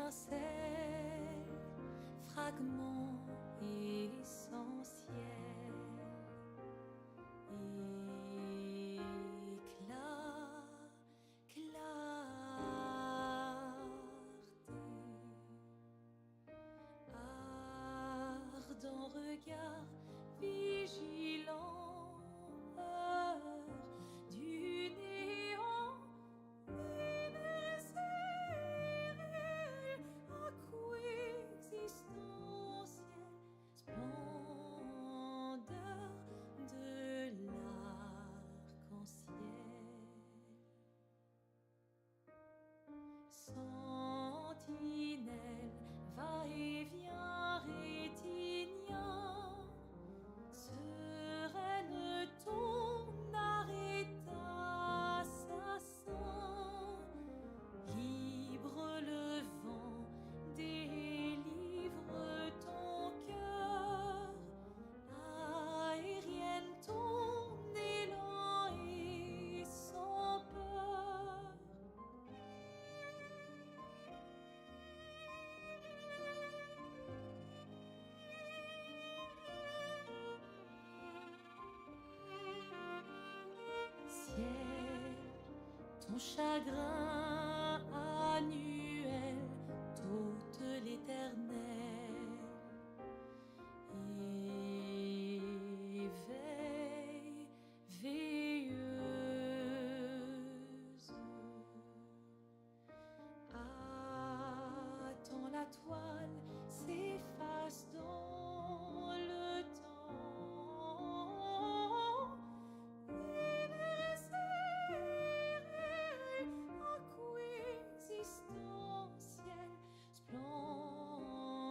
étincelle, fragment essentiel, éclat, clarté, ardent regard vigilant, heure du néant, universel, coexistentiel, splendeur de l'arc-en-ciel, sentinelle, va-et-vient rétinien, sereine ton arrêt assassin, libre le vent délivre ton cœur, aérienne ton élan et sans peur. Ciel, ton chagrin annuel t'ôte l'éternel, éveille, veilleuse. Attends, la toile s'efface dans le temps, universel, coexistentiel, splendeur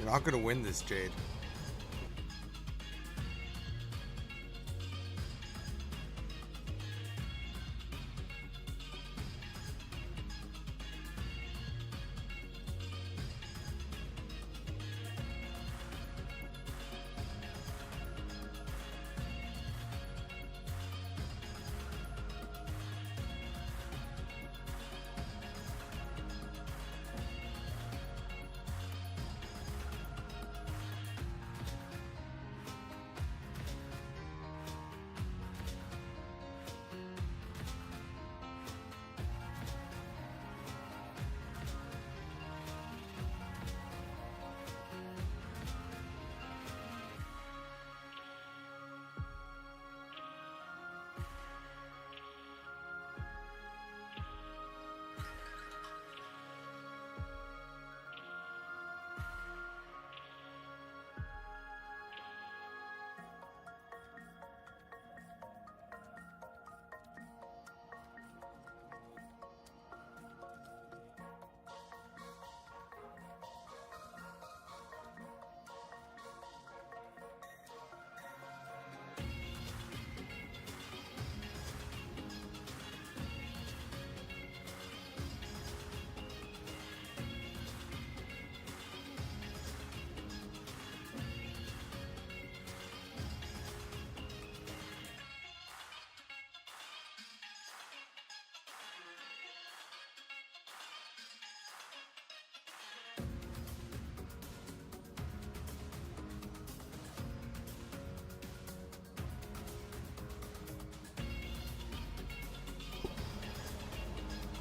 You're not gonna win this, Jade.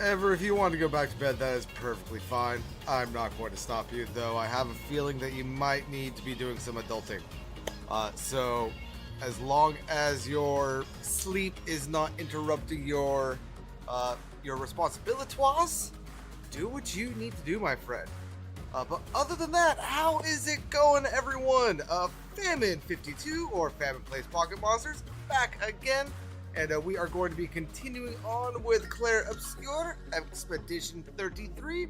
Ever, if you want to go back to bed, that is perfectly fine. I'm not going to stop you, though I have a feeling that you might need to be doing some adulting. So, as long as your sleep is not interrupting your responsibilities, do what you need to do, my friend. But other than that, how is it going, everyone? Famine 52, or Famine Plays Pocket Monsters, back again. And we are going to be continuing on with Clair Obscur, Expedition 33.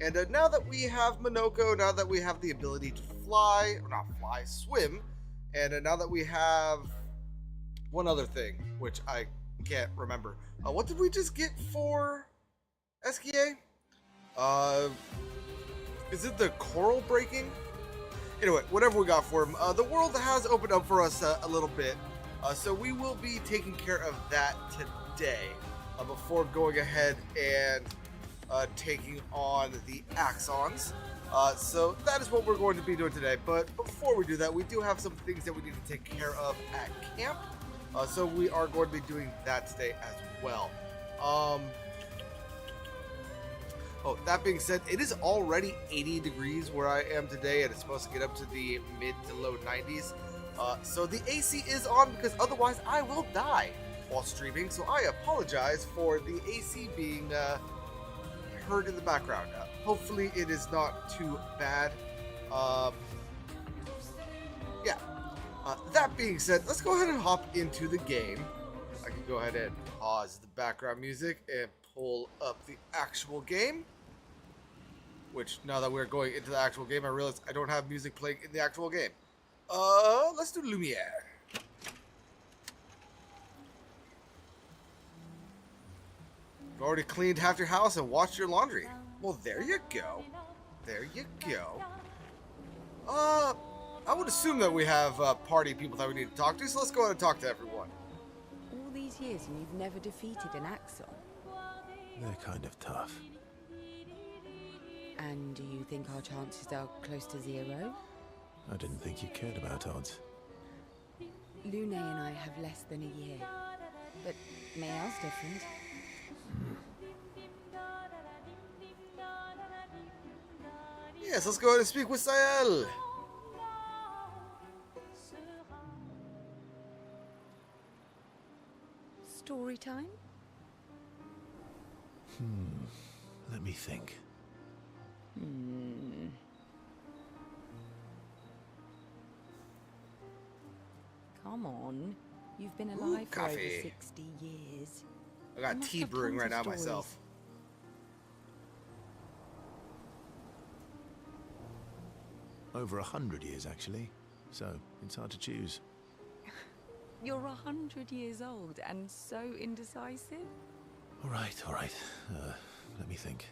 And now that we have Minoko, now that we have the ability to fly, or not fly, swim, and now that we have one other thing, which I can't remember. What did we just get for SKA? Is it the coral breaking? Anyway, whatever we got for him. The world has opened up for us a little bit. So we will be taking care of that today before going ahead and taking on the Axons. So that is what we're going to be doing today. But before we do that, we do have some things that we need to take care of at camp. So we are going to be doing that today as well. Oh, that being said, it is already 80 degrees where I am today, and it's supposed to get up to the mid to low 90s. So the AC is on because otherwise I will die while streaming. So I apologize for the AC being heard in the background. Hopefully it is not too bad. Yeah. That being said, let's go ahead and hop into the game. I can go ahead and pause the background music and pull up the actual game. Which, now that we're going into the actual game, I realize I don't have music playing in the actual game. Let's do Lumiere. You've already cleaned half your house and washed your laundry. Well, there you go. There you go. I would assume that we have party people that we need to talk to, so let's go ahead and talk to everyone. All these years and you've never defeated an Axon? They're kind of tough. And do you think our chances are close to zero? I didn't think you cared about odds. Lune and I have less than a year, but Mayel's different. Yes, let's go ahead and speak with Sael. Story time? Let me think. Come on. You've been alive for over coffee. 60 years. I got You must tea have brewing tons right of now stories. myself. Over 100 years, actually. So, it's hard to choose. You're 100 years old and so indecisive? All right. Let me think.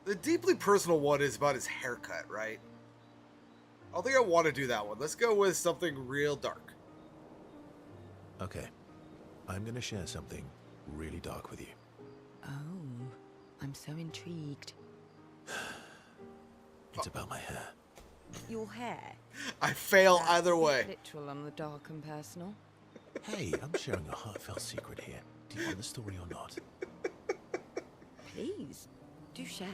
The deeply personal one is about his haircut, right? I don't think I want to do that one. Let's go with something real dark. Okay. I'm gonna share something really dark with you. Oh, I'm so intrigued. It's about my hair. Your hair? I fail That's either way. literal on the dark and personal. Hey, I'm sharing a heartfelt secret here. Do you want the story or not? Please, do share.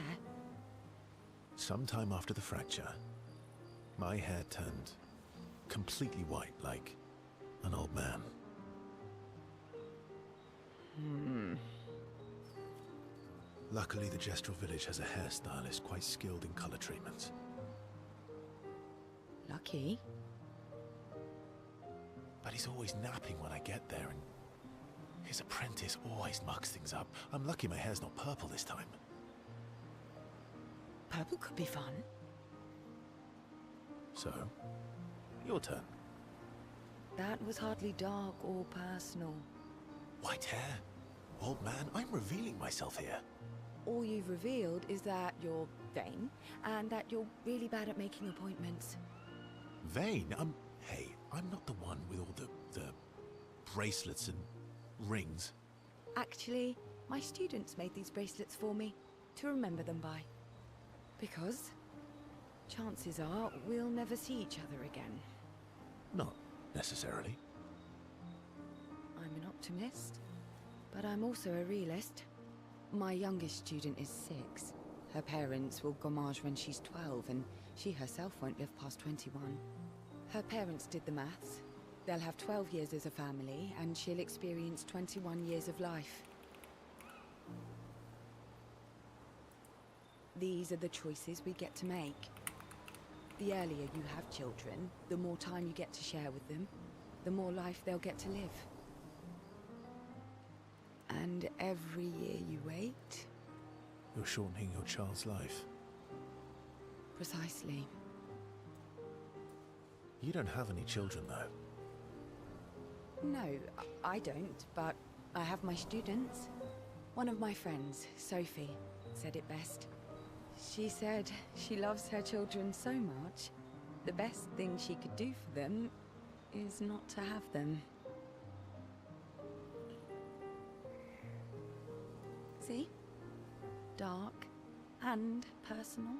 Sometime after the fracture, my hair turned completely white, like an old man. Luckily, the Gestrel village has a hairstylist quite skilled in color treatments. Lucky. But he's always napping when I get there, and his apprentice always mucks things up. I'm lucky my hair's not purple this time. Purple could be fun. So, your turn. That was hardly dark or personal. White hair? Old man, I'm revealing myself here. All you've revealed is that you're vain, and that you're really bad at making appointments. Vain? Hey, I'm not the one with all the bracelets and rings. Actually, my students made these bracelets for me, to remember them by. Because chances are we'll never see each other again. Not necessarily. I'm an optimist, but I'm also a realist. My youngest student is 6. Her parents will gommage when she's 12, and she herself won't live past 21. Her parents did the maths. They'll have 12 years as a family, and she'll experience 21 years of life. These are the choices we get to make. The earlier you have children, the more time you get to share with them, the more life they'll get to live. And every year you wait... You're shortening your child's life. Precisely. You don't have any children, though. No, I don't, but I have my students. One of my friends, Sophie, said it best. She said she loves her children so much, the best thing she could do for them is not to have them. See? Dark and personal.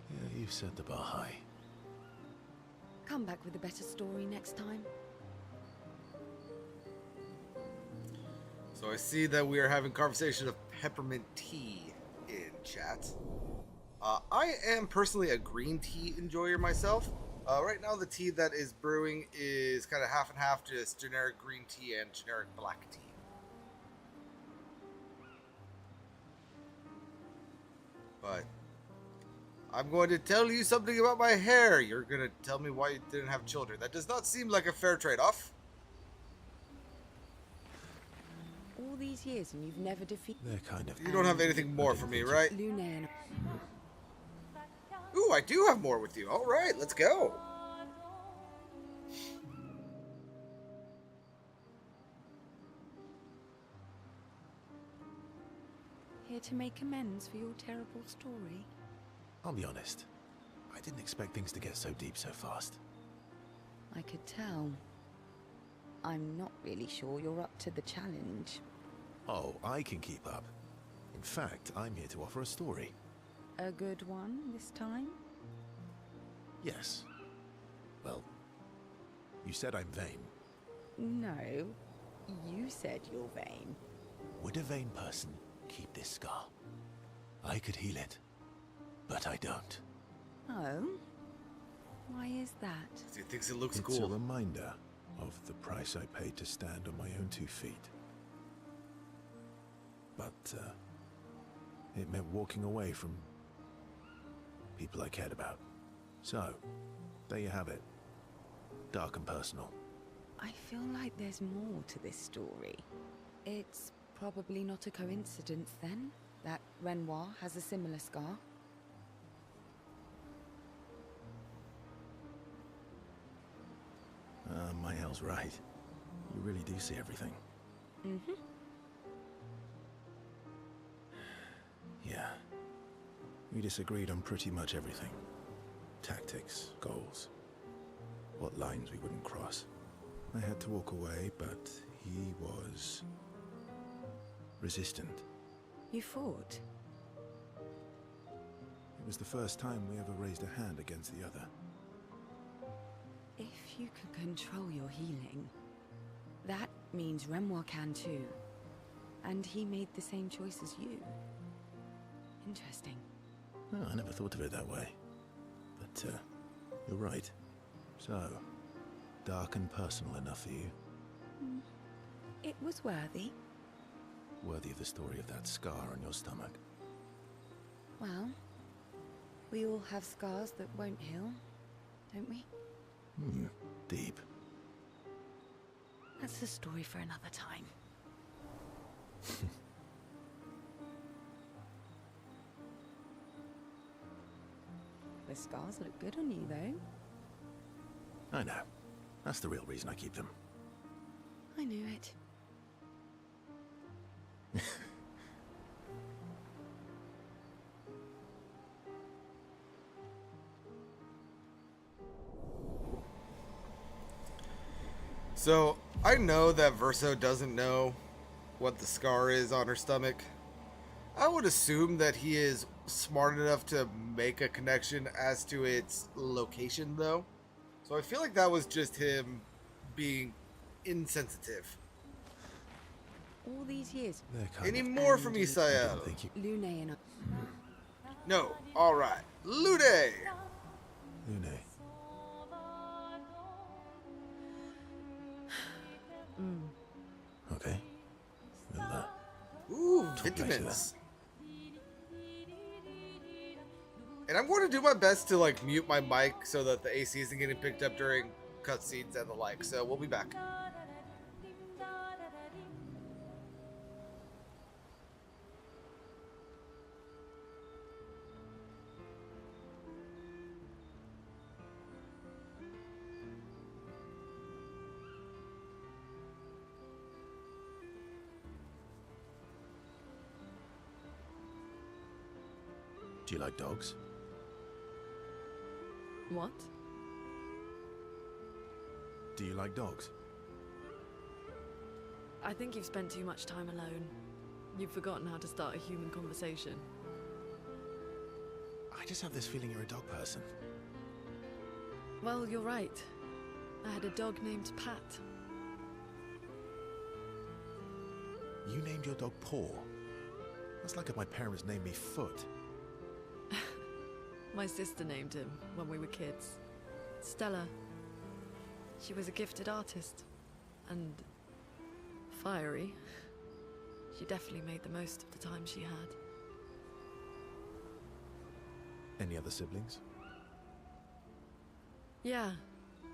Yeah, you've set the bar high. Come back with a better story next time. So I see that we are having conversation of peppermint tea in chat. I am personally a green tea enjoyer myself. Right now the tea that is brewing is kind of half and half, just generic green tea and generic black tea. But I'm going to tell you something about my hair. You're going to tell me why you didn't have children. That does not seem like a fair trade-off. All these years and you've never defeated... They're kind of... You don't have anything more for me, right? Lunae. Ooh, I do have more with you. All right, let's go. Here to make amends for your terrible story. I'll be honest. I didn't expect things to get so deep so fast. I could tell. I'm not really sure you're up to the challenge. Oh, I can keep up. In fact, I'm here to offer a story. A good one this time? Yes. Well, you said I'm vain. No, you said you're vain. Would a vain person keep this scar? I could heal it, but I don't. Oh? Why is that? He thinks it looks It's cool. a reminder of the price I paid to stand on my own 2 feet. But, it meant walking away from people I cared about. So, there you have it. Dark and personal. I feel like there's more to this story. It's probably not a coincidence, then, that Renoir has a similar scar. Mael's right. You really do see everything. Mm-hmm. Yeah. We disagreed on pretty much everything. Tactics, goals, what lines we wouldn't cross. I had to walk away, but he was resistant. You fought? It was the first time we ever raised a hand against the other. If you can control your healing, that means Renoir can too. And he made the same choice as you. Interesting. Oh, I never thought of it that way. But, you're right. So, dark and personal enough for you? It was worthy. Worthy of the story of that scar on your stomach. Well, we all have scars that won't heal, don't we? Deep. That's a story for another time. The scars look good on you, though. I know. That's the real reason I keep them. I knew it. So, I know that Verso doesn't know what the scar is on her stomach. I would assume that he is smart enough to make a connection as to its location, though. So I feel like that was just him being insensitive. All these years, They're kind Any of... more from I Isael? didn't think you... Lune and No. Alright. Lude! Lune. Okay. We'll, Ooh, talk later vitamins. And I'm going to do my best to, like, mute my mic so that the AC isn't getting picked up during cutscenes and the like. So we'll be back. Do you like dogs? What? Do you like dogs? I think you've spent too much time alone. You've forgotten how to start a human conversation. I just have this feeling you're a dog person. Well, you're right. I had a dog named Pat. You named your dog Paw. That's like if my parents named me Foot. My sister named him when we were kids. Stella. She was a gifted artist. And fiery. She definitely made the most of the time she had. Any other siblings? Yeah,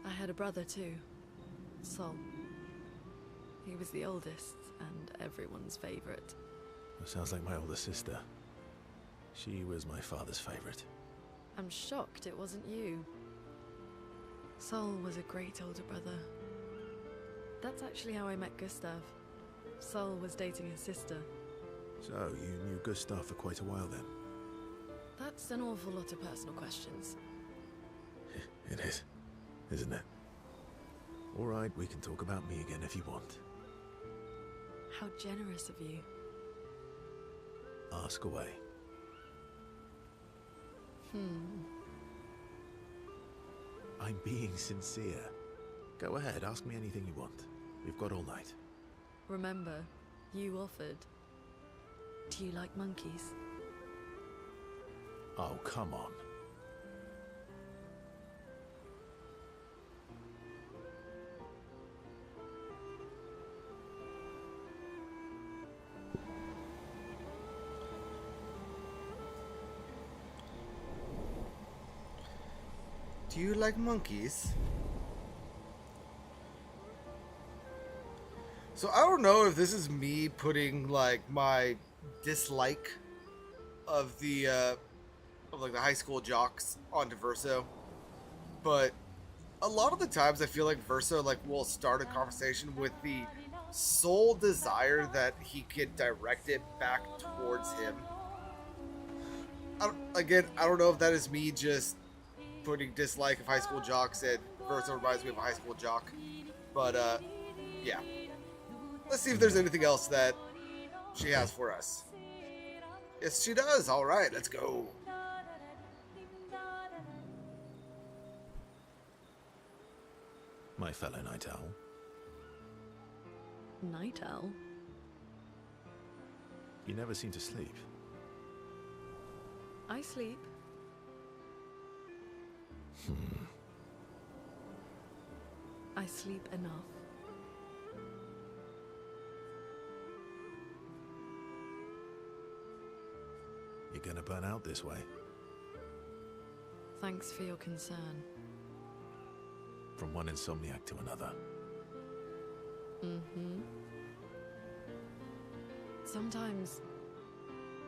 I had a brother too. Sol. He was the oldest and everyone's favorite. Well, sounds like my older sister. She was my father's favorite. I'm shocked it wasn't you. Sol was a great older brother. That's actually how I met Gustav. Sol was dating his sister. So, you knew Gustav for quite a while then? That's an awful lot of personal questions. It is, isn't it? All right, we can talk about me again if you want. How generous of you. Ask away. I'm being sincere. Go ahead, ask me anything you want. We've got all night. Remember, you offered. Do you like monkeys? Oh, come on. Do you like monkeys? So So I don't know if this is me putting like my dislike of the like the high school jocks onto Verso, but a lot of the times I feel like Verso like will start a conversation with the sole desire that he could direct it back towards him. I don't know if that is me just putting dislike of high school jocks, and Verso reminds me of a high school jock. But yeah. Let's see if there's anything else that she has for us. Yes, she does. All right, let's go. My fellow Night Owl. Night Owl? You never seem to sleep. I sleep. I sleep enough. You're gonna burn out this way. Thanks for your concern. From one insomniac to another. Mm-hmm. Sometimes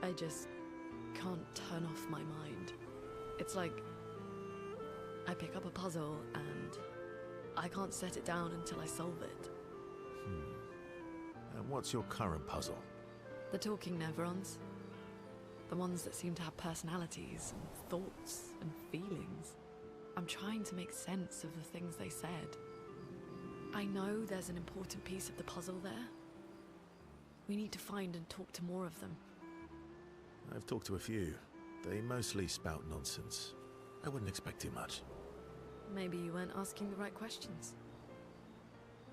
I just can't turn off my mind. It's like I pick up a puzzle and I can't set it down until I solve it. And what's your current puzzle? The talking neurons. The ones that seem to have personalities and thoughts and feelings. I'm trying to make sense of the things they said. I know there's an important piece of the puzzle there. We need to find and talk to more of them. I've talked to a few. They mostly spout nonsense. I wouldn't expect too much. Maybe you weren't asking the right questions.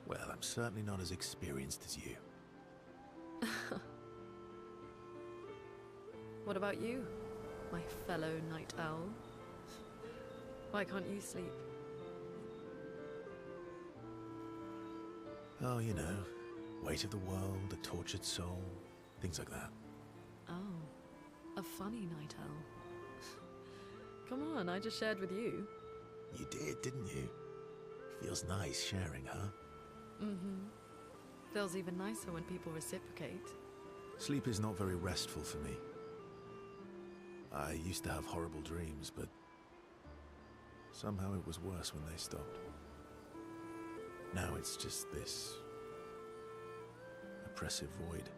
Well, I'm certainly not as experienced as you. What about you, my fellow night owl? Why can't you sleep? Oh, you know, weight of the world, a tortured soul, things like that. Oh, a funny night owl. Come on, I just shared with you. You did, didn't you? Feels nice sharing, huh? Mm-hmm. Feels even nicer when people reciprocate. Sleep is not very restful for me. I used to have horrible dreams, but somehow it was worse when they stopped. Now it's just this oppressive void.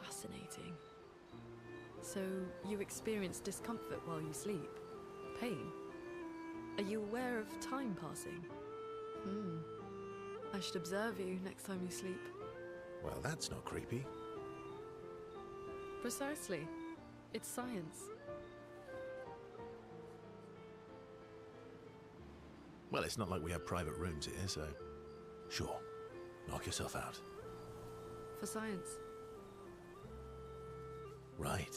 Fascinating. So, you experience discomfort while you sleep? Pain? Are you aware of time passing? I should observe you next time you sleep. Well, that's not creepy. Precisely. It's science. Well, it's not like we have private rooms here, so sure, knock yourself out. For science. Right.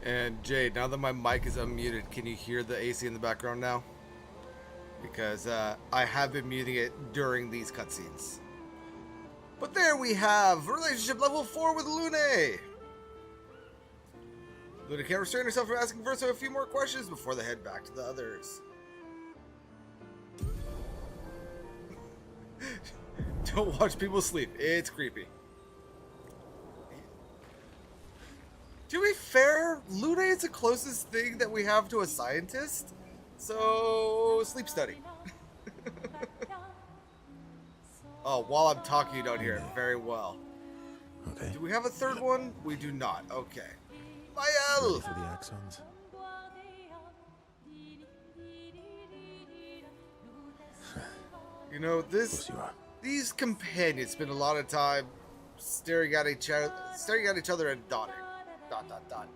And Jade, now that my mic is unmuted, can you hear the AC in the background now? Because I have been muting it during these cutscenes. But there we have relationship level 4 with Lune. Luna can't restrain herself from asking Verso a few more questions before they head back to the others. Don't watch people sleep. It's creepy. To be fair, Lune is the closest thing that we have to a scientist. So, sleep study. Oh, while I'm talking, you don't hear it very well. Okay. Do we have a third one? We do not. Okay. Ready Mael! for the axons? You know, Of course you are. these companions spend a lot of time staring at each other and dotting. Dot dot dot.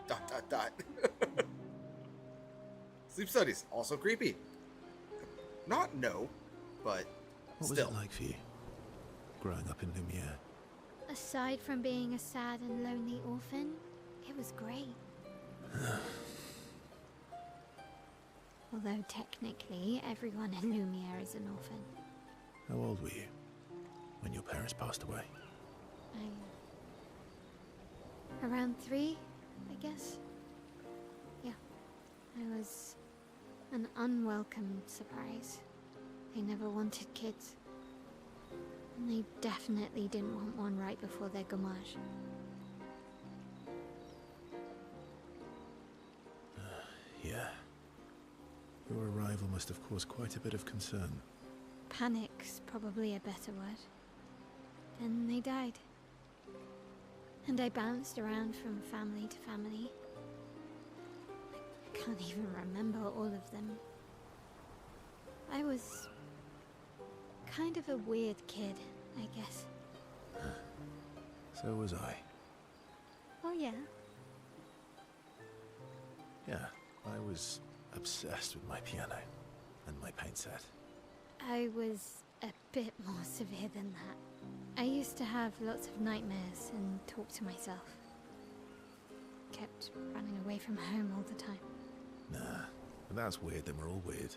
Dot dot dot. Sleep studies, also creepy. Not no, but What was still. it like for you, growing up in Lumiere? Aside from being a sad and lonely orphan, it was great. Although technically, everyone in Lumiere is an orphan. How old were you when your parents passed away? Around 3, I guess. Yeah, I was An unwelcome surprise. They never wanted kids. And they definitely didn't want one right before their gommage. Yeah. Your arrival must have caused quite a bit of concern. Panic's probably a better word. Then they died. And I bounced around from family to family. I can't even remember all of them. I was kind of a weird kid, I guess. So was I. Oh yeah? Yeah, I was obsessed with my piano and my paint set. I was a bit more severe than that. I used to have lots of nightmares and talk to myself. Kept running away from home all the time. Nah, but that's weird, then we're all weird.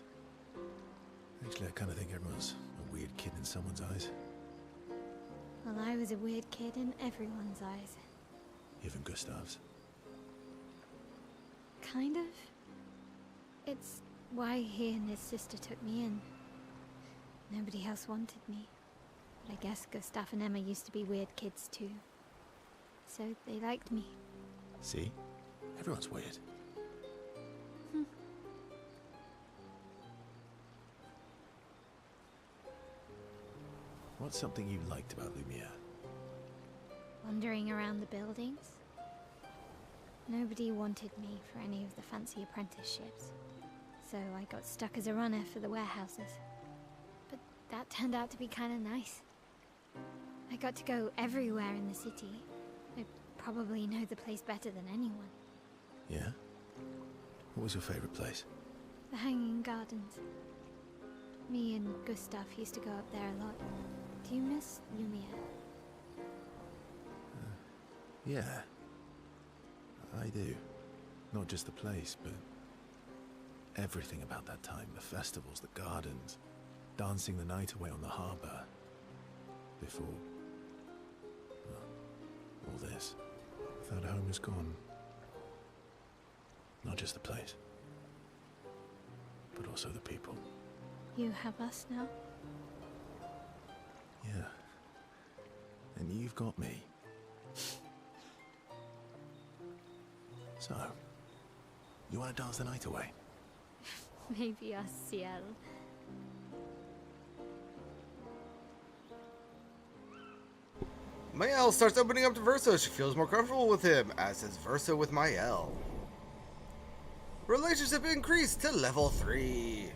Actually, I kind of think everyone's a weird kid in someone's eyes. Well, I was a weird kid in everyone's eyes. Even Gustav's. Kind of. It's why he and his sister took me in. Nobody else wanted me. But I guess Gustav and Emma used to be weird kids too. So they liked me. See? Everyone's weird. What's something you liked about Lumiere? Wandering around the buildings. Nobody wanted me for any of the fancy apprenticeships. So I got stuck as a runner for the warehouses. But that turned out to be kind of nice. I got to go everywhere in the city. I probably know the place better than anyone. Yeah? What was your favorite place? The Hanging Gardens. Me and Gustav used to go up there a lot. Do you miss Lumiere? Yeah. I do. Not just the place, but everything about that time. The festivals, the gardens, dancing the night away on the harbour. Before, well, all this. That home is gone. Not just the place, but also the people. You have us now? Yeah. And you've got me. So, you want to dance the night away? Maybe us, Ciel. Mael starts opening up to Verso. She feels more comfortable with him, as does Verso with Mael. Relationship increased to level 3.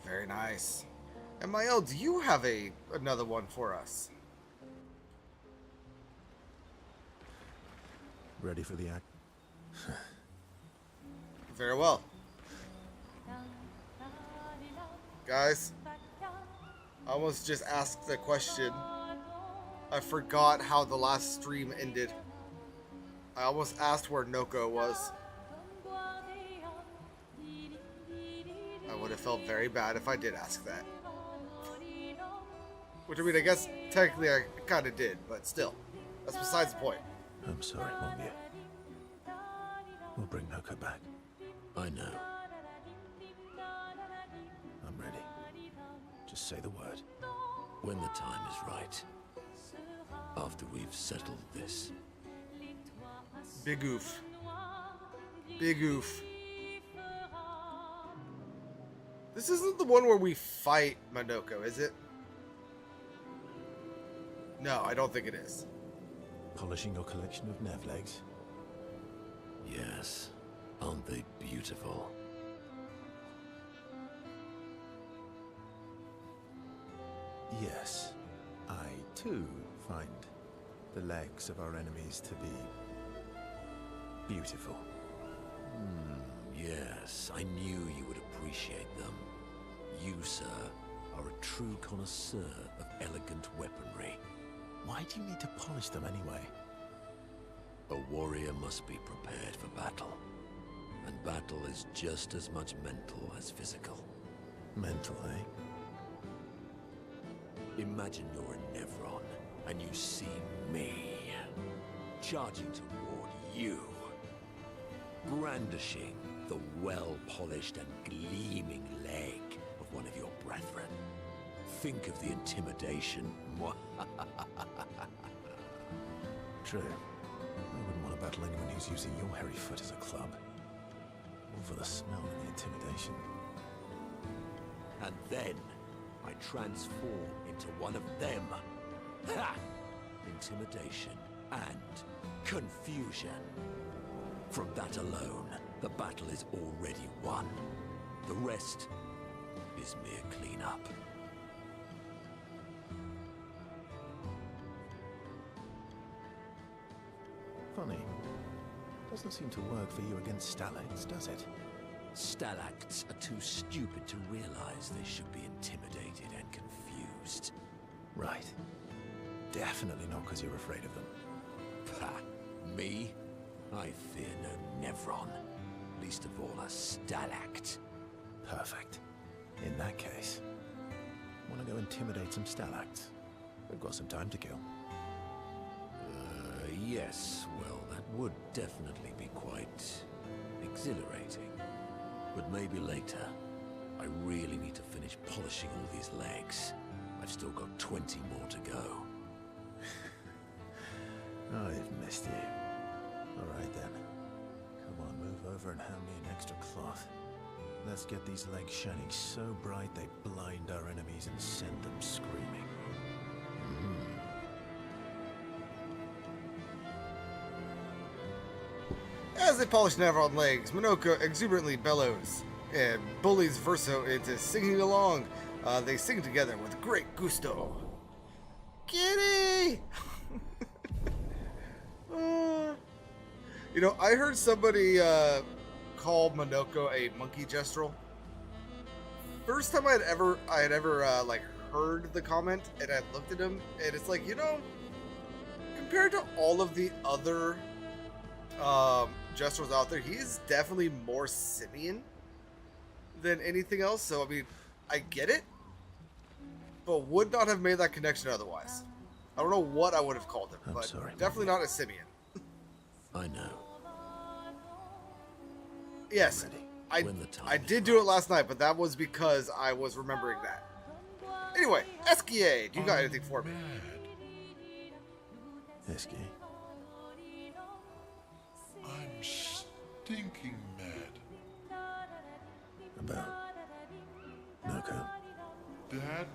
Very nice. And Mael, do you have another one for us? Ready for the act? Very well. Guys, I almost just asked the question. I forgot how the last stream ended. I almost asked where Noko was. I would have felt very bad if I did ask that. Which, I mean, I guess technically I kind of did, but still. That's besides the point. I'm sorry, Mongia. We'll bring Noko back. I know. I'm ready. Just say the word. When the time is right. After we've settled this. Big oof. Big oof. This isn't the one where we fight Monoko, is it? No, I don't think it is. Polishing your collection of Nev legs? Yes. Aren't they beautiful? Yes. I, too, find the legs of our enemies to be beautiful. Yes, I knew you would appreciate them. You, sir, are a true connoisseur of elegant weaponry. Why do you need to polish them anyway? A warrior must be prepared for battle. And battle is just as much mental as physical. Mental, eh? Imagine you're a Nevron, and you see me, charging toward you, brandishing the well-polished and gleaming leg of one of your brethren. Think of the intimidation. True. I wouldn't want to battle anyone who's using your hairy foot as a club. All for the smell and the intimidation. And then I transform into one of them. Ha! Intimidation and confusion. From that alone, the battle is already won. The rest is mere cleanup. Funny. Doesn't seem to work for you against stalacts, does it? Stalacts are too stupid to realize they should be intimidated and confused. Right. Definitely not because you're afraid of them. Pah! Me? I fear no Nevron. Least of all a stalact. Perfect. In that case, want to go intimidate some stalacts? We've got some time to kill. Yes. Well, that would definitely be quite exhilarating. But maybe later. I really need to finish polishing all these legs. I've still got 20 more to go. I've missed you. All right then. Come on, move over and hand me an extra cloth. Let's get these legs shining so bright they blind our enemies and send them screaming. As they polish Navarone legs, Minoko exuberantly bellows and bullies Verso into singing along. They sing together with great gusto. Kitty! You know, I heard somebody call Minoko a monkey gestural. First time I had ever like heard the comment, and I looked at him, and it's like, you know, compared to all of the other gestuals out there, he's definitely more simian than anything else. So I mean, I get it, but would not have made that connection otherwise. I don't know what I would have called him, but sorry, definitely not a simian. I know. Yes, I did do it last night, but that was because I was remembering that. Anyway, Esquier, do you got anything for me? Esky. I'm stinking mad. About Noko. That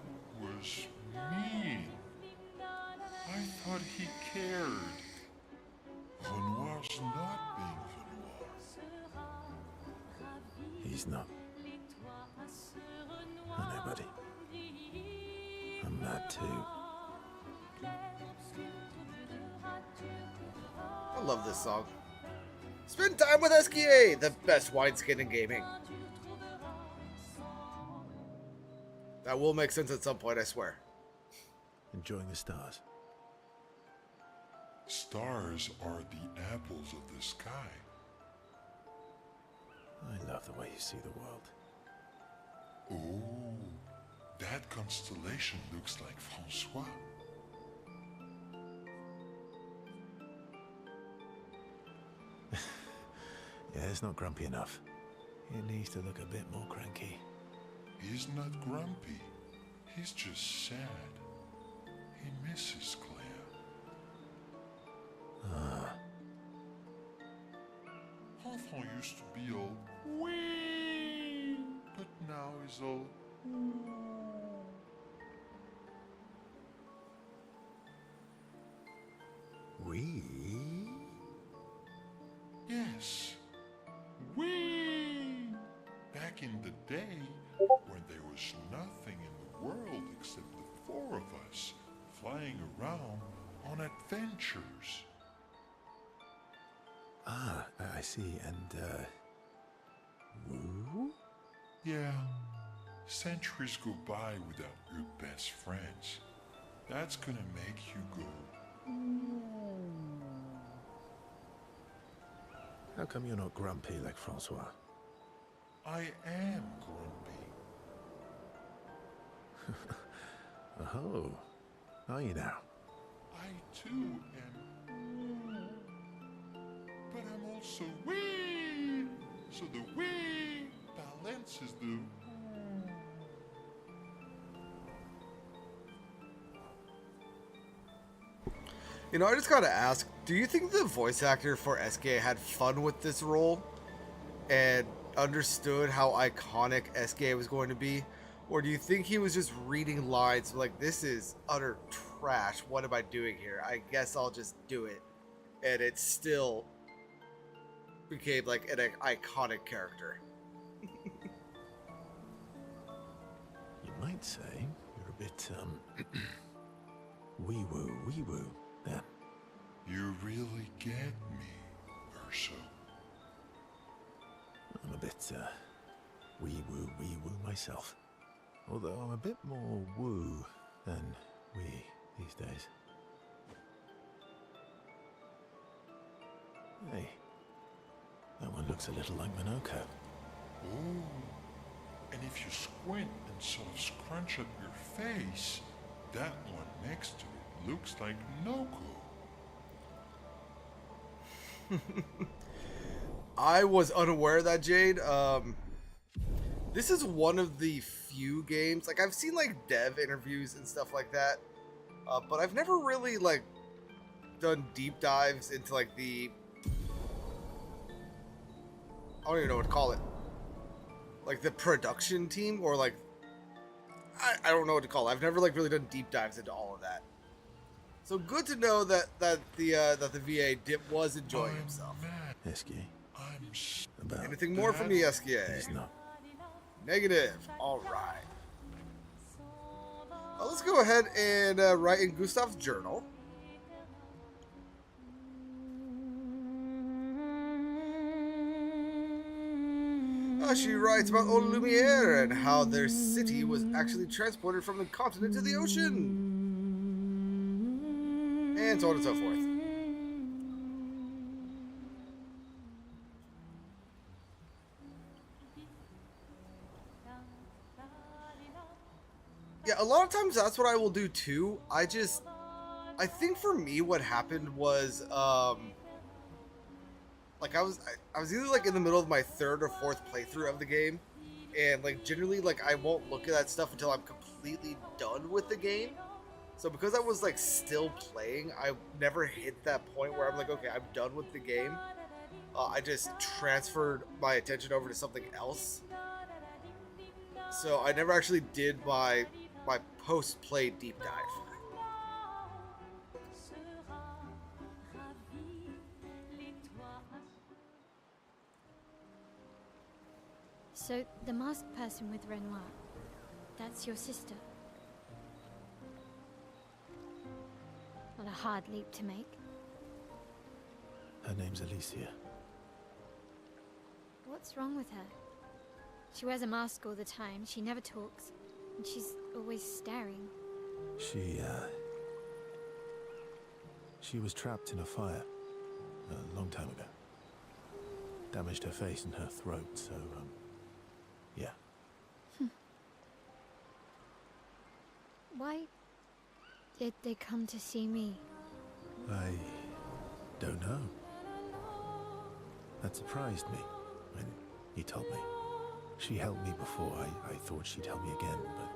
was mean. I thought he cared. Renoir's not being Renoir. He's not. I know, buddy. I'm mad too. I love this song. Spend time with Esquier, the best wineskin in gaming. That will make sense at some point, I swear. Enjoying the stars. Stars are the apples of the sky. I love the way you see the world. Oh, that constellation looks like Francois. Yeah, it's not grumpy enough. It needs to look a bit more cranky. He's not grumpy. He's just sad. He misses Claire. Enfant used to be all wee, but now he's all We? yes, wee. Back in the day, when there was nothing in the world except the four of us flying around on adventures. Ah, I see. And, woo? Yeah, centuries go by without your best friends. That's gonna make you go. How come you're not grumpy like Francois? I am grumpy. Oh, are you now? I too am. But I'm also wee. so the way balances the. You know, I just gotta ask, do you think the voice actor for SK had fun with this role and understood how iconic SK was going to be? Or do you think he was just reading lines like, this is utter trash, what am I doing here? I guess I'll just do it. And it still became like an iconic character. You might say you're a bit, wee-woo, then. You really get me, Urso. I'm a bit, wee-woo myself. Although I'm a bit more woo than wee these days. Hey, that one looks a little like Minoko. Oh, and if you squint and sort of scrunch up your face, that one next to it looks like Noko. I was unaware of that, Jade. This is one of the few games, like I've seen like dev interviews and stuff like that, but I've never really like done deep dives into like the, I don't even know what to call it, like the production team, or like I don't know what to call it. I've never like really done deep dives into all of that. So good to know that the VA was enjoying himself. SK. I'm About Anything more from the SKA? he's not. Negative. All right. Let's go ahead and write in Gustav's journal. She writes about Old Lumiere and how their city was actually transported from the continent to the ocean. And so on and so forth. Yeah, a lot of times that's what I will do too. I think for me what happened was, like I was either like in the middle of my third or fourth playthrough of the game, and like generally like I won't look at that stuff until I'm completely done with the game. So because I was like still playing, I never hit that point where I'm like, okay, I'm done with the game. I just transferred my attention over to something else. So I never actually did my post-play deep dive. So, the masked person with Renoir, that's your sister? Not a hard leap to make. Her name's Alicia. What's wrong with her? She wears a mask all the time, she never talks, and she's always staring. She was trapped in a fire a long time ago. Damaged her face and her throat, so, yeah. Why did they come to see me? I don't know. That surprised me when he told me. She helped me before. I thought she'd help me again, but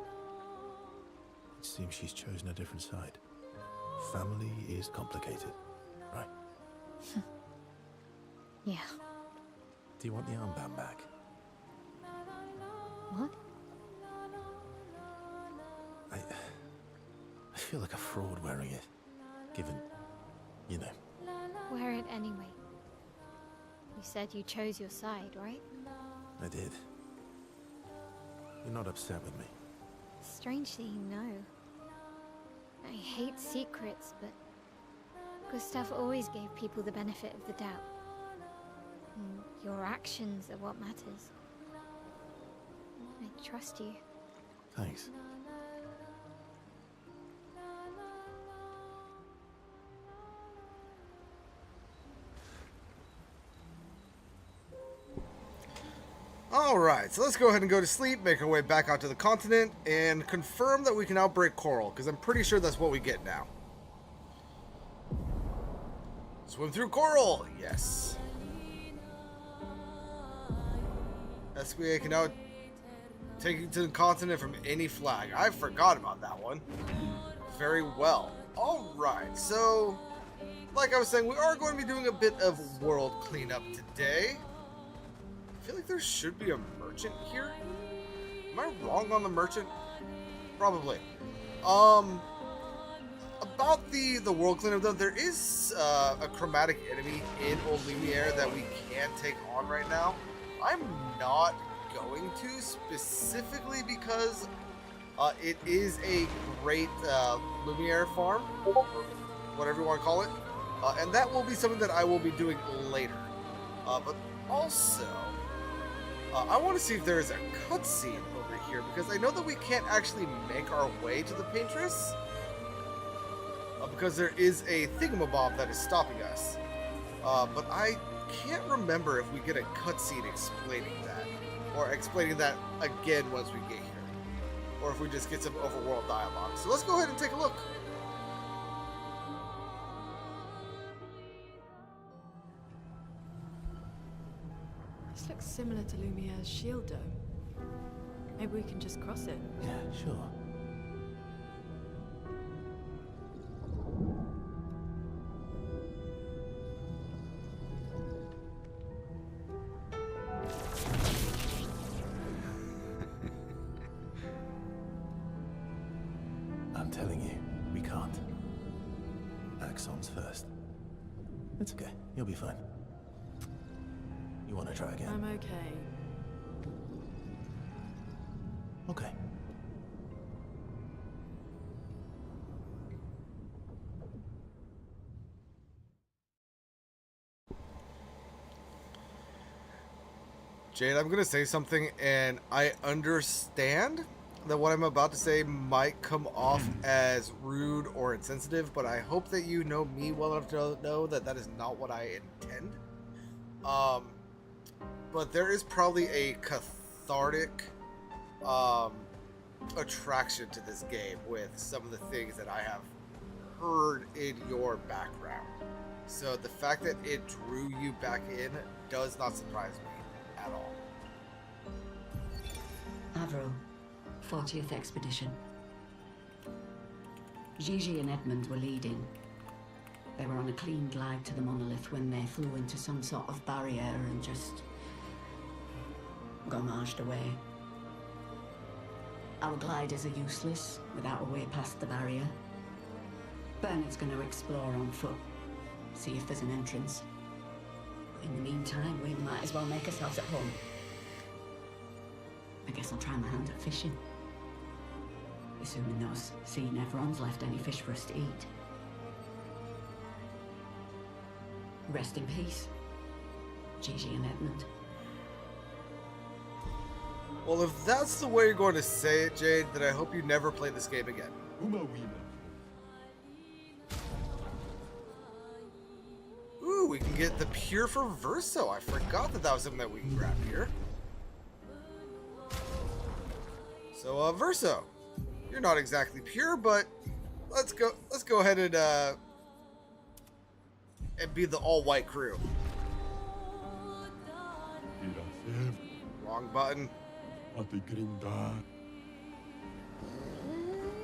it seems she's chosen a different side. Family is complicated, right? Yeah. Do you want the armband back? What? I feel like a fraud wearing it, given, you know. Wear it anyway. You said you chose your side, right? I did. You're not upset with me. Strangely, no. I hate secrets, but Gustav always gave people the benefit of the doubt. And your actions are what matters. I trust you. Thanks. Alright, so let's go ahead and go to sleep, make our way back out to the continent, and confirm that we can outbreak Coral, because I'm pretty sure that's what we get now. Swim through Coral! Yes. SBA can now take you to the continent from any flag. I forgot about that one. Very well. Alright, so like I was saying, we are going to be doing a bit of world cleanup today. I feel like there should be a merchant here. Am I wrong on the merchant? Probably. About the world cleanup though, there is a chromatic enemy in Old Lumiere that we can take on right now. I'm not going to, specifically because it is a great Lumiere farm, or whatever you want to call it, and that will be something that I will be doing later. But also, I want to see if there is a cutscene over here, because I know that we can't actually make our way to the Paintress, because there is a thingamabob that is stopping us. But I can't remember if we get a cutscene explaining that, or explaining that again once we get here, or if we just get some overworld dialogue. So let's go ahead and take a look. This looks similar to Lumiere's shield dome. Maybe we can just cross it. Yeah, sure. I'm telling you, we can't. Axon's first. It's okay. You'll be fine. You want to try again? I'm okay. Okay. Jade, I'm gonna say something, and I understand that what I'm about to say might come off as rude or insensitive, but I hope that you know me well enough to know that that is not what I intend. But there is probably a cathartic attraction to this game with some of the things that I have heard in your background. So the fact that it drew you back in does not surprise me at all. Avro, 40th Expedition. Gigi and Edmund were leading. They were on a clean glide to the monolith when they flew into some sort of barrier and just gomaged away. Our gliders are useless without a way past the barrier. Bernard's going to explore on foot, see if there's an entrance. In the meantime, we might as well make ourselves at home. I guess I'll try my hand at fishing. Assuming those sea Nevrons left any fish for us to eat. Rest in peace, Gigi and Edmund. Well, if that's the way you're going to say it, Jade, then I hope you never play this game again. Ooh, we can get the Pure for Verso. I forgot that that was something that we can grab here. So, Verso, you're not exactly pure, but let's go ahead and be the all-white crew. Wrong button.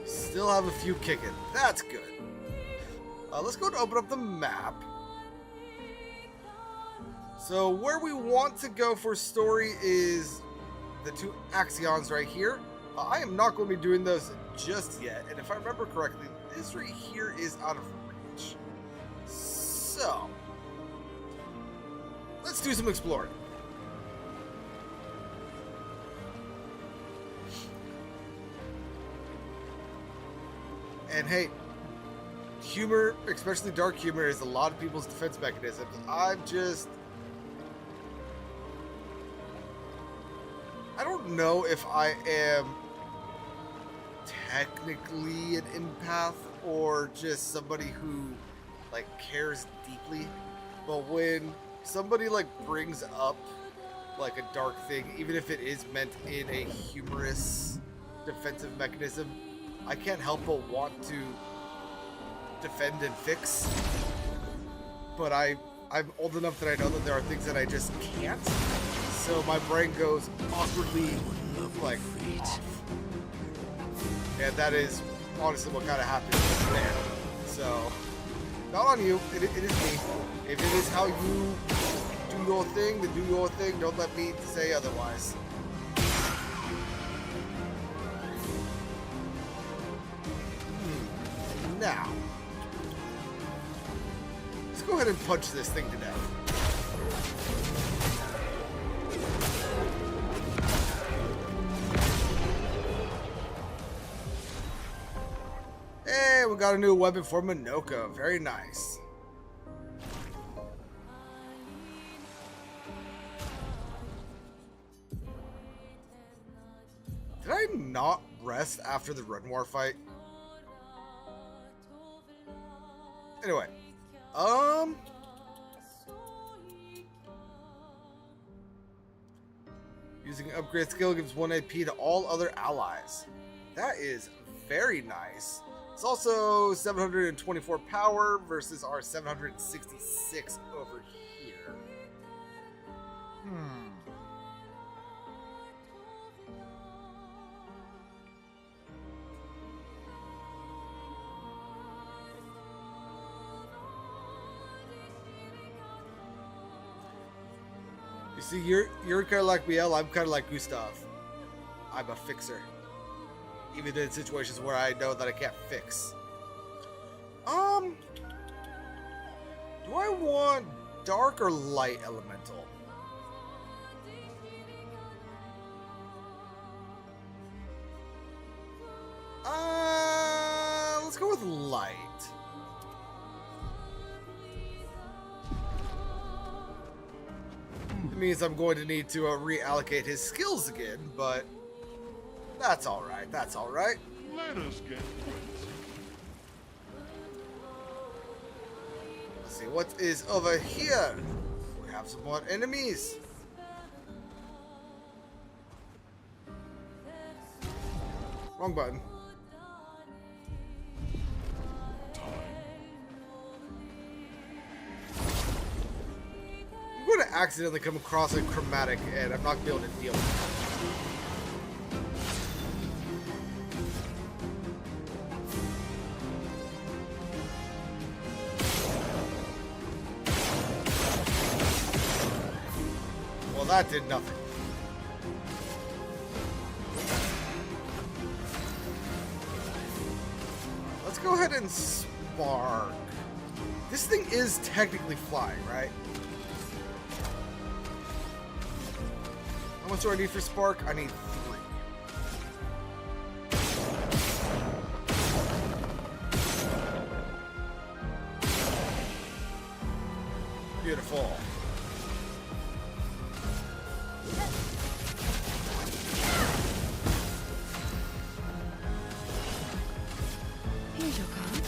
Still have a few kicking. That's good. Let's go and open up the map. So where we want to go for story is the two Axions right here. I am not going to be doing those just yet, and if I remember correctly, this right here is out of reach. So, let's do some exploring. And hey, humor, especially dark humor, is a lot of people's defense mechanisms. I don't know if I am technically an empath or just somebody who like cares deeply, but when somebody like brings up like a dark thing, even if it is meant in a humorous defensive mechanism, I can't help but want to defend and fix. But I'm old enough that I know that there are things that I just can't. so my brain goes awkwardly like off. And that is honestly what kind of happened there. So, not on you, it is me. If it is how you do your thing, then do your thing. Don't let me say otherwise. Now, let's go ahead and punch this thing to death. Hey, we got a new weapon for Minoka. Very nice. Did I not rest after the Renoir fight? Anyway, using upgrade skill gives 1 AP to all other allies. That is very nice. It's also 724 power versus our 766 over here. You see, you're kind of like Biel, I'm kind of like Gustav. I'm a fixer. Even in situations where I know that I can't fix. Do I want dark or light elemental? Let's go with light. It means I'm going to need to reallocate his skills again, but that's alright, that's alright. Let us get Let's see, what is over here? We have some more enemies. Wrong button. I'm going to accidentally come across a chromatic and I'm not going to be able to deal with it. Well, that did nothing. Let's go ahead and spark. This thing is technically flying, right? How much do I need for spark? I need 3. Beautiful. Here's your card.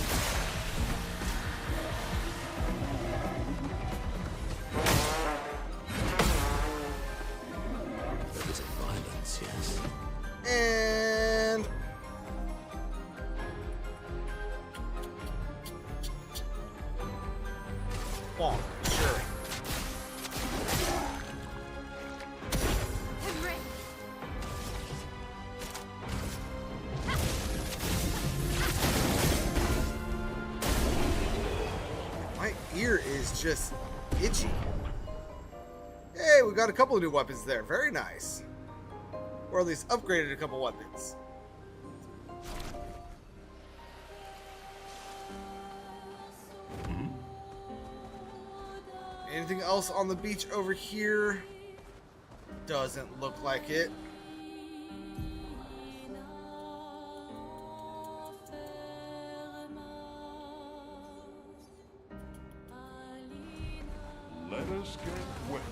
There is a violence, yes. And bonk, sure. My ear is just itchy. Hey, we got a couple of new weapons there. Very nice. Or at least upgraded a couple weapons. Anything else on the beach over here? Doesn't look like it. Let us get wet.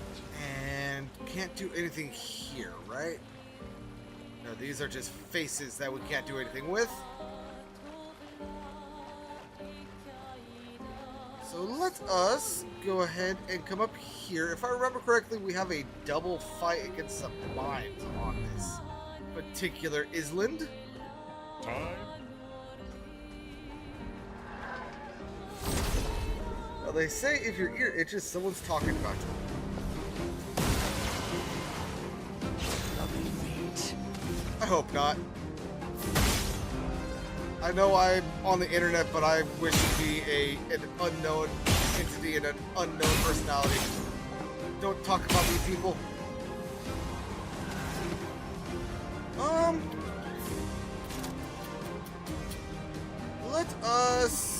And can't do anything here, right? No, these are just faces that we can't do anything with. So let us go ahead and come up here. If I remember correctly, we have a double fight against some mines on this particular island. Time. Well, they say if your ear itches, someone's talking about you. hope not. I know I'm on the internet, but I wish to be an unknown entity and an unknown personality. Don't talk about me, people. Let us...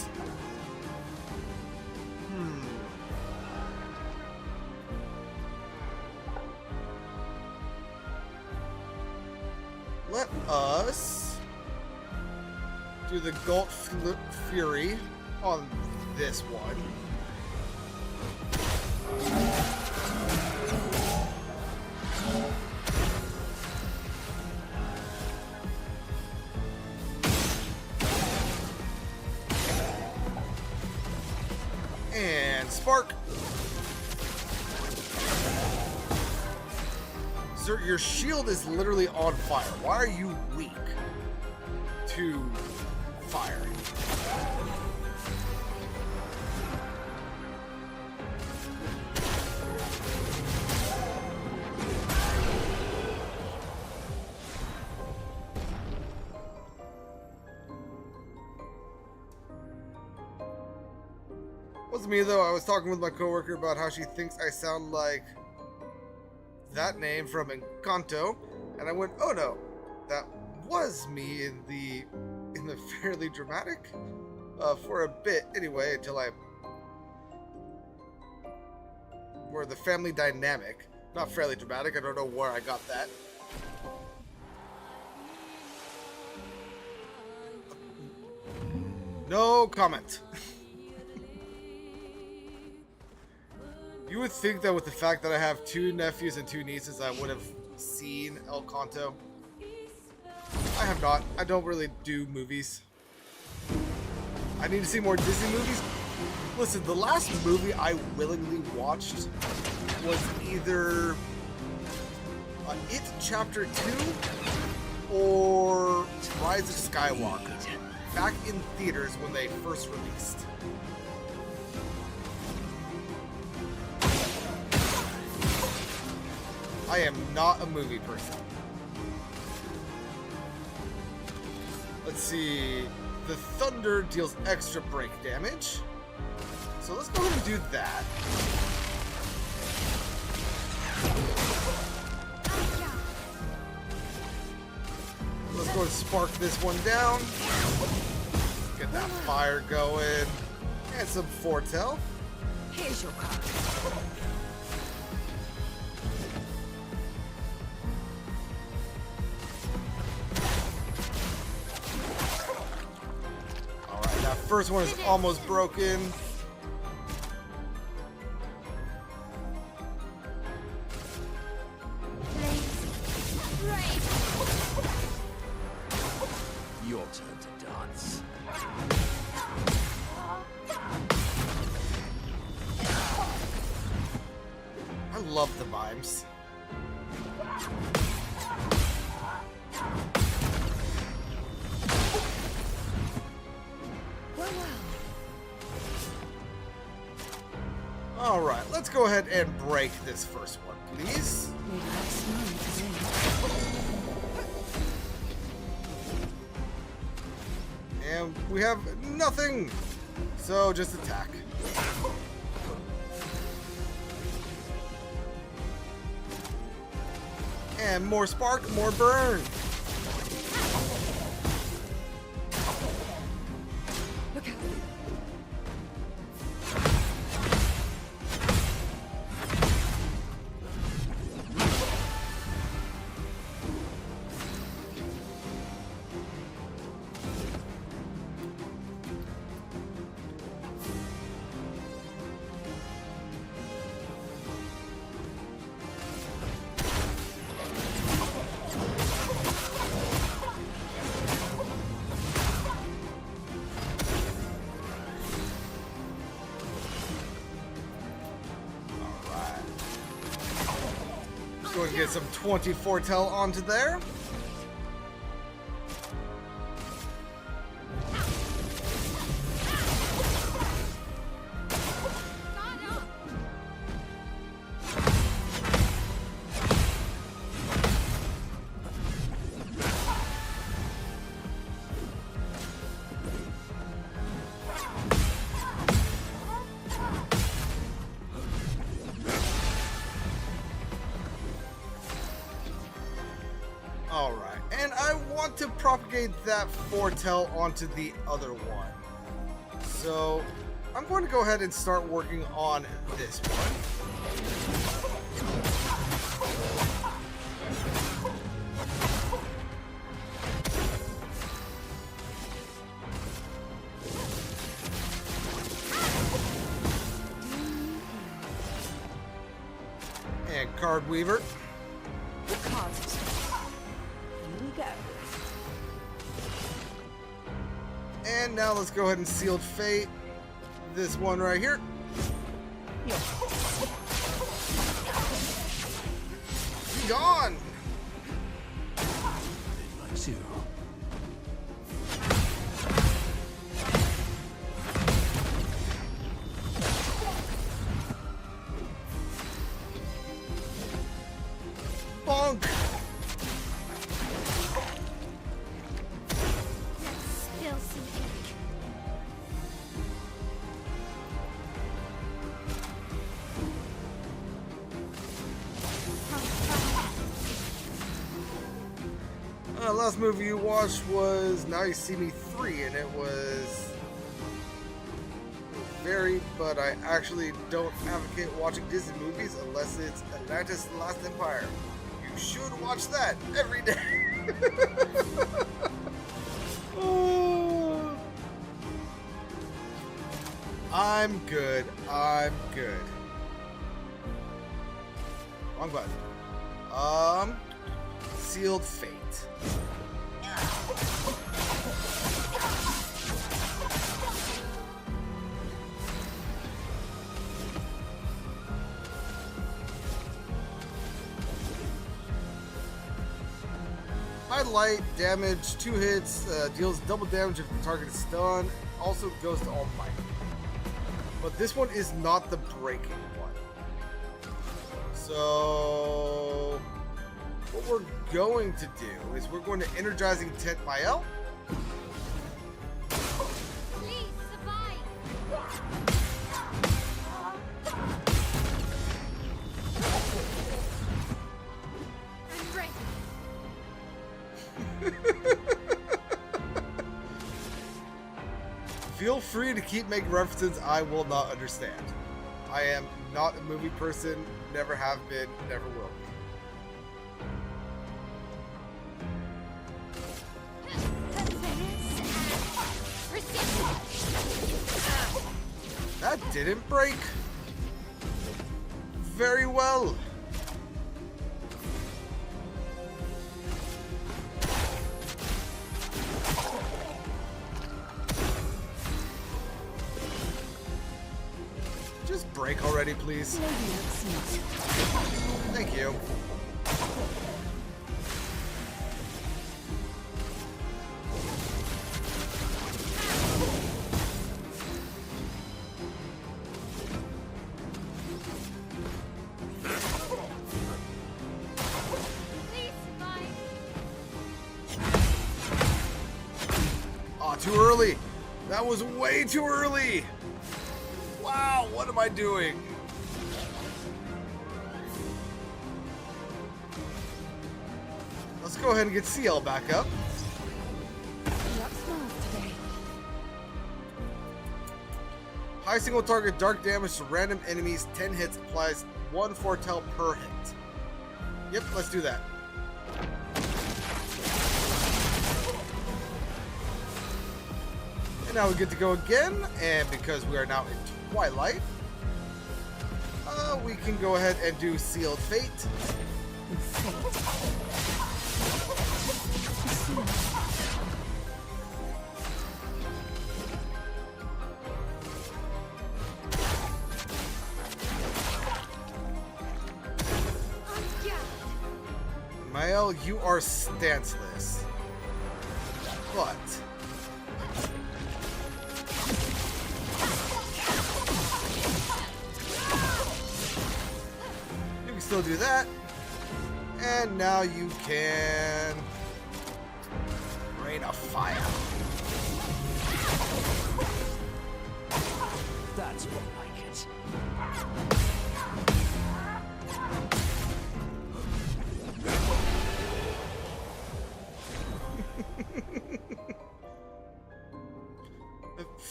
Let us do the Galt Fury on this one. And Spark. Sir, your shield is literally on fire. Why are you weak to fire? Wasn't me though. I was talking with my coworker about how she thinks I sound like that name from Encanto, and I went, "Oh no, that was me in the fairly dramatic for a bit anyway, until where the family dynamic, not fairly dramatic. I don't know where I got that." No comment. You would think that with the fact that I have 2 nephews and 2 nieces, I would have seen El Canto. I have not. I don't really do movies. I need to see more Disney movies. Listen, the last movie I willingly watched was either It Chapter 2 or Rise of Skywalker, back in theaters when they first released. I am not a movie person. Let's see. The thunder deals extra break damage. So let's go ahead and do that. Let's go and spark this one down. Get that fire going. And some foretell. Here's your card. First one is almost broken. Your turn to dance. I love the mimes. Alright, let's go ahead and break this first one, please. And we have nothing, so just attack. And more spark, more burn. Look out. Go and get some 24 tel onto there. want to propagate that foretell onto the other one. So I'm going to go ahead and start working on this one. And Card Weaver. Cards. Here we go. And now let's go ahead and Sealed Fate. This one right here. Yeah. Be gone! Like zero. Bonk! Let's spill some ink. Last movie you watched was Now You See Me 3, and it was varied, but I actually don't advocate watching Disney movies unless it's Atlantis The Last Empire. You should watch that every day. Oh. I'm good. I'm good. Wrong button. Sealed Fate. Highlight damage, 2 hits, deals double damage if the target is stunned, also goes to all might. But this one is not the breaking one. So what we're going to do is we're going to Energizing Intent Mael. Please survive. I'm ready. Feel free to keep making references I will not understand. I am not a movie person, never have been, never will be. That didn't break. Very well. Just break already, please. Thank you. Please survive. Aw, too early. That was way too early. Wow, what am I doing? Let's go ahead and get CL back up. High single target dark damage to random enemies, 10 hits, applies 1 foretell per hit. Yep, let's do that. And now we get to go again, and because we are now in Twilight, we can go ahead and do Sealed Fate. Mael, you are stanceless. But you can still do that. And now you can rain of fire. That's more like it.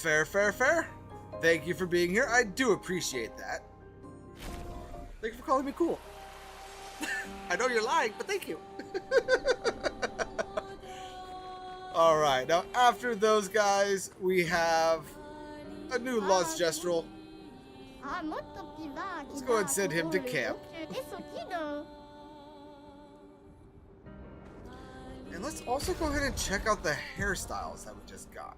Fair, fair, fair. Thank you for being here. I do appreciate that. Thank you for calling me cool. I know you're lying, but thank you. Alright, now after those guys, we have a new Lost Gestrel. Let's go ahead and send him to camp. And let's also go ahead and check out the hairstyles that we just got.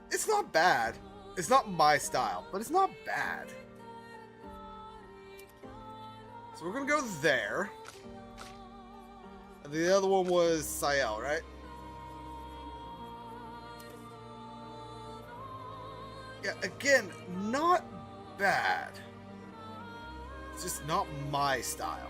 It's not bad. It's not my style, but it's not bad. So we're gonna go there. And the other one was Sael, right? Yeah, again, not bad. It's just not my style.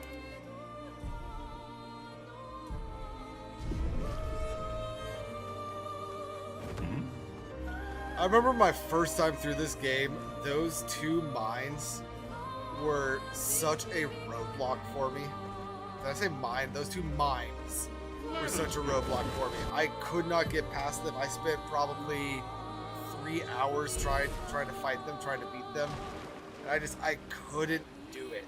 I remember my first time through this game, those two mines were such a roadblock for me. Did I say mine? Those two mines were such a roadblock for me. I could not get past them. I spent probably 3 hours trying to fight them, trying to beat them. And I couldn't do it.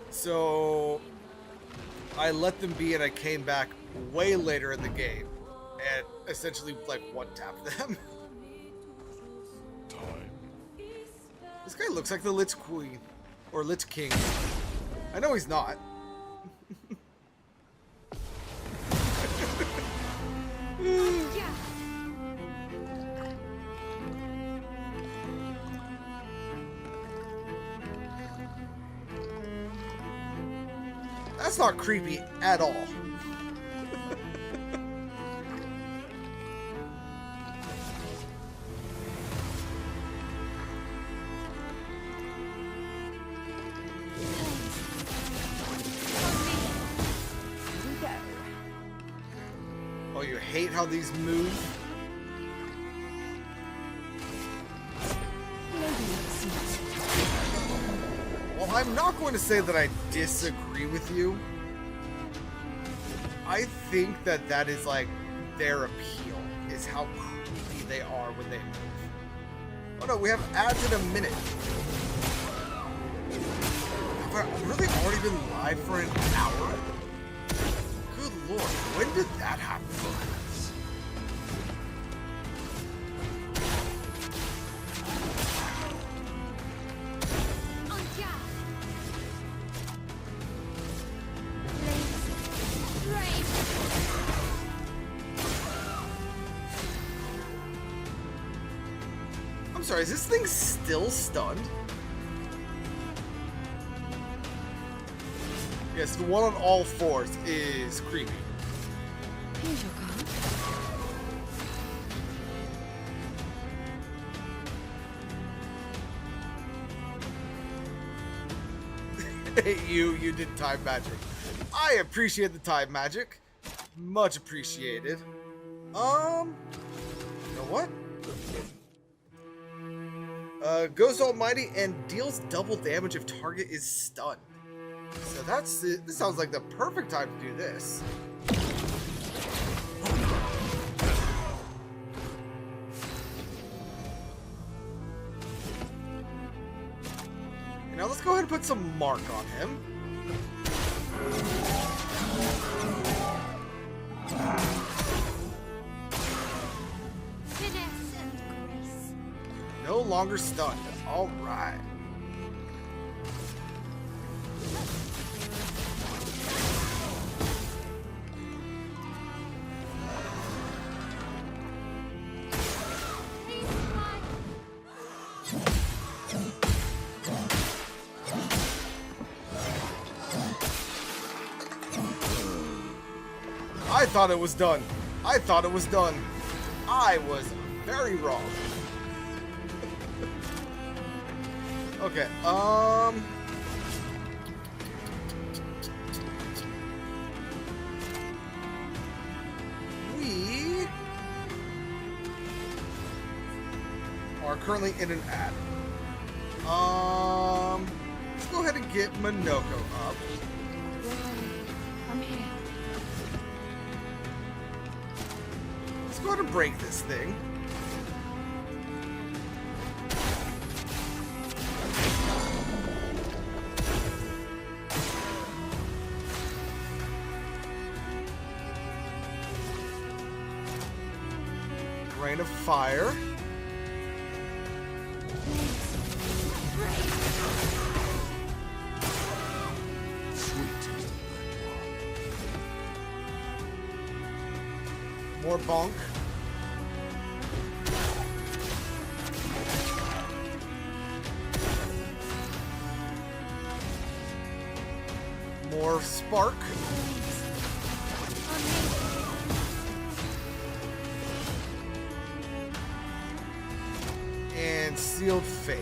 So I let them be and I came back way later in the game and essentially like one-tapped them. This guy looks like the Lich Queen. Or Lich King. I know he's not. That's not creepy at all. Oh, you hate how these move? Well, I'm not going to say that I disagree with you. I think that that is like their appeal, is how creepy they are when they move. Oh no, we have ads in a minute. Have I really already been live for an hour? Good lord, when did that happen? I'm sorry, is this thing still stunned? Yes, the one on all fours is creepy. You did time magic. I appreciate the time magic. Much appreciated. You know what? Goes Almighty and deals double damage if target is stunned. So that's it. This sounds like the perfect time to do this. Now let's go ahead and put some mark on him. Finesse and grace. No longer stunned. All right. I thought it was done. I thought it was done. I was very wrong. currently in an ad. Let's go ahead and get Minoko up. I'm here. Let's go ahead and break this thing. Rain of fire. More bonk. More spark. And sealed fate.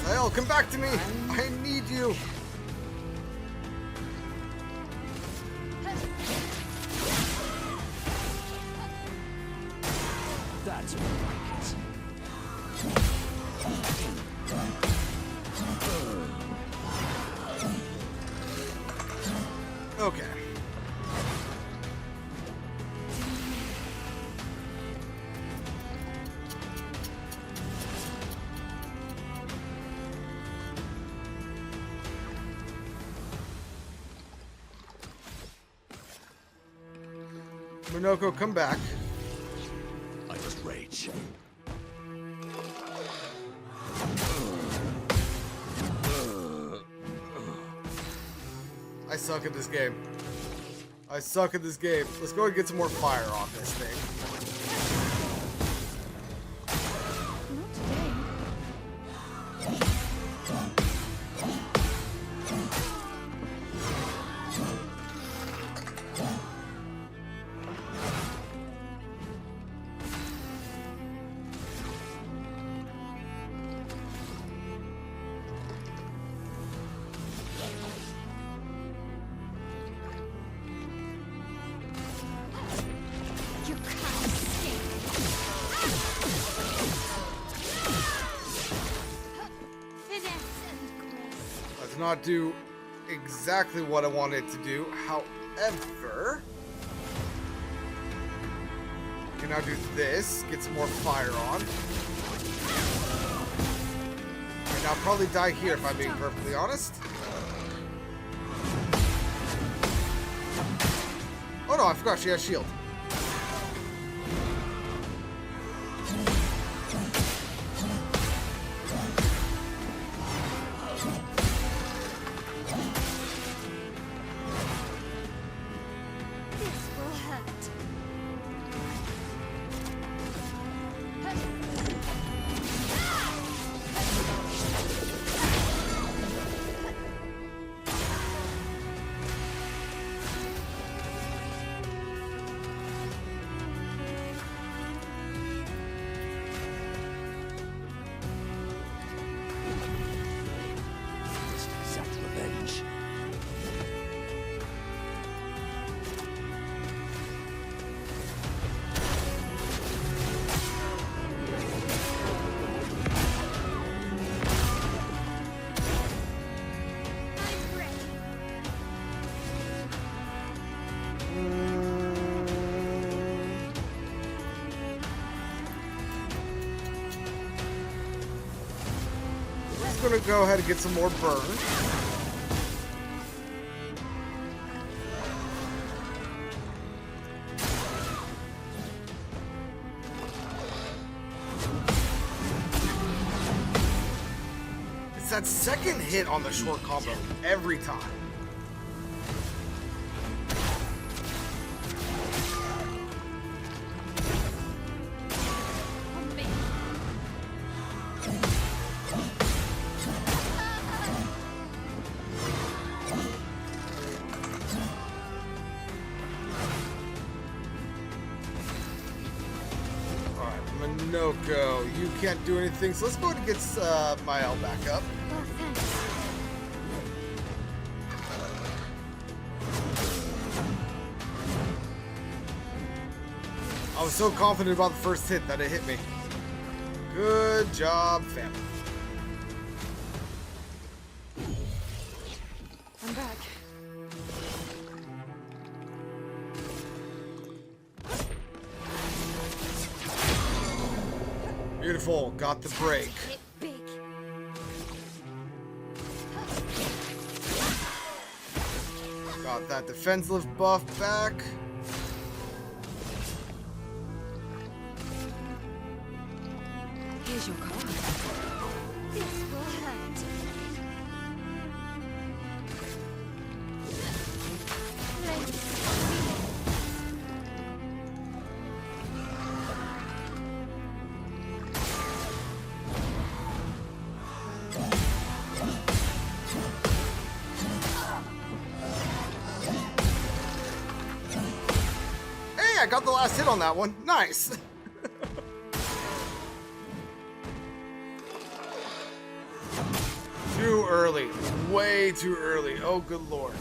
Zael, come back to me! I need you! That's more like it. Okay. Minoko, come back. I must rage. I suck at this game. I suck at this game. Let's go and get some more fire on this thing. Not today. You can't escape. Finesse and grace. Let's not do exactly what I wanted to do. However, I can now do this, get some more fire on. And I'll probably die here if I'm being perfectly honest. Oh no, I forgot she has shield. This will hurt. Just exact revenge. I'm ready. Just gonna go ahead and get some more burn. It's that second hit on the short combo every time. On me. Minoko, you can't do anything, so let's go ahead and get Mael back up. Well, thanks. I was so confident about the first hit that it hit me. Good job, family. I'm back. Beautiful, got the break. Hit big. Got that defensive buff back. Here's your card. This will hurt. Hey, I got the last hit on that one. Nice. Too early. Way too early. Oh, good lord.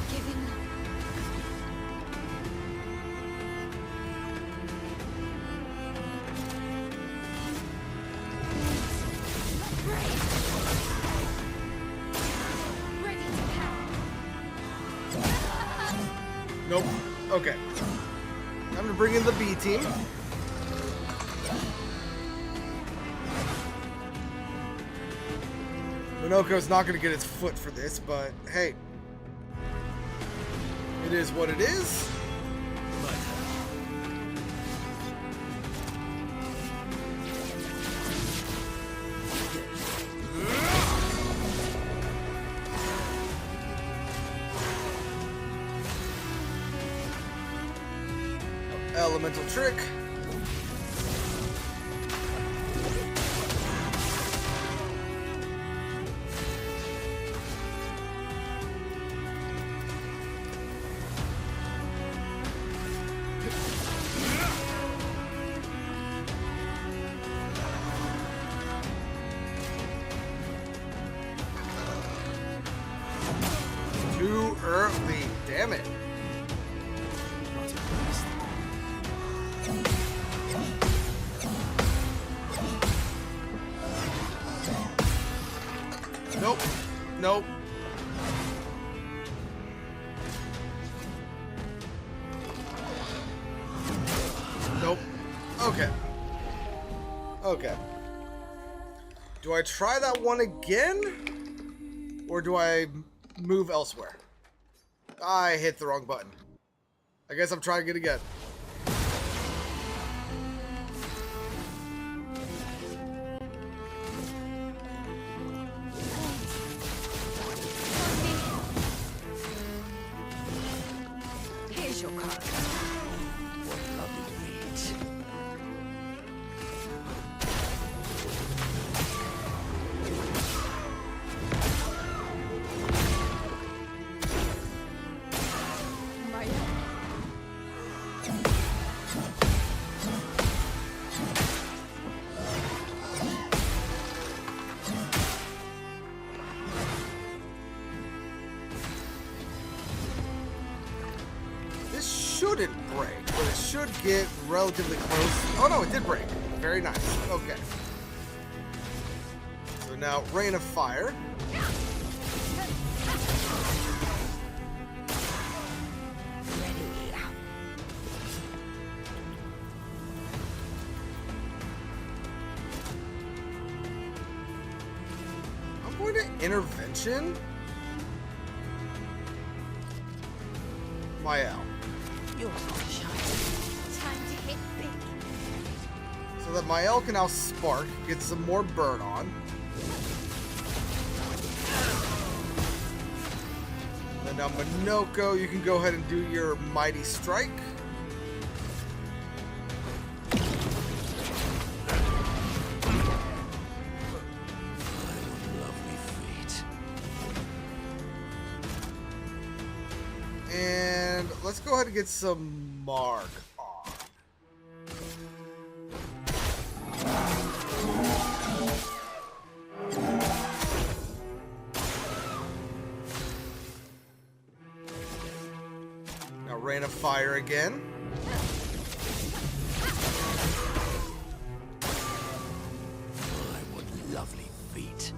Giving up. Ready to pound. Nope. Okay. Time to bring in the B team. Minoko's not going to get its foot for this, but hey. It is what it is. Elemental trick. Too early. Damn it. Nope. Nope. Nope. Okay. Okay. Do I try that one again? Or do I move elsewhere? I hit the wrong button. I guess I'm trying it again. Here's your card. What lovely feet. Right. This shouldn't break, but it should get relatively close. Oh no, it did break. Very nice. Okay. So now, Rain of Fire. I'm going to Intervention. Mael. Yours not to shine. Time to hit big. So that Mael can now spark, get some more burn on. And now Minoko, you can go ahead and do your Mighty Strike. Lovely feet. And let's go ahead and get some Mark on. Now rain of fire again. My, what lovely feet.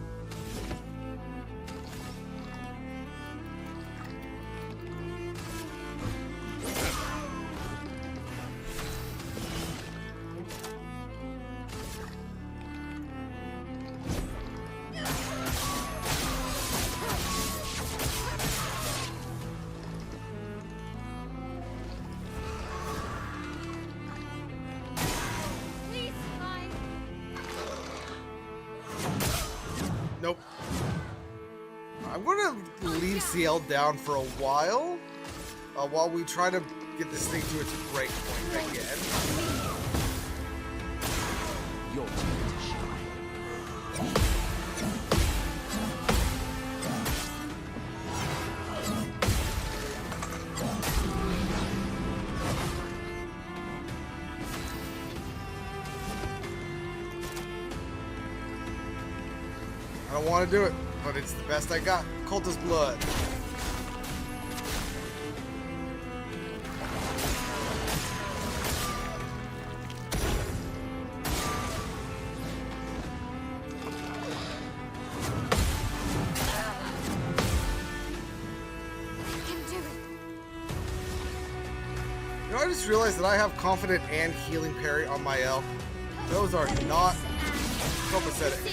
Please, fly. Nope. I'm gonna leave CL down for a while we try to get this thing to its break point again. Your time to shine. I don't want to do it, but it's the best I got. Cultist blood. I can do it. You know, I just realized that I have confident and healing parry on my L. Those are not copacetic.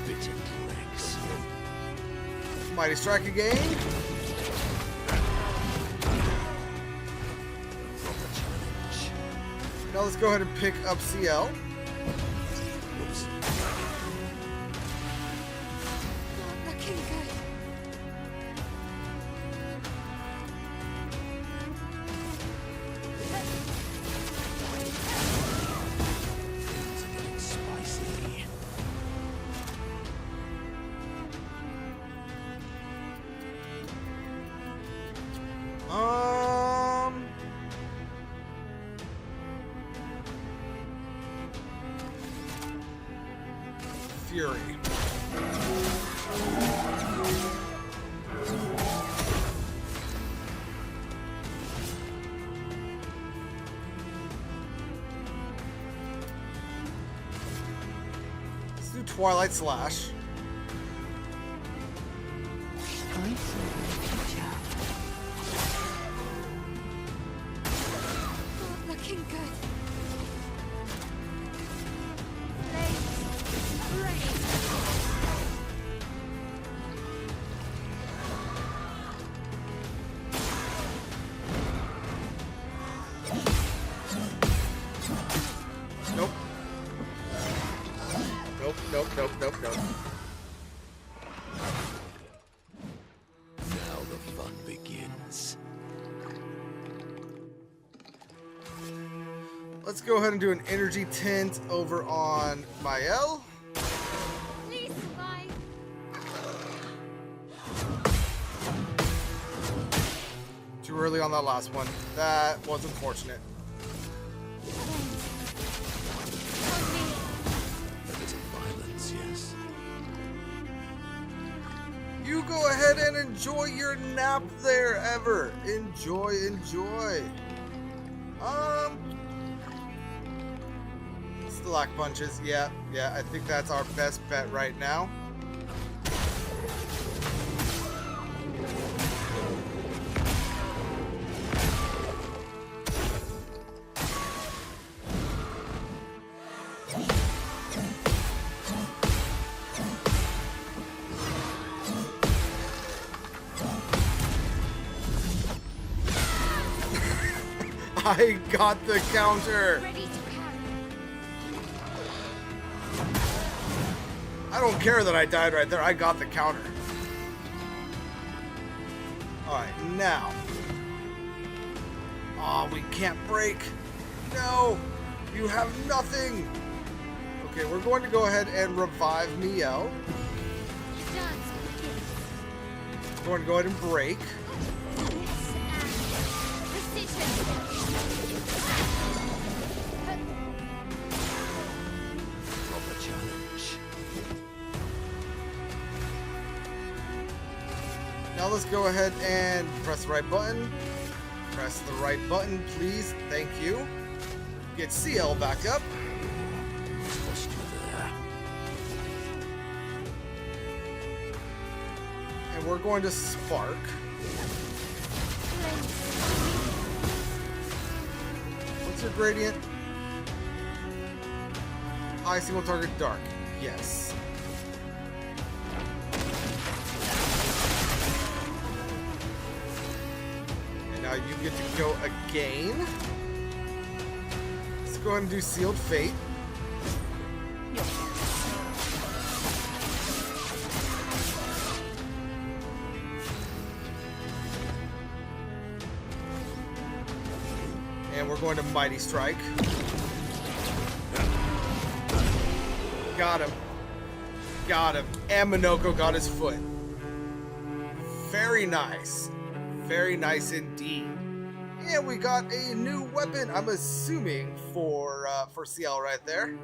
Bitter dregs. Mighty strike again. Proper challenge. Now let's go ahead and pick up CL. Oops. Looking good. Things are getting spicy. Fury. Let's do Twilight Slash. I see the future. Looking good. Flames. Rain. Nope. Nope. Now the fun begins. Let's go ahead and do an energy tint over on Mael. Please, fly. Too early on that last one. That was unfortunate. On me. A bit of violence, yes. You go ahead and enjoy your nap there, Ever. Enjoy. Slack punches. Yeah, I think that's our best bet right now. I got the counter. Ready to carry. I don't care that I died right there. I got the counter. Alright, now. Oh, we can't break. No. You have nothing. Okay, we're going to go ahead and revive Miel. The dance begins. We're going to go ahead and break. This and precision. Now let's go ahead and press the right button. Press the right button, please. Thank you. Get CL back up. What's there? And we're going to spark. What's your gradient? High single target dark. Yes. And now you get to go again. Let's go ahead and do Sealed Fate. And we're going to Mighty Strike. Got him. Got him. And Minoko got his foot. Very nice. Very nice indeed. And we got a new weapon, I'm assuming, for CL right there.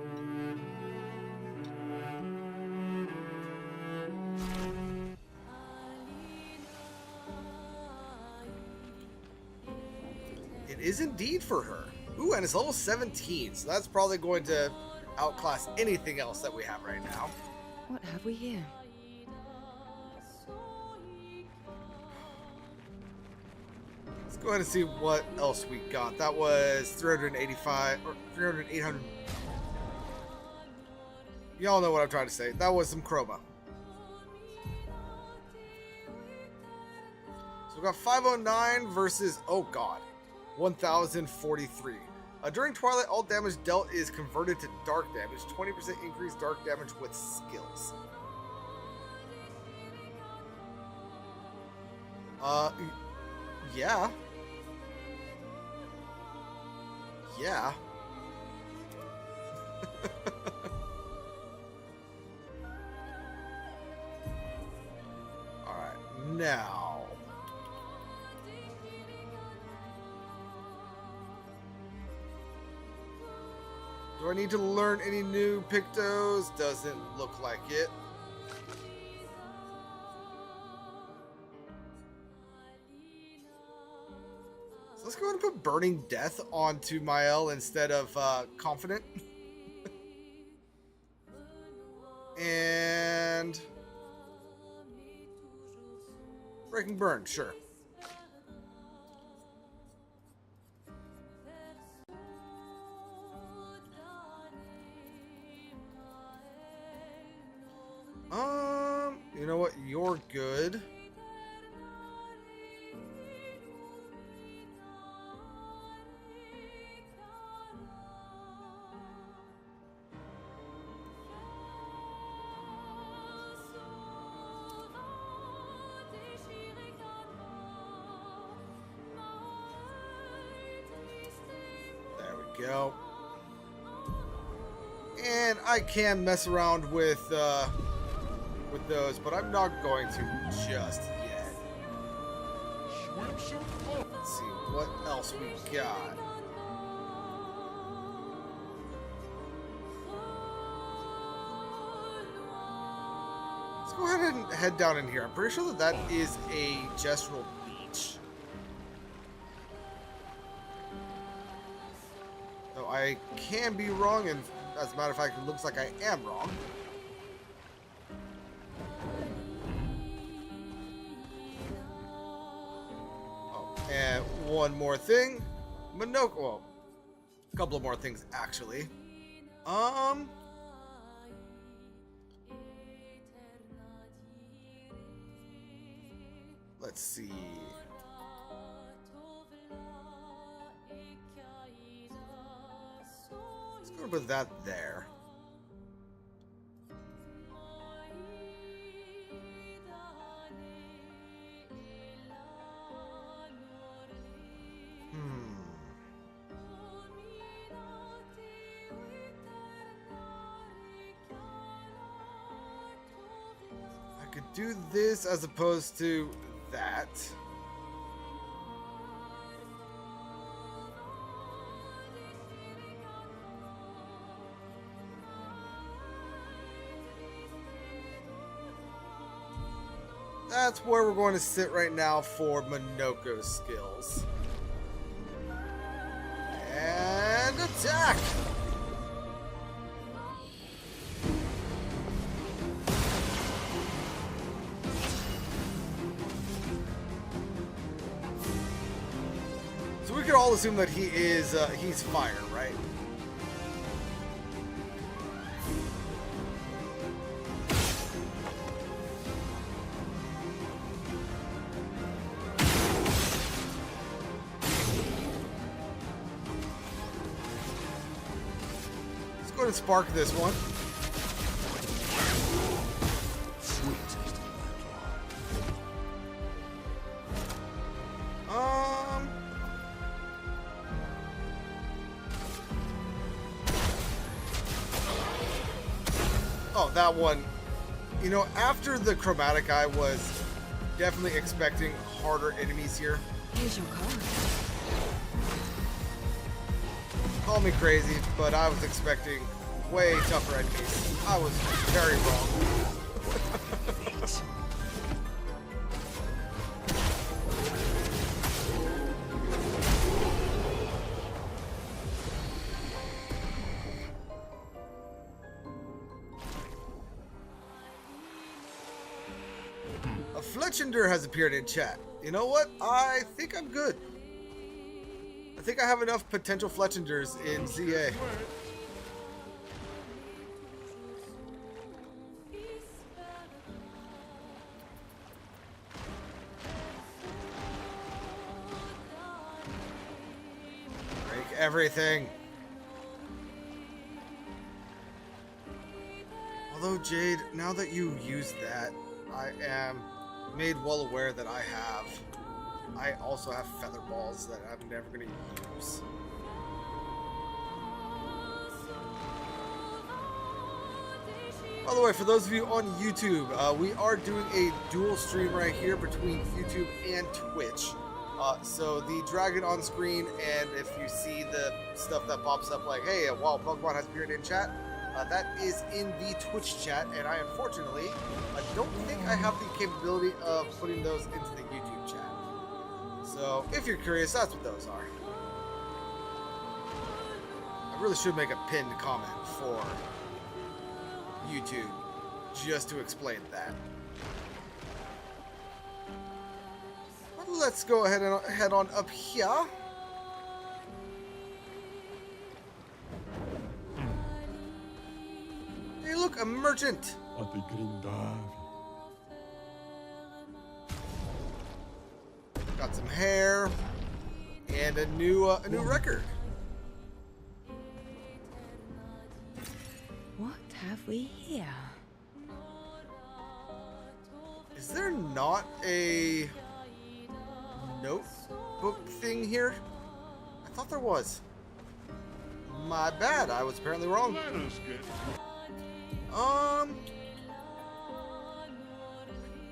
It is indeed for her. Ooh, and it's level 17, so that's probably going to outclass anything else that we have right now. What have we here? Let's go ahead and see what else we got. That was 385 or 300, 800. Y'all know what I'm trying to say. That was some chroma. So we got 509 versus, oh god, 1043. During Twilight, all damage dealt is converted to dark damage. 20% increased dark damage with skills. Yeah. Yeah. Alright, now. Do I need to learn any new Pictos? Doesn't look like it. So let's go ahead and put Burning Death onto Mael instead of Confident. And Breaking Burn, sure. You know what? You're good. There we go. And I can mess around with those, but I'm not going to just yet. Let's see what else we got. Let's go ahead and head down in here. I'm pretty sure that that is a gestural beach. Though I can be wrong, and as a matter of fact, it looks like I am wrong. And one more thing, Minoko. Well, a couple of more things actually. Let's see. Let's go put that there. I could do this as opposed to that. that's where we're going to sit right now for Minoko's skills. And attack! So we could all assume that he's fire, right? Let's go ahead and spark this one. Sweet taste of Oh, that one. You know, after the chromatic, I was definitely expecting harder enemies here. Here's your card. Call me crazy, but I was expecting way tougher enemies. I was very wrong. A Fletchender has appeared in chat. You know what? I think I'm good. I think I have enough potential Fletchenders in ZA. Break everything. Although, Jade, now that you use that, I am made well aware that I also have feather balls that I'm never going to use. By the way, for those of you on YouTube, we are doing a dual stream right here between YouTube and Twitch. So the dragon on screen, and if you see the stuff that pops up like, hey, wow, Pokemon has appeared in chat, that is in the Twitch chat, and I unfortunately don't think I have the capability of putting those into the YouTube chat. So if you're curious, that's what those are. I really should make a pinned comment for YouTube just to explain that. Well, let's go ahead and head on up here. Hey, look, a merchant. Got some hair and a new record. What have we here? Is there not a notebook thing here? I thought there was. My bad, I was apparently wrong. Let us get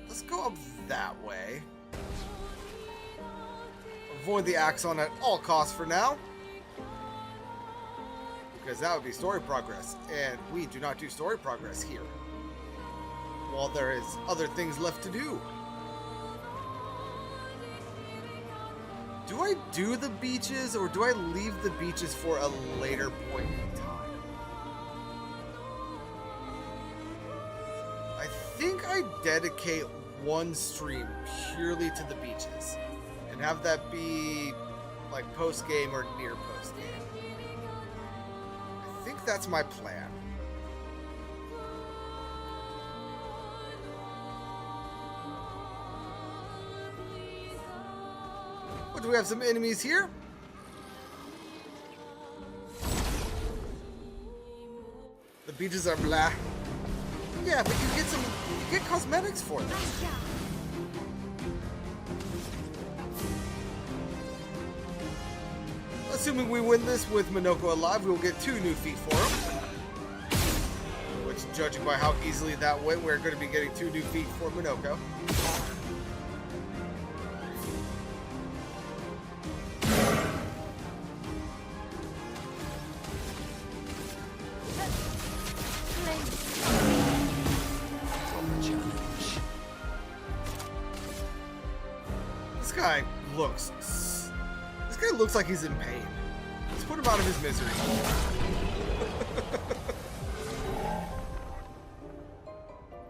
Let's go up that way. Avoid the Axon at all costs for now, because that would be story progress, and we do not do story progress here while there is other things left to do. Do I do the beaches, or do I leave the beaches for a later point in time? I think I dedicate one stream purely to the beaches, and have that be like post-game or near post-game. I think that's my plan. What, do we have some enemies here? The beaches are blah. Yeah, but you get cosmetics for them. Assuming we win this with Minoko alive, we will get 2 new feet for him. Which, judging by how easily that went, we're going to be getting 2 new feet for Minoko. guy looks... This guy looks like he's in pain. Let's put him out of his misery.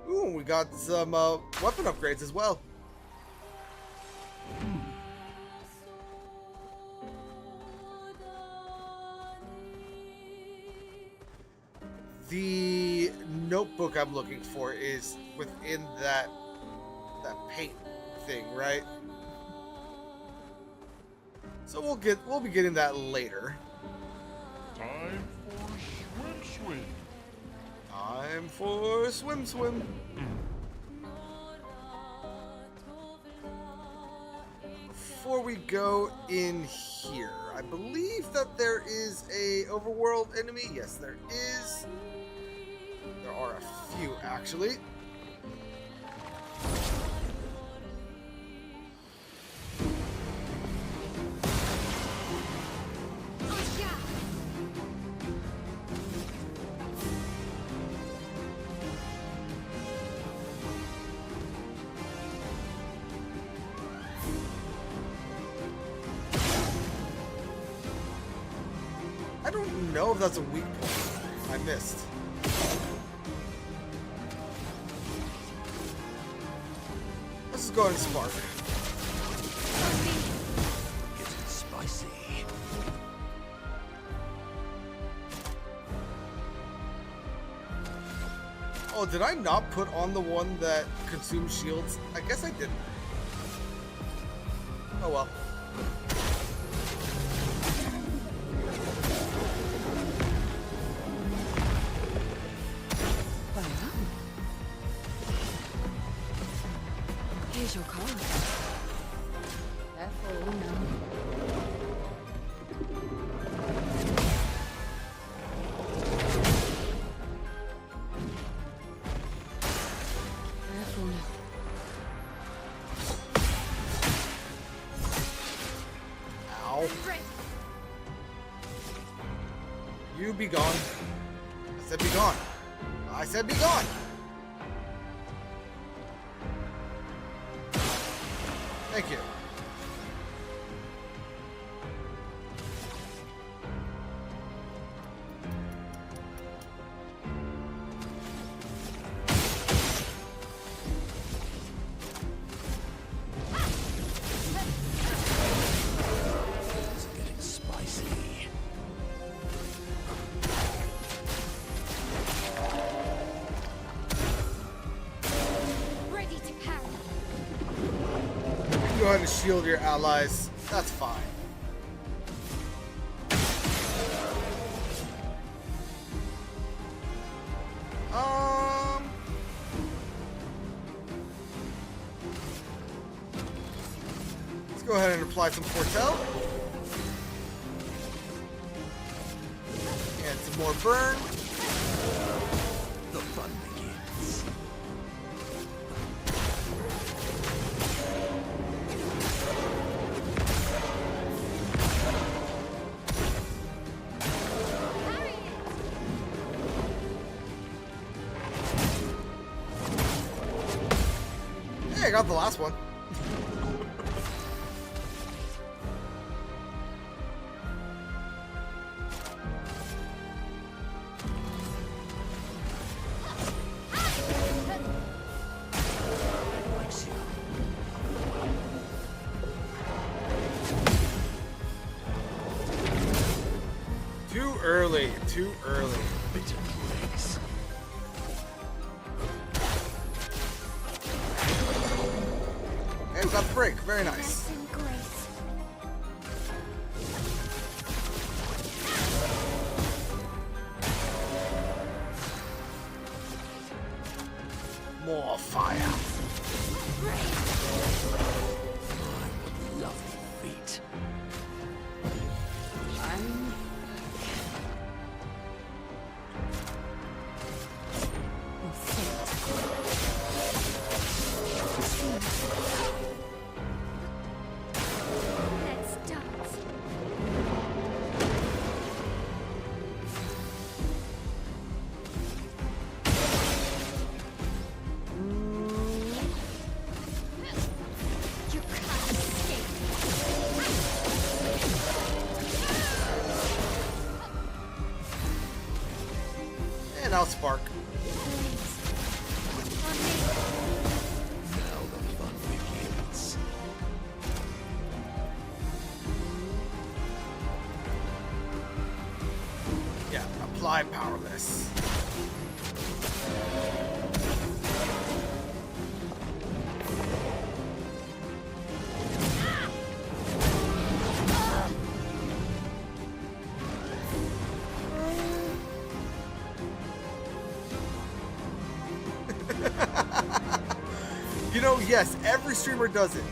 Ooh, we got some weapon upgrades as well. The notebook I'm looking for is within that paint thing, right? So we'll be getting that later. Time for swim. Time for swim. Before we go in here, I believe that there is a overworld enemy. Yes, there is. There are a few, actually. I don't know if that's a weak point. I missed. Let's just go ahead and spark. Getting spicy. Oh, did I not put on the one that consumes shields? I guess I didn't. Oh well. Here's your car. Careful now. Careful now. Ow. You be gone. I said be gone. I said be gone. Thank you. It's getting spicy. Ready to parry. Go ahead and shield your allies. That's fine. Let's go ahead and apply some Fortel. And some more burn. The fun begins. Hey, I got the last one. Likes you. Too early. Too early. Bitter legs. Hey, we got the break. Very nice. And grace. More fire. My lovely feet. I'm... Your fate. now, Spark. Now the fun begins. Yeah, apply powerless. You know, yes, every streamer does it.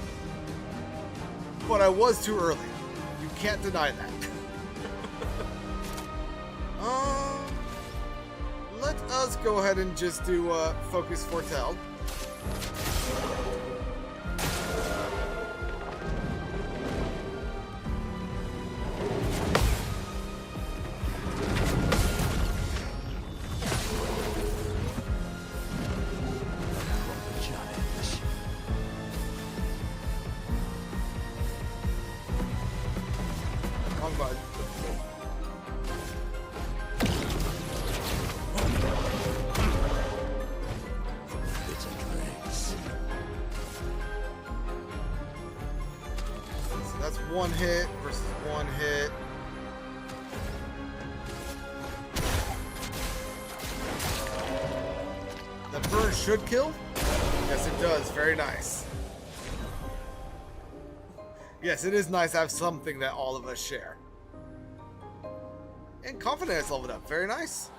But I was too early. You can't deny that. Let us go ahead and just do Focus Foretell. Wrong button. Bits and dregs. So that's one hit versus one hit. That burn should kill? Yes, it does. Very nice. Yes, it is nice to have something that all of us share. And confidence leveled up. Very nice.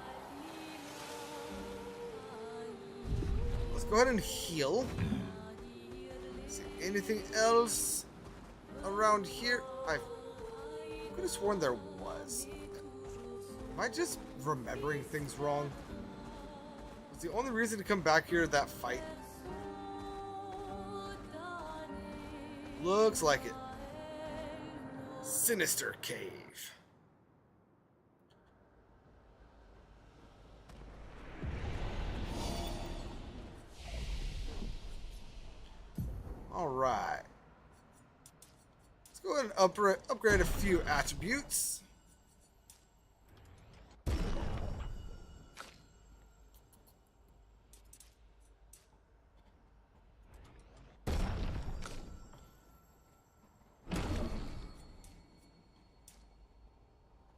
Let's go ahead and heal. See anything else around here? I could have sworn there was. Am I just remembering things wrong? Was the only reason to come back here that fight? Looks like it. Sinister Cave. All right. Let's go ahead and upgrade a few attributes.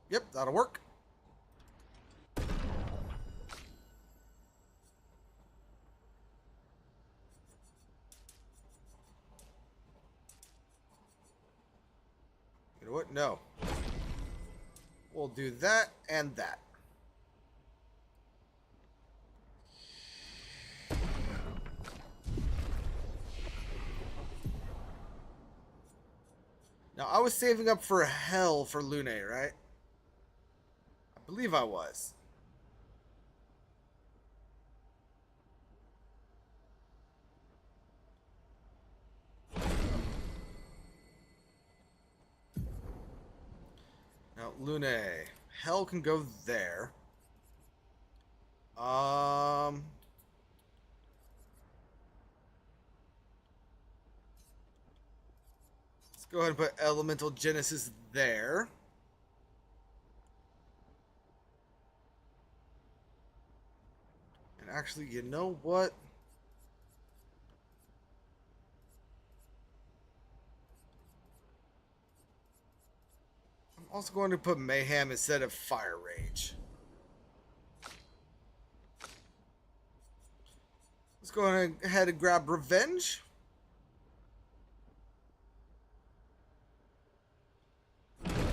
Yep, that'll work. You know what? No. We'll do that and that. Now, I was saving up for hell for Lune, right? I believe I was. Now, Lune. Hell can go there. Let's go ahead and put Elemental Genesis there. And actually, you know what? I'm also going to put Mayhem instead of Fire Rage. Let's go ahead and grab Revenge.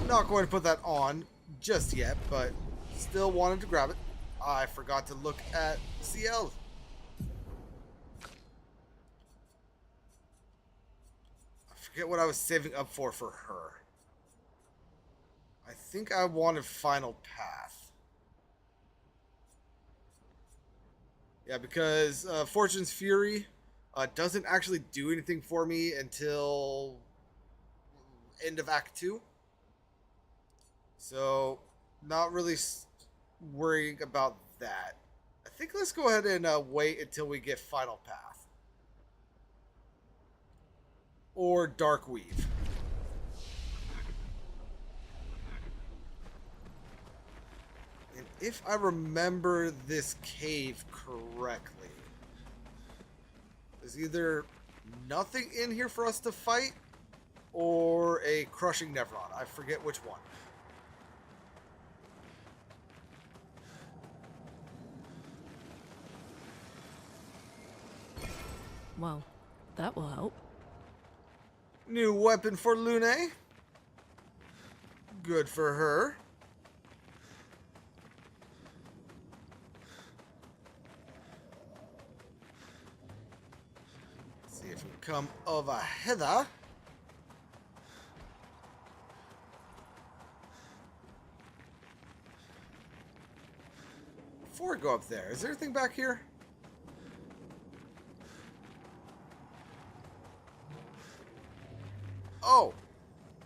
Not going to put that on just yet, but still wanted to grab it. I forgot to look at CL. I forget what I was saving up for her. I think I wanted Final Path. Yeah, because Fortune's Fury doesn't actually do anything for me until end of Act 2. So, not really worrying about that. I think let's go ahead and wait until we get Final Path. Or Dark Weave. And if I remember this cave correctly, there's either nothing in here for us to fight or a crushing Nevron. I forget which one. Well, that will help. New weapon for Lune. Good for her. See if we come over hither. Before I go up there, is there anything back here? Oh.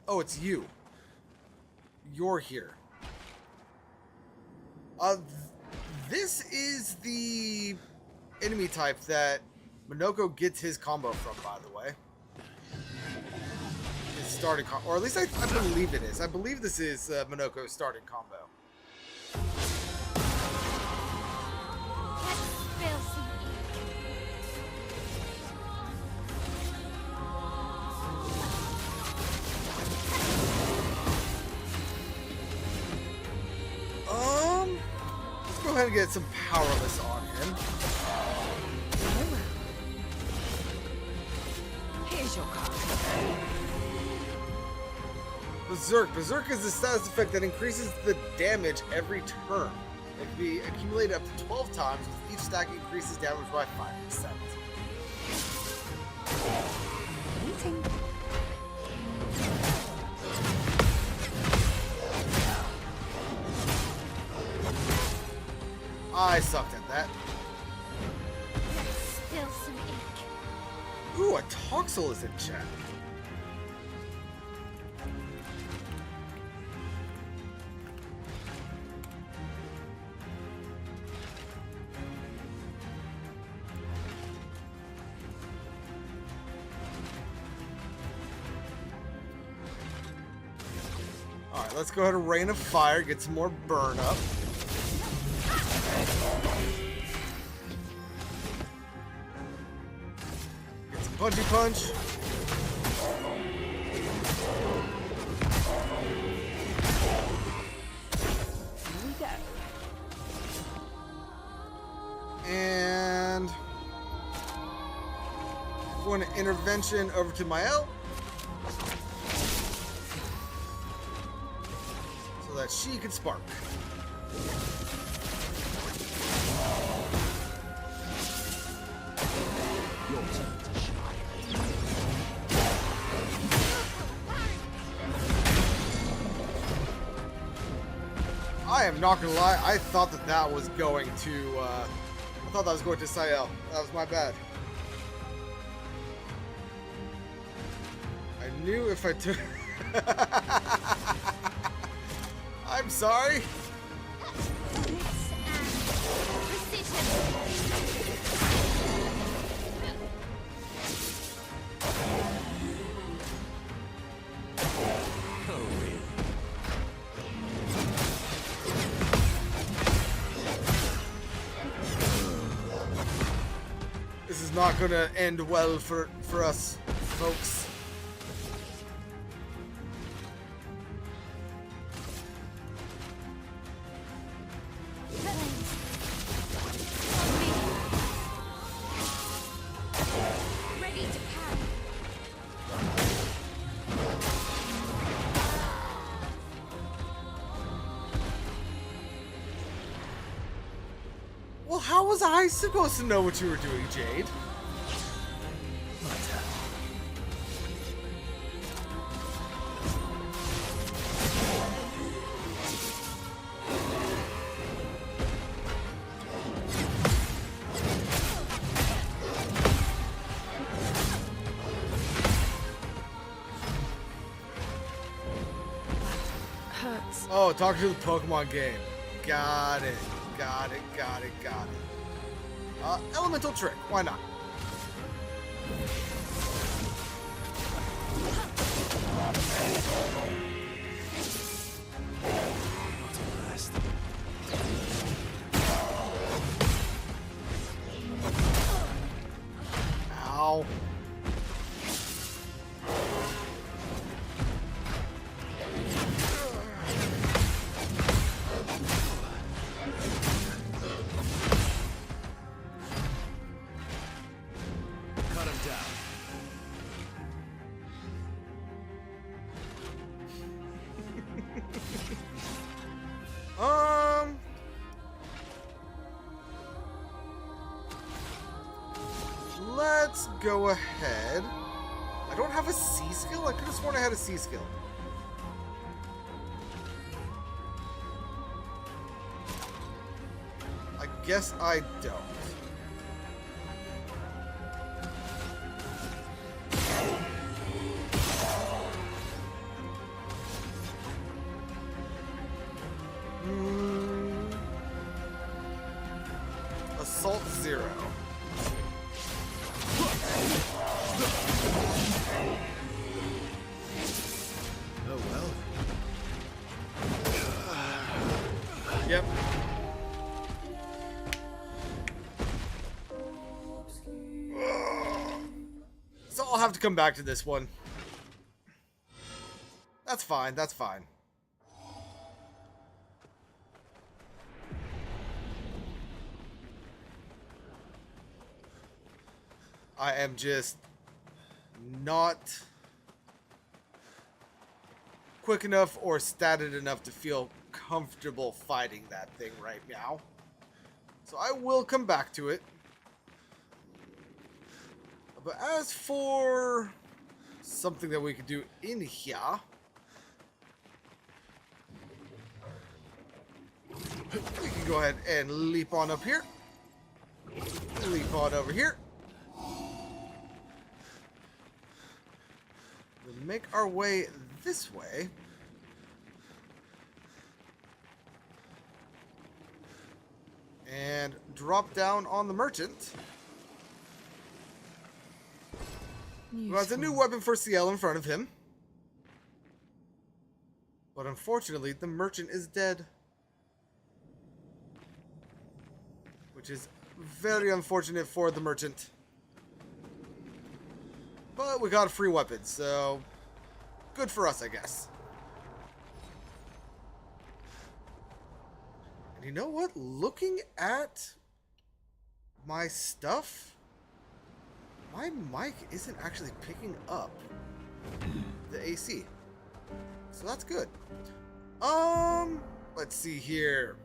Oh, it's you. You're here. This is the enemy type that Minoko gets his combo from, by the way. His starting combo. Or at least I believe it is. I believe this is Minoko's starting combo. Let's spill some ink. Let's go ahead and get some powerless on him. Here's your card. Berserk. Berserk is a status effect that increases the damage every turn. It can be accumulated up to 12 times, with each stack increases damage by 5%. Meeting. I sucked at that. Let's spill some ink. Ooh, a Toxel is in chat. Alright, let's go ahead and rain of fire, get some more burn up. Get some punchy punch. Here we go. And going to intervention over to Mael so that she can spark. Your turn to shine. I am not gonna lie, I thought that was going to I thought that was going to Sael. That was my bad. I knew if I took I'm sorry. Blitz and precision. Oh, really? This is not gonna end well for us, folks. Flames. On me. Ready to parry. Well, how was I supposed to know what you were doing, Jade? Hurts. Oh, talking to the Pokemon game. Got it. Got it. Got it. Got it. Elemental trick. Why not? Not impressed. let's go ahead. I don't have a C skill? I could have sworn I had a C skill. I guess I don't. Assault 0. Oh well. Yep. So I'll have to come back to this one. That's fine, that's fine. I am just not quick enough or statted enough to feel comfortable fighting that thing right now. So I will come back to it. But as for something that we could do in here, we can go ahead and leap on up here. Leap on over here. We'll make our way this way. And drop down on the merchant. Who has a new weapon for CL in front of him. But unfortunately, the merchant is dead. Which is very unfortunate for the merchant. But we got a free weapon, so good for us, I guess. And you know what? Looking at my stuff, my mic isn't actually picking up the AC. So that's good. Let's see here.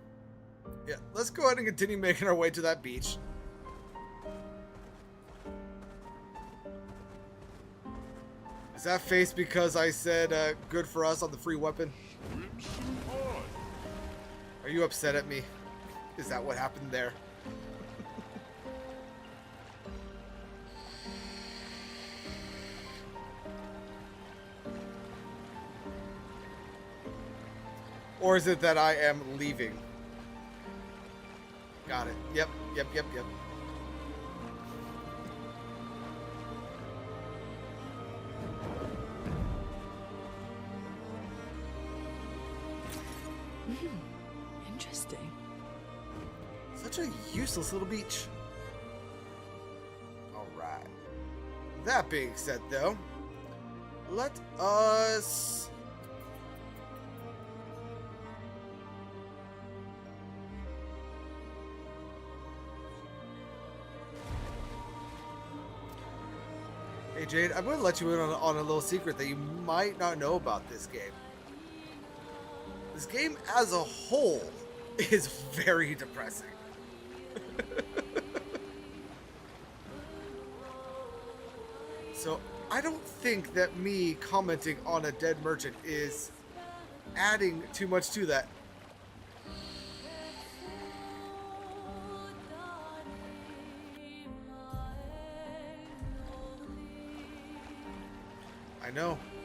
Yeah, let's go ahead and continue making our way to that beach. Is that face because I said good for us on the free weapon? Are you upset at me? Is that what happened there? Or is it that I am leaving? Got it. Yep. Interesting. Such a useless little beach. Alright. That being said, though, let us... Hey Jade, I'm going to let you in on a little secret that you might not know about this game. This game as a whole is very depressing. So I don't think that me commenting on a dead merchant is adding too much to that.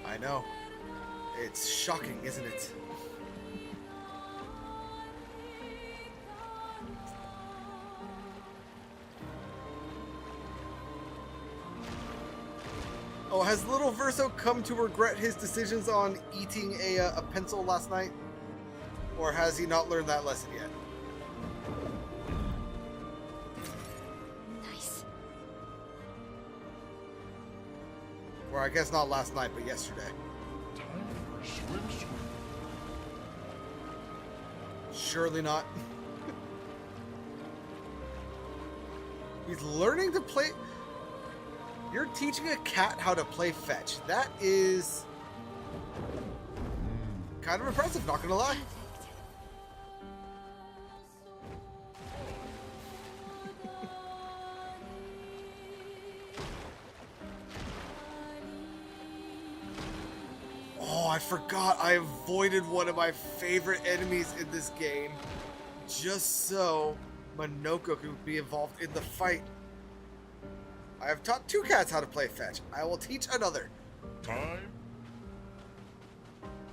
I know. It's shocking, isn't it? Oh, has little Verso come to regret his decisions on eating a pencil last night? Or has he not learned that lesson yet? Nice. Or I guess not last night, but yesterday. Time for swim. Surely not. He's learning to play... You're teaching a cat how to play fetch. That is... kind of impressive, not gonna lie. I forgot I avoided one of my favorite enemies in this game just so Minoko could be involved in the fight. I have taught 2 cats how to play fetch. I will teach another. Time?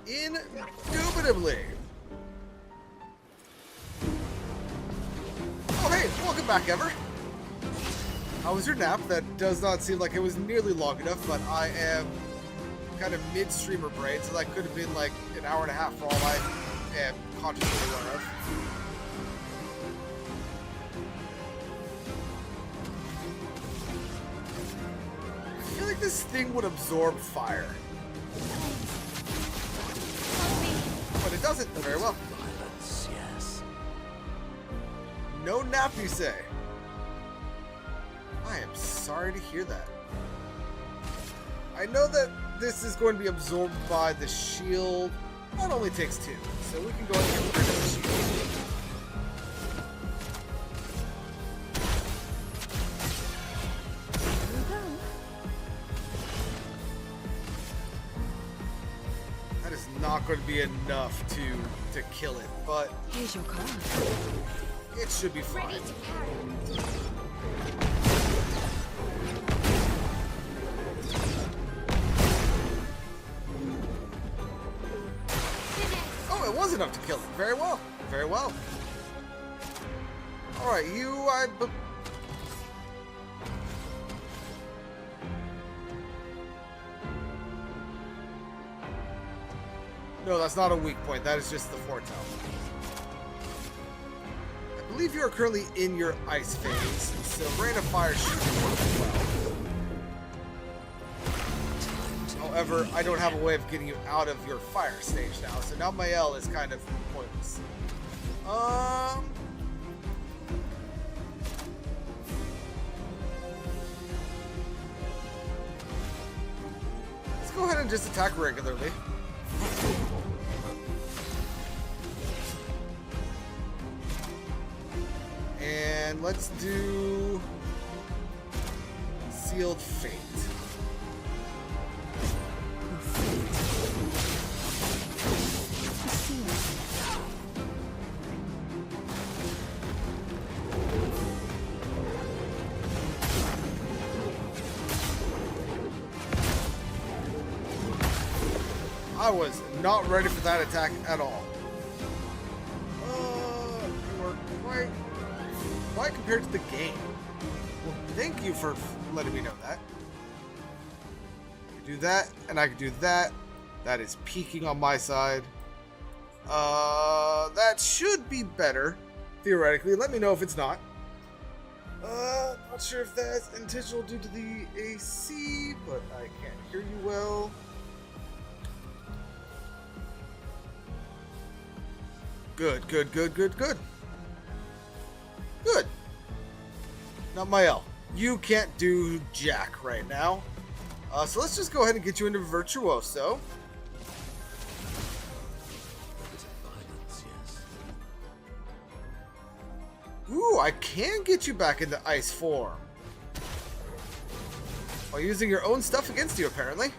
Indubitably. Oh hey, welcome back, Ever. How was your nap? That does not seem like it was nearly long enough, but I am kind of mid-streamer brain, so that could have been like an hour and a half for all I am consciously aware of. I feel like this thing would absorb fire. But it doesn't very well. Violence, yes. No nap, you say? I am sorry to hear that. I know that this is going to be absorbed by the shield. That only takes 2, so we can go ahead and get rid of the shield. That is not going to be enough to kill it, but Here's your card. it should be fine. Ready to carry. Oh, it was enough to kill it. Very well. Very well. Alright, No, that's not a weak point. That is just the foretell. I believe you are currently in your ice phase, so rain of fire should work well. However, I don't have a way of getting you out of your fire stage now, so now my L is kind of pointless. Let's go ahead and just attack regularly. And let's do Sealed Fate. I was not ready for that attack at all. You are quite compared to the game. Well, thank you for letting me know that. I can do that, and I can do that. That is peaking on my side. That should be better, theoretically. Let me know if it's not. Not sure if that's intentional due to the AC, but I can't hear you well. Good, good, good, good, good. Good. Not my L. You can't do jack right now. So let's just go ahead and get you into Virtuoso. Violence, yes. Ooh, I can get you back into ice form. While using your own stuff against you, apparently.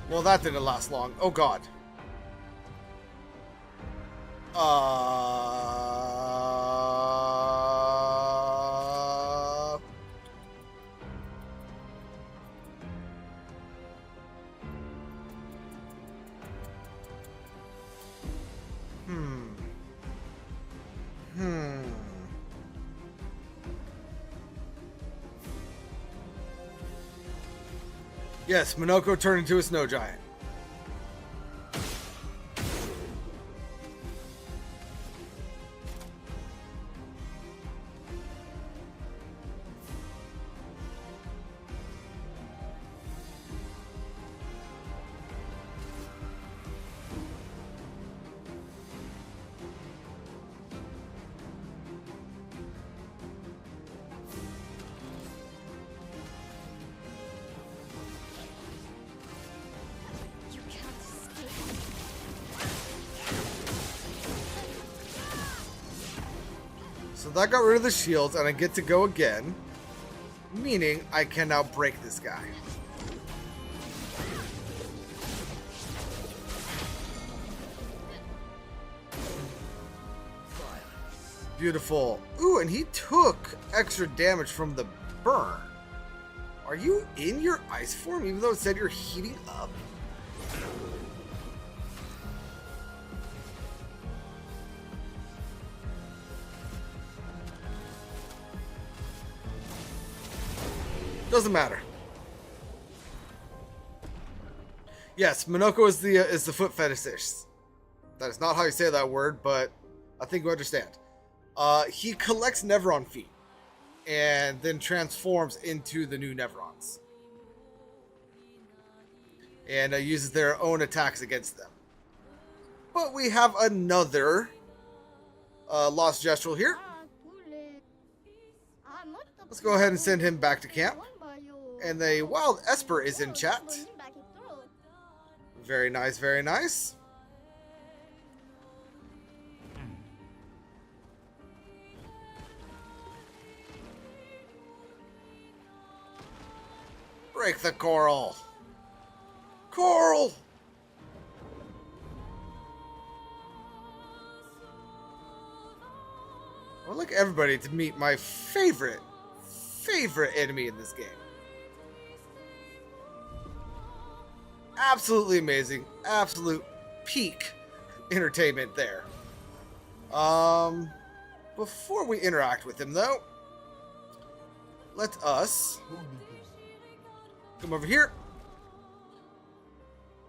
Well, that didn't last long. Oh, God. Yes, Minoko turned into a snow giant. that got rid of the shields, and I get to go again. Meaning, I can now break this guy. Beautiful. Ooh, and he took extra damage from the burn. Are you in your ice form, even though it said you're heating up? Doesn't matter. Yes, Minoko is the foot fetishist. That is not how you say that word, but I think you understand. He collects Neveron feet and then transforms into the new Neverons. And uses their own attacks against them. But we have another Lost Gestural here. Let's go ahead and send him back to camp. And the Wild Esper is in chat. Very nice, very nice. Break the coral. Coral! I would like everybody to meet my favorite enemy in this game. Absolutely amazing. Absolute peak entertainment there. Before we interact with him, though, let us come over here.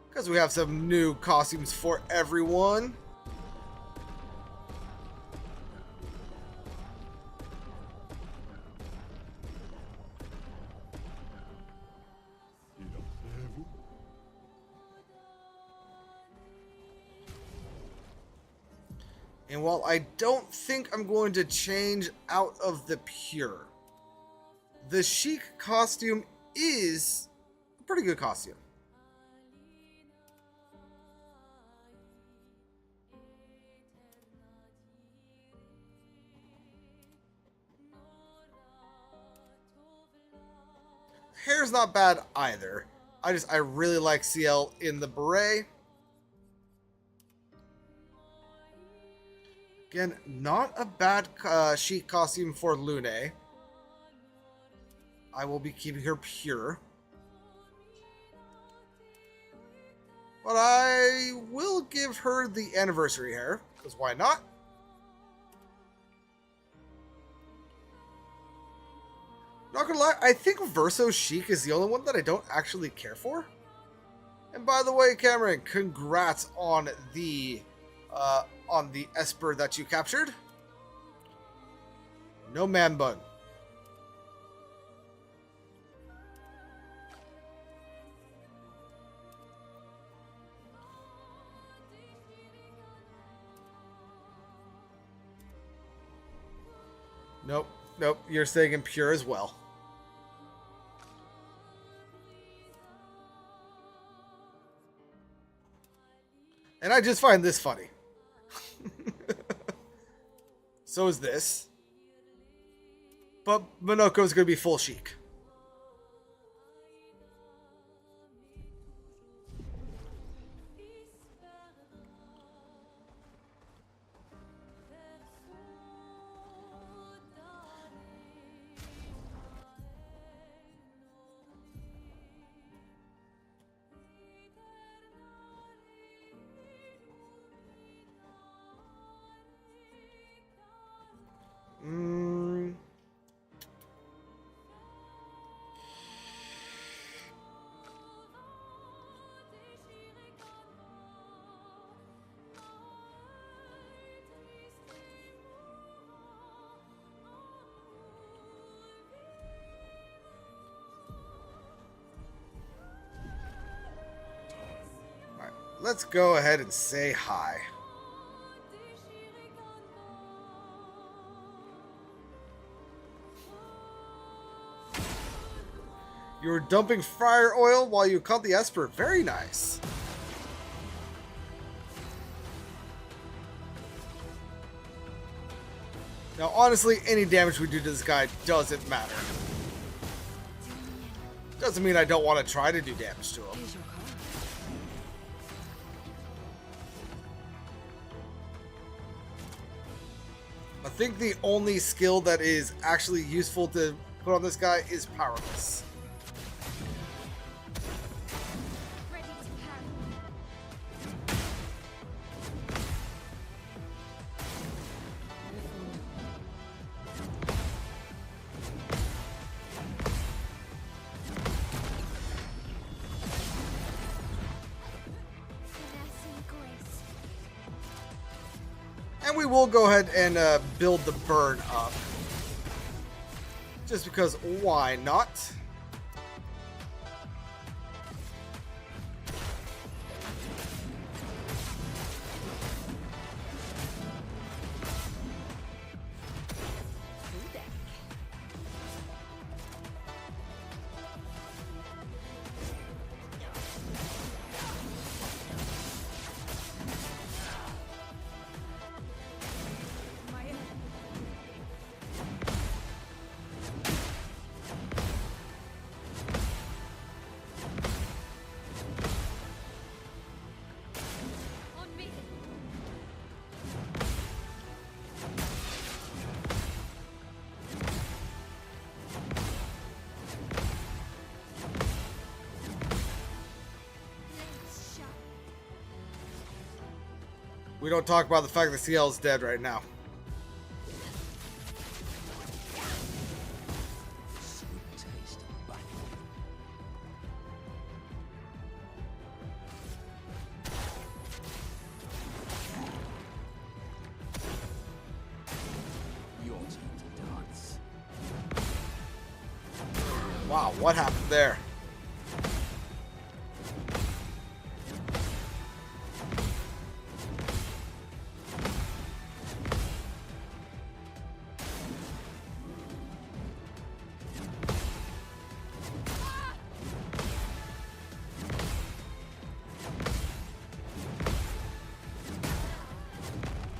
Because we have some new costumes for everyone. And while I don't think I'm going to change out of the pure, the chic costume is a pretty good costume. Hair's not bad either. I really like CL in the beret. Again, not a bad chic costume for Lune. I will be keeping her pure. But I will give her the anniversary hair, because why not? Not gonna lie, I think Verso Chic is the only one that I don't actually care for. And by the way, Cameron, congrats on the Esper that you captured. No man bun. Nope, nope, you're staying in pure as well. And I just find this funny. So is this. But Minoko's going to be full chic. Let's go ahead and say hi. You were dumping fire oil while you caught the Esper. Very nice. Now, honestly, any damage we do to this guy doesn't matter. Doesn't mean I don't want to try to do damage to him. Here's your card. I think the only skill that is actually useful to put on this guy is Powerless. Ready to parry. Finesse and grace. And we will go ahead and build the burn up. Just because, why not? On me. Blades sharp. We don't talk about the fact that CL is dead right now. Sweet taste of battle. Your turn to dance. Wow, what happened there?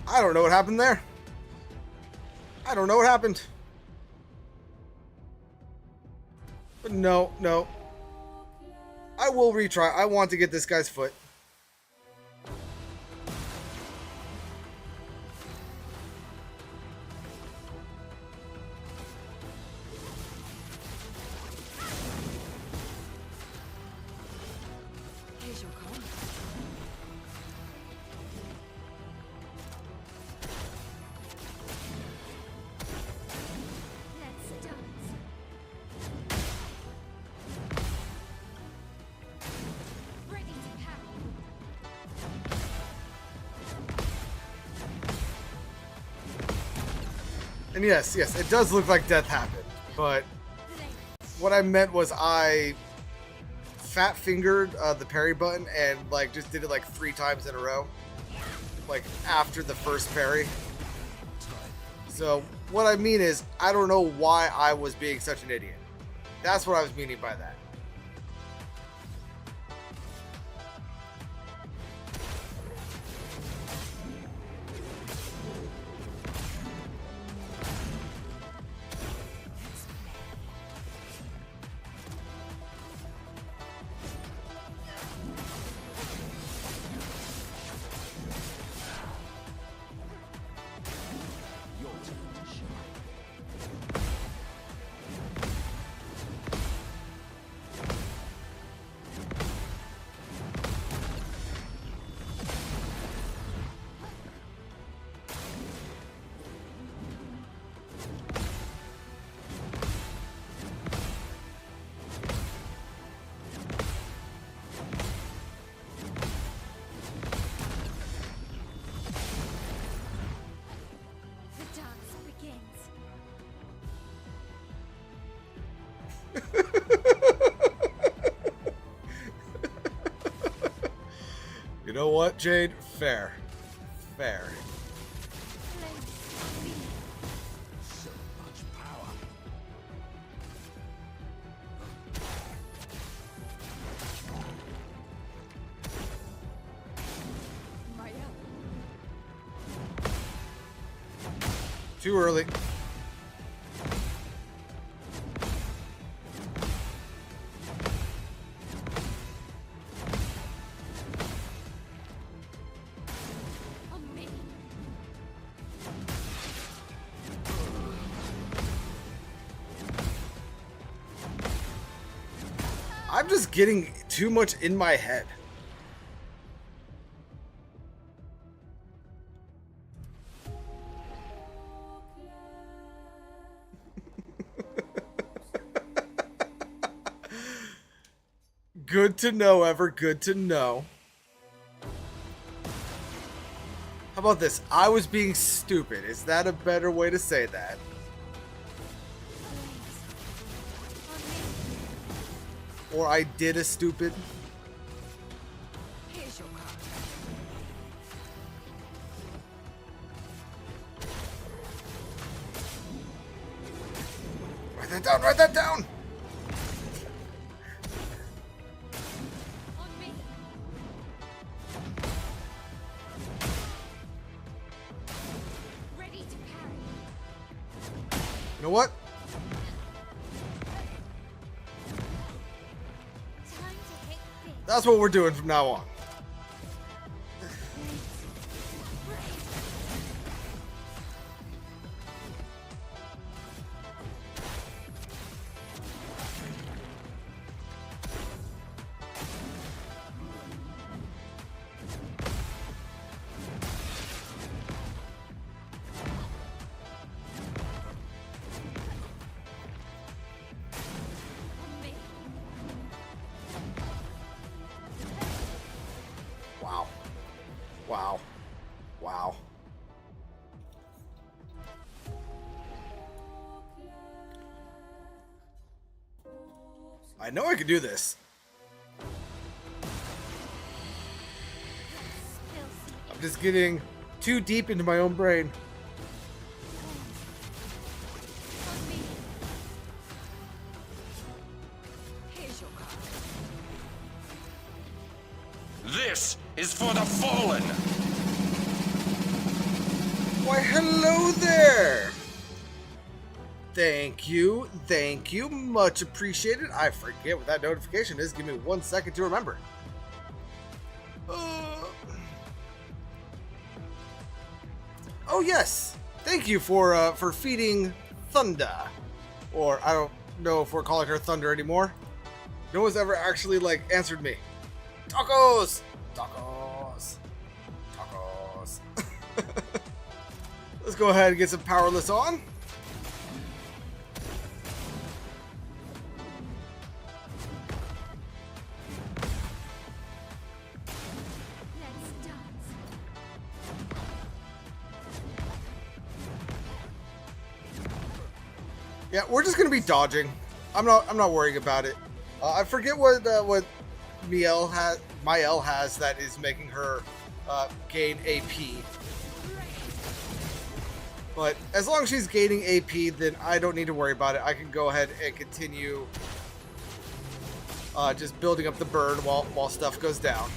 I don't know what happened there. I don't know what happened. But no, no. I will retry. I want to get this guy's foot. Here's your card. Let's dance. Ready to parry. And yes, it does look like death happened. But what I meant was I fat fingered the parry button and like just did it like 3 times in a row. Like after the first parry. So what I mean is I don't know why I was being such an idiot. That's what I was meaning by that. Your turn to shine. The dance begins. You know what, Jade? Fair. Fair. Blades on me. So much power. Too early. On me. I'm just getting too much in my head. Good to know, Ever. Good to know. How about this? I was being stupid. Is that a better way to say that? Or I did a stupid? Here's your card. Write that down, write that down! On me. Ready to carry. You know what? Time to hit big. That's what we're doing from now on. On me. Wow. Wow. Wow. I know I can do this. I'm just getting too deep into my own brain. On me. Here's your card. This is for the fallen! Why, hello there! Thank you, much appreciated. I forget what that notification is. Give me 1 second to remember. Oh yes, thank you for feeding Thunder, or I don't know if we're calling her Thunder anymore. No one's ever actually like answered me. Tacos, tacos, tacos. Let's go ahead and get some powerless on. Let's dance. Yeah, we're just gonna be dodging. I'm not worrying about it. I forget what Mael has that is making her gain AP. But as long as she's gaining AP, then I don't need to worry about it. I can go ahead and continue just building up the burn while stuff goes down.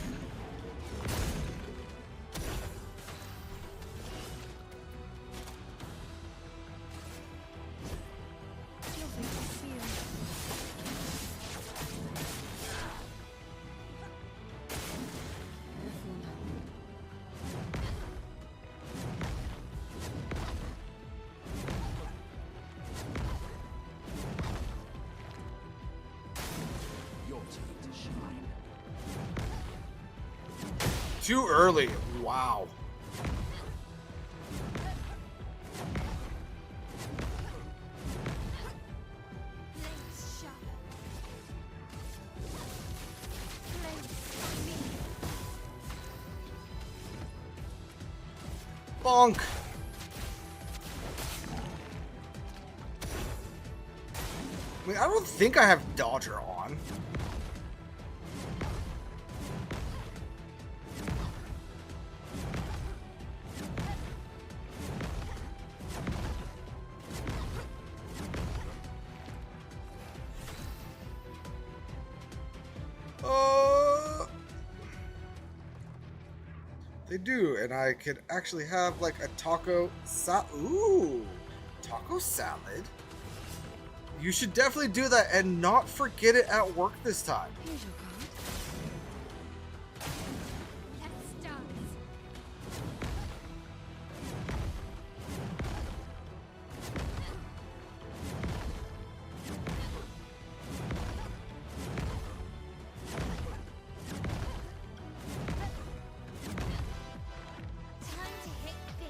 Your time to shine. Too early. Wow. Flames sharp. Flames on me. Bonk. I mean, I don't think I have Dodger on. They do, and I could actually have like a taco Ooh. Taco salad? You should definitely do that and not forget it at work this time. Here's your card. Let's dance. Time to hit big.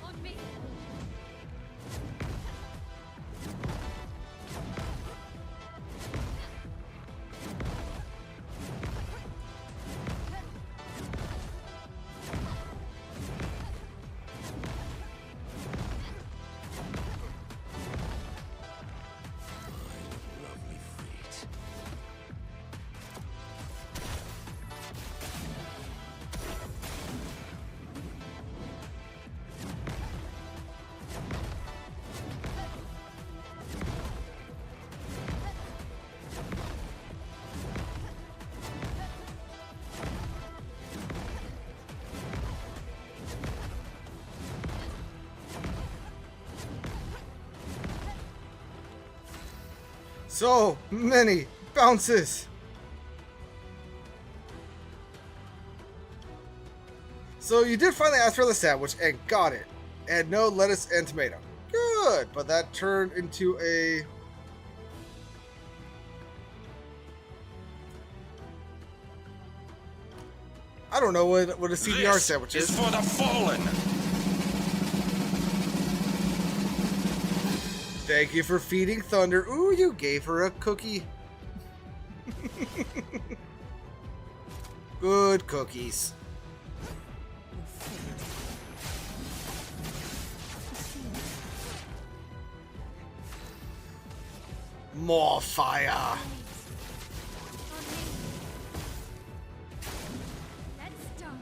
On me. Lovely feet. So many bounces. So you did finally ask for the sandwich and got it. And no lettuce and tomato. Good, but that turned into a... I don't know what a CDR This sandwich is is. for the fallen. Thank you for feeding Thunder. Ooh, you gave her a cookie. Good cookies. Your fate. More fire. On me. Let's dance.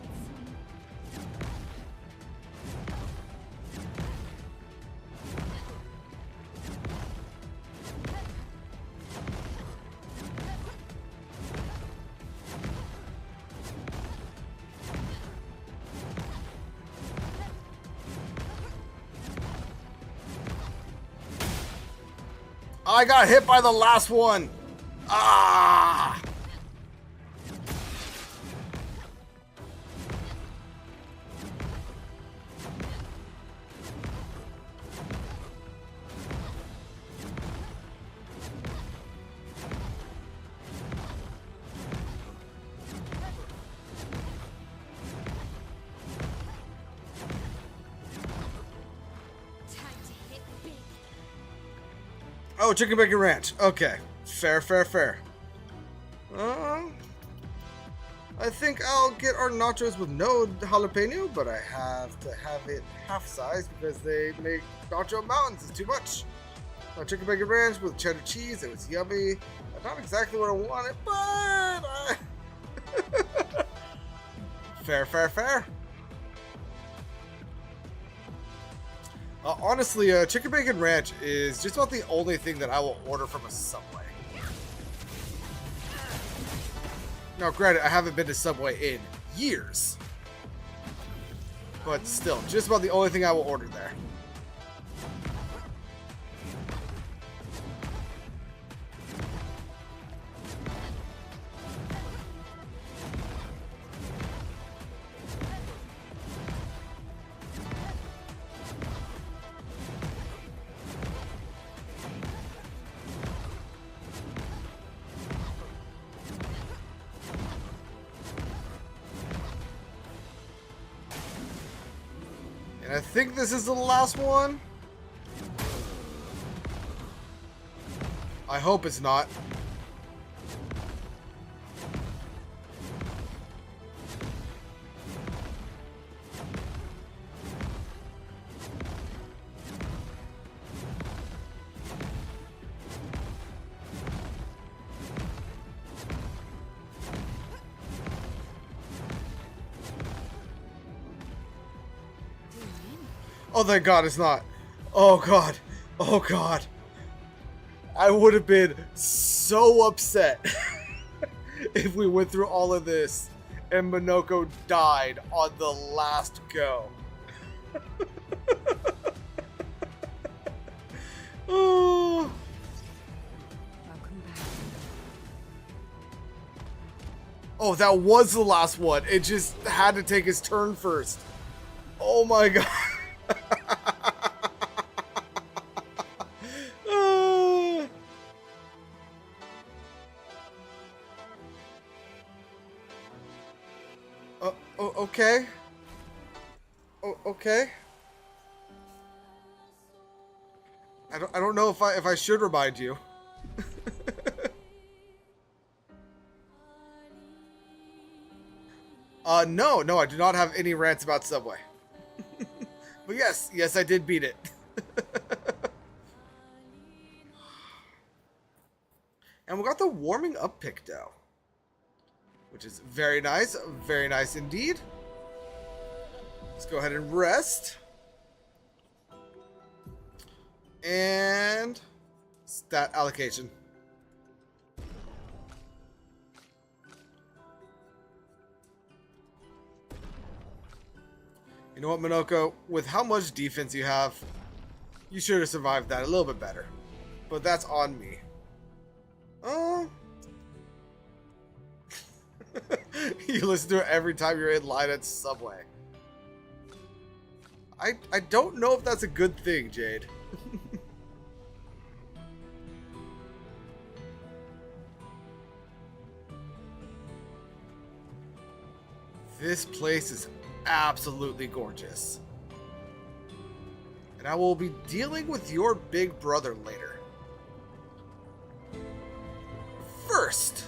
I got hit by the last one. Ah! Time to hit big. Oh, chicken bacon ranch. Okay. Fair, fair, fair. I think I'll get our nachos with no jalapeno, but I have to have it half size because they make nacho mountains. It's too much. Chicken bacon ranch with cheddar cheese. It was yummy. Not exactly what I wanted, but fair, fair, fair. Honestly, chicken bacon ranch is just about the only thing that I will order from a Subway. Now, granted, I haven't been to Subway in years, but still, just about the only thing I will order there. And I think this is the last one. I hope it's not. Oh, thank God it's not. Oh, God. Oh, God. I would have been so upset if we went through all of this and Minoko died on the last go. Oh. Welcome back. Oh, that was the last one. It just had to take his turn first. Oh my god. Okay. Okay. I don't know if I should remind you. No, I do not have any rants about Subway. But yes, I did beat it. And we got the warming up pick now, which is very nice indeed. Let's go ahead and rest. And stat allocation. You know what, Minoko? With how much defense you have, you should have survived that a little bit better. But that's on me. You listen to it every time you're in line at Subway. I don't know if that's a good thing, Jade. This place is absolutely gorgeous. And I will be dealing with your big brother later. First,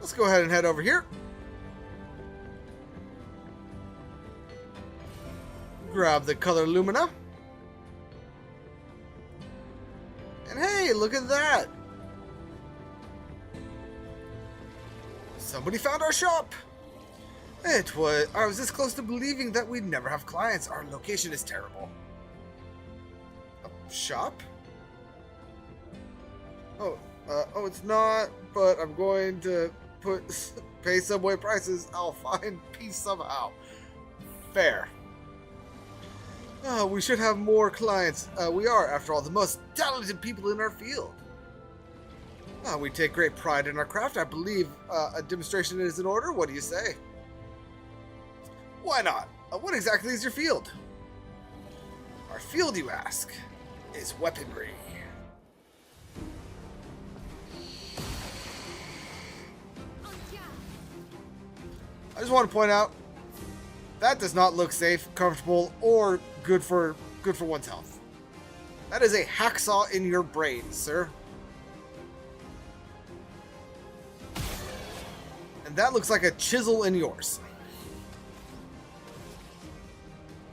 let's go ahead and head over here. Grab the color Lumina. And hey, look at that. Somebody found our shop. I was this close to believing that we'd never have clients. Our location is terrible. A shop? Oh, it's not, but I'm going to pay Subway prices. I'll find peace somehow. Fair. We should have more clients. We are, after all, the most talented people in our field. We take great pride in our craft. I believe a demonstration is in order. What do you say? Why not? What exactly is your field? Our field, you ask, is weaponry. I just want to point out, that does not look safe, comfortable, or good for one's health. That is a hacksaw in your brain, sir. And that looks like a chisel in yours.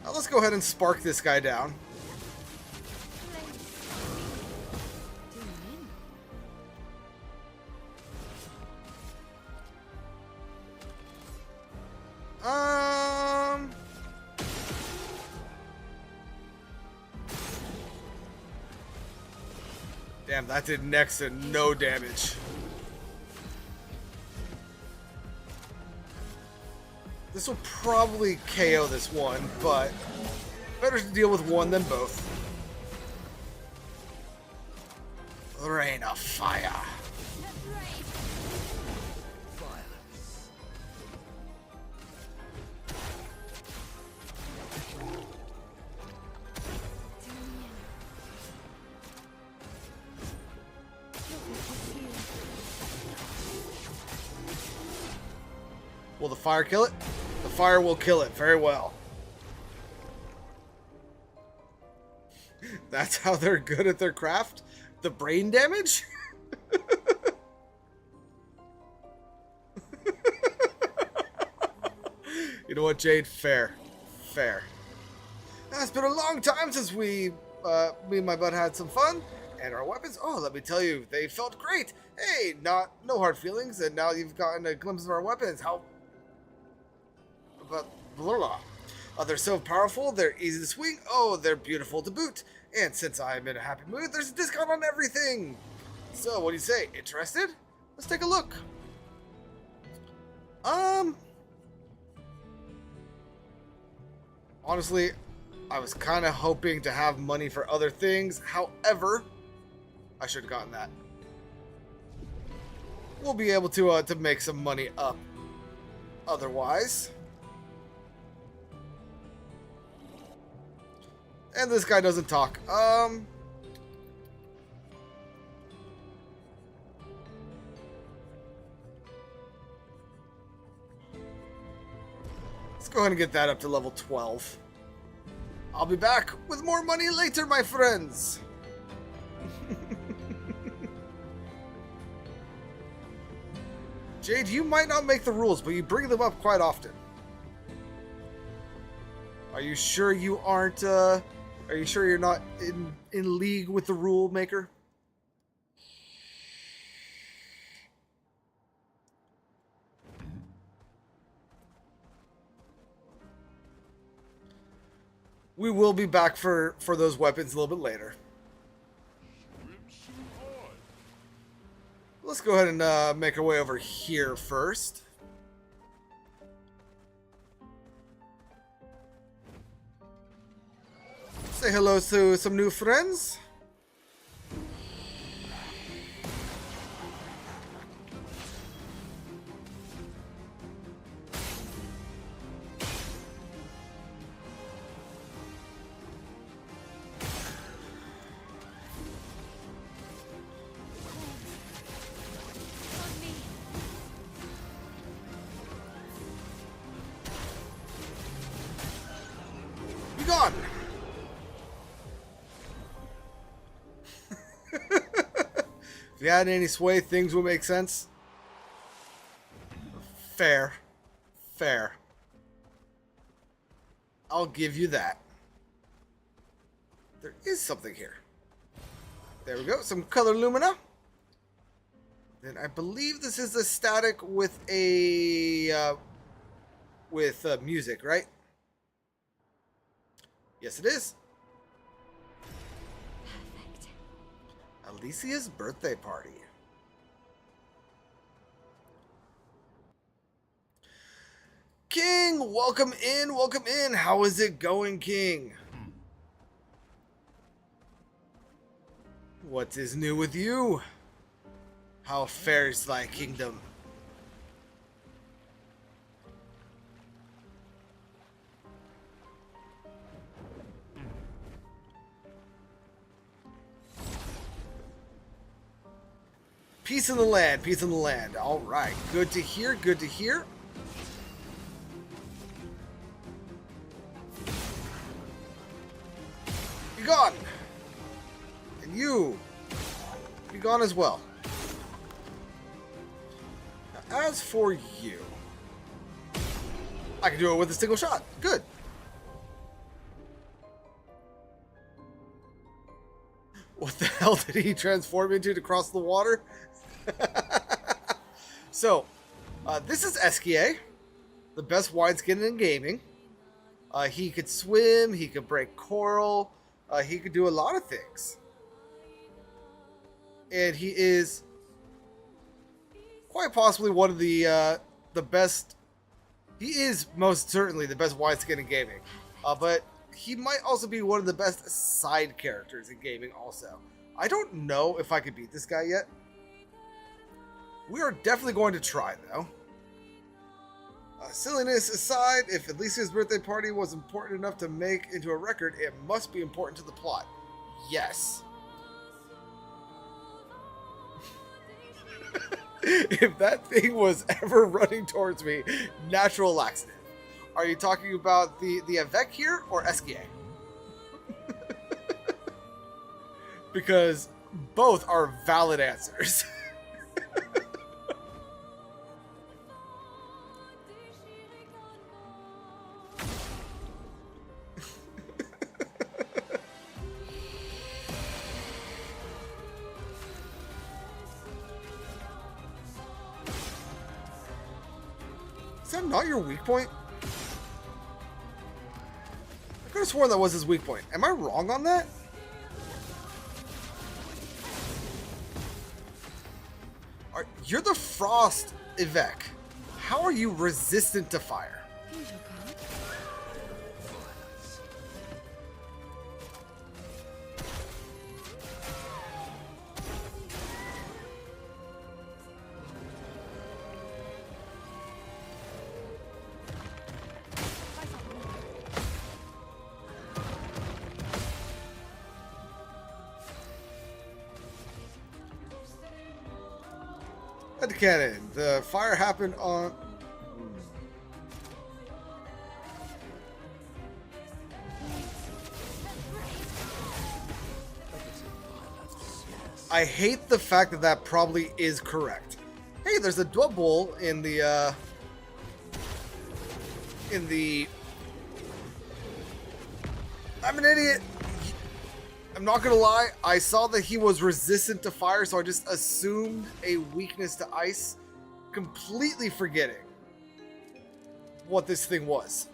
Now let's go ahead and spark this guy down. Damn, that did next to no damage. This will probably KO this one, but better to deal with one than both. Rain of fire. Will the fire kill it? The fire will kill it very well. That's how they're good at their craft? The brain damage? You know what, Jade? Fair. Fair. It's been a long time since me and my bud had some fun. And our weapons, oh, let me tell you, they felt great. Hey, no hard feelings, and now you've gotten a glimpse of our weapons. How... But blah, blah. They're so powerful, they're easy to swing, oh, they're beautiful to boot. And since I'm in a happy mood, there's a discount on everything. So, what do you say? Interested? Let's take a look. Honestly, I was kind of hoping to have money for other things. However, I should have gotten that. We'll be able to make some money up otherwise. And this guy doesn't talk. Let's go ahead and get that up to level 12. I'll be back with more money later, my friends. Jade, you might not make the rules, but you bring them up quite often. Are you sure you aren't, are you sure you're not in league with the rule maker? We will be back for those weapons a little bit later. Let's go ahead and make our way over here first. Say hello to some new friends. On me. Be gone! If you had any sway, things would make sense. Fair. Fair. I'll give you that. There is something here. There we go. Some color lumina. And I believe this is the static with a music, right? Yes, it is. Perfect. Alicia's birthday party. King, welcome in, welcome in. How is it going, King? What is new with you? How fares thy kingdom? Peace in the land, peace in the land. All right, good to hear, good to hear. Be gone. And you, be gone as well. Now, as for you, I can do it with a single shot. Good. What the hell did he transform into to cross the water? So, this is Esquier, the best wineskin in gaming. He could swim, he could break coral, he could do a lot of things. And he is quite possibly one of the best. He is most certainly the best wineskin in gaming. But he might also be one of the best side characters in gaming also. I don't know if I could beat this guy yet. We are definitely going to try, though. Silliness aside, if Alicia's birthday party was important enough to make into a record, it must be important to the plot. Yes. If that thing was ever running towards me, natural laxative. Are you talking about the Avec here or Esquier? Because both are valid answers. Is that not your weak point? I could have sworn that was his weak point. Am I wrong on that? You're the Frost Avec. How are you resistant to fire? Here's your card. Headcanon. The fire happened on... I hate the fact that that probably is correct. Hey, there's a double in the I'm an idiot. I'm not gonna lie, I saw that he was resistant to fire, so I just assumed a weakness to ice, completely forgetting what this thing was.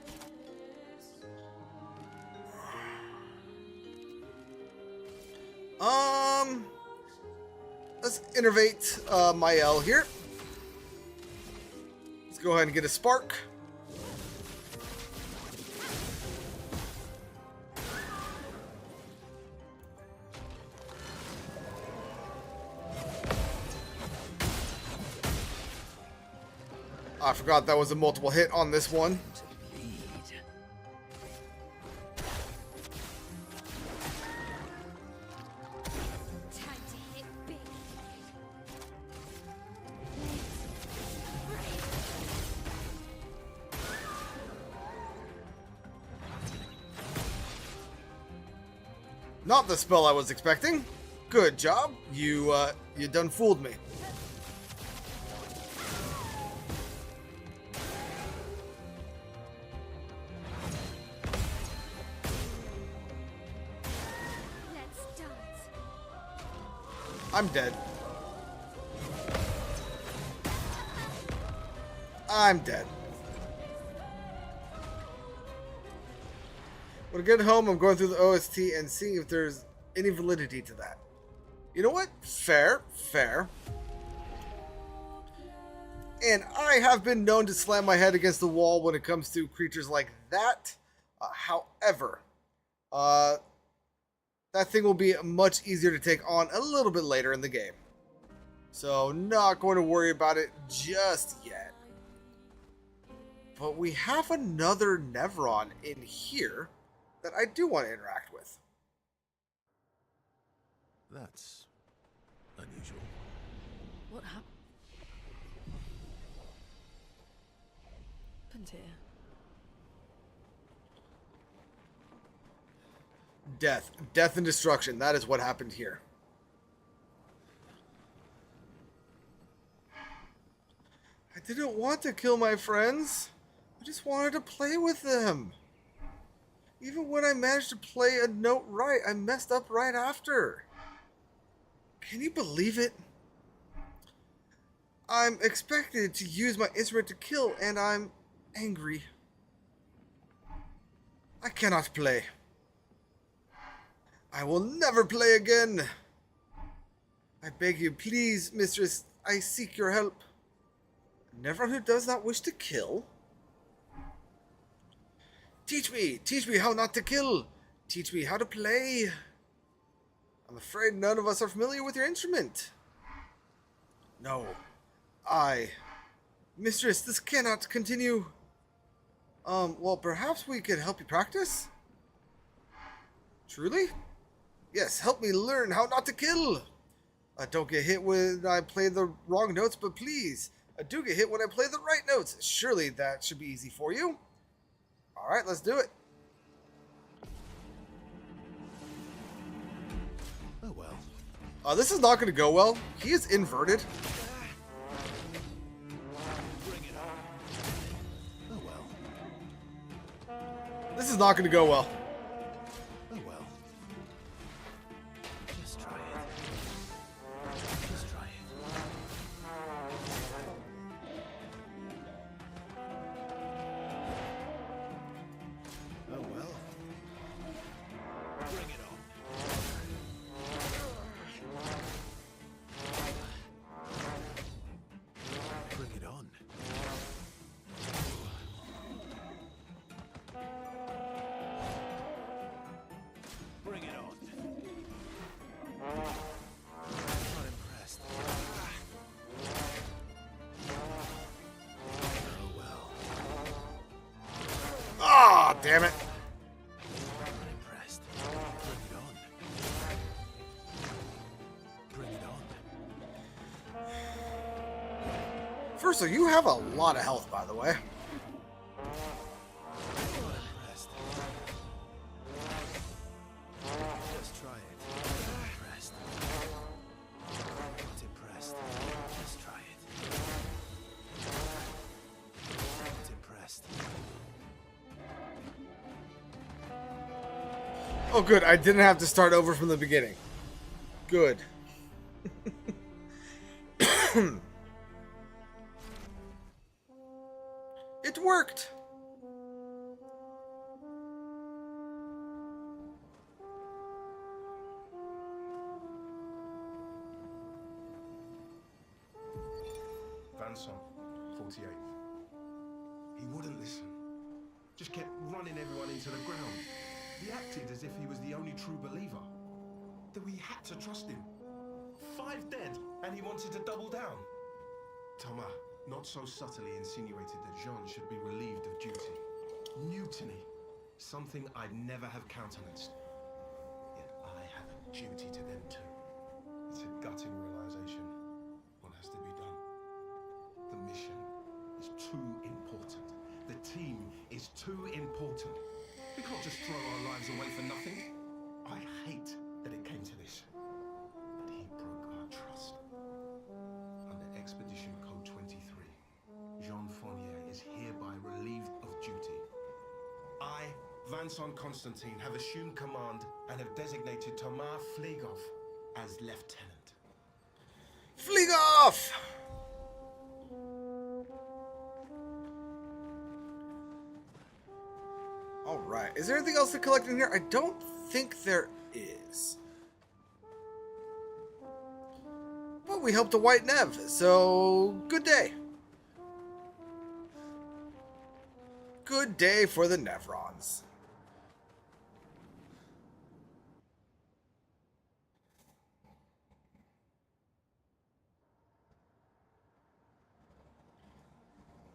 Let's innervate Mael here. Let's go ahead and get a spark. I forgot that was a multiple hit on this one. Time to hit big. Not the spell I was expecting. Good job. You done fooled me. Let's dance. I'm dead. I'm dead. When I get home, I'm going through the OST and seeing if there's any validity to that. You know what? Fair, fair. And I have been known to slam my head against the wall when it comes to creatures like that. However, that thing will be much easier to take on a little bit later in the game. So, not going to worry about it just yet. But we have another Nevron in here that I do want to interact with. That's unusual. What happened here? Death. Death and destruction. That is what happened here. I didn't want to kill my friends. I just wanted to play with them. Even when I managed to play a note right, I messed up right after. Can you believe it? I'm expected to use my instrument to kill, and I'm angry. I cannot play. I will never play again. I beg you, please, mistress, I seek your help. Never who does not wish to kill. Teach me how not to kill. Teach me how to play. I'm afraid none of us are familiar with your instrument. No, mistress, this cannot continue. Well, perhaps we could help you practice? Truly? Yes, help me learn how not to kill. Don't get hit when I play the wrong notes, but please, do get hit when I play the right notes. Surely that should be easy for you. Alright, let's do it. Oh well. This is not going to go well. He is inverted. Oh well. This is not going to go well. Oh well. Just try it. Just try it. Oh well. Bring it on. Bring it on. Bring it on. Not impressed. Oh well. Ah, damn it. Not impressed. Bring it on. Bring it on. Ursa, you have a lot of health, by the way. Just try it. Impressed. Not impressed. Just try it. Not impressed. Oh, good. I didn't have to start over from the beginning. Good. It worked. Vanson, 48. He wouldn't listen. Just kept running everyone into the ground. He acted as if he was the only true believer. That we had to trust him. 5 dead, and he wanted to double down. Thomas not so subtly insinuated that Jean should be relieved of duty. Mutiny. Something I'd never have countenanced. Yet I have a duty to them too. It's a gutting realization. What has to be done. The mission is too important. The team is too important. We can't just throw our lives away for nothing. I hate that it came to this. But he broke our trust. Under Expedition Code 23, Jean Fournier is hereby relieved of duty. I, Vincent Constantine, have assumed command and have designated Thomas Flegov as lieutenant. Flegov! Alright, is there anything else to collect in here? I don't think there is. But we helped a white Nev, so good day. Good day for the Nevrons.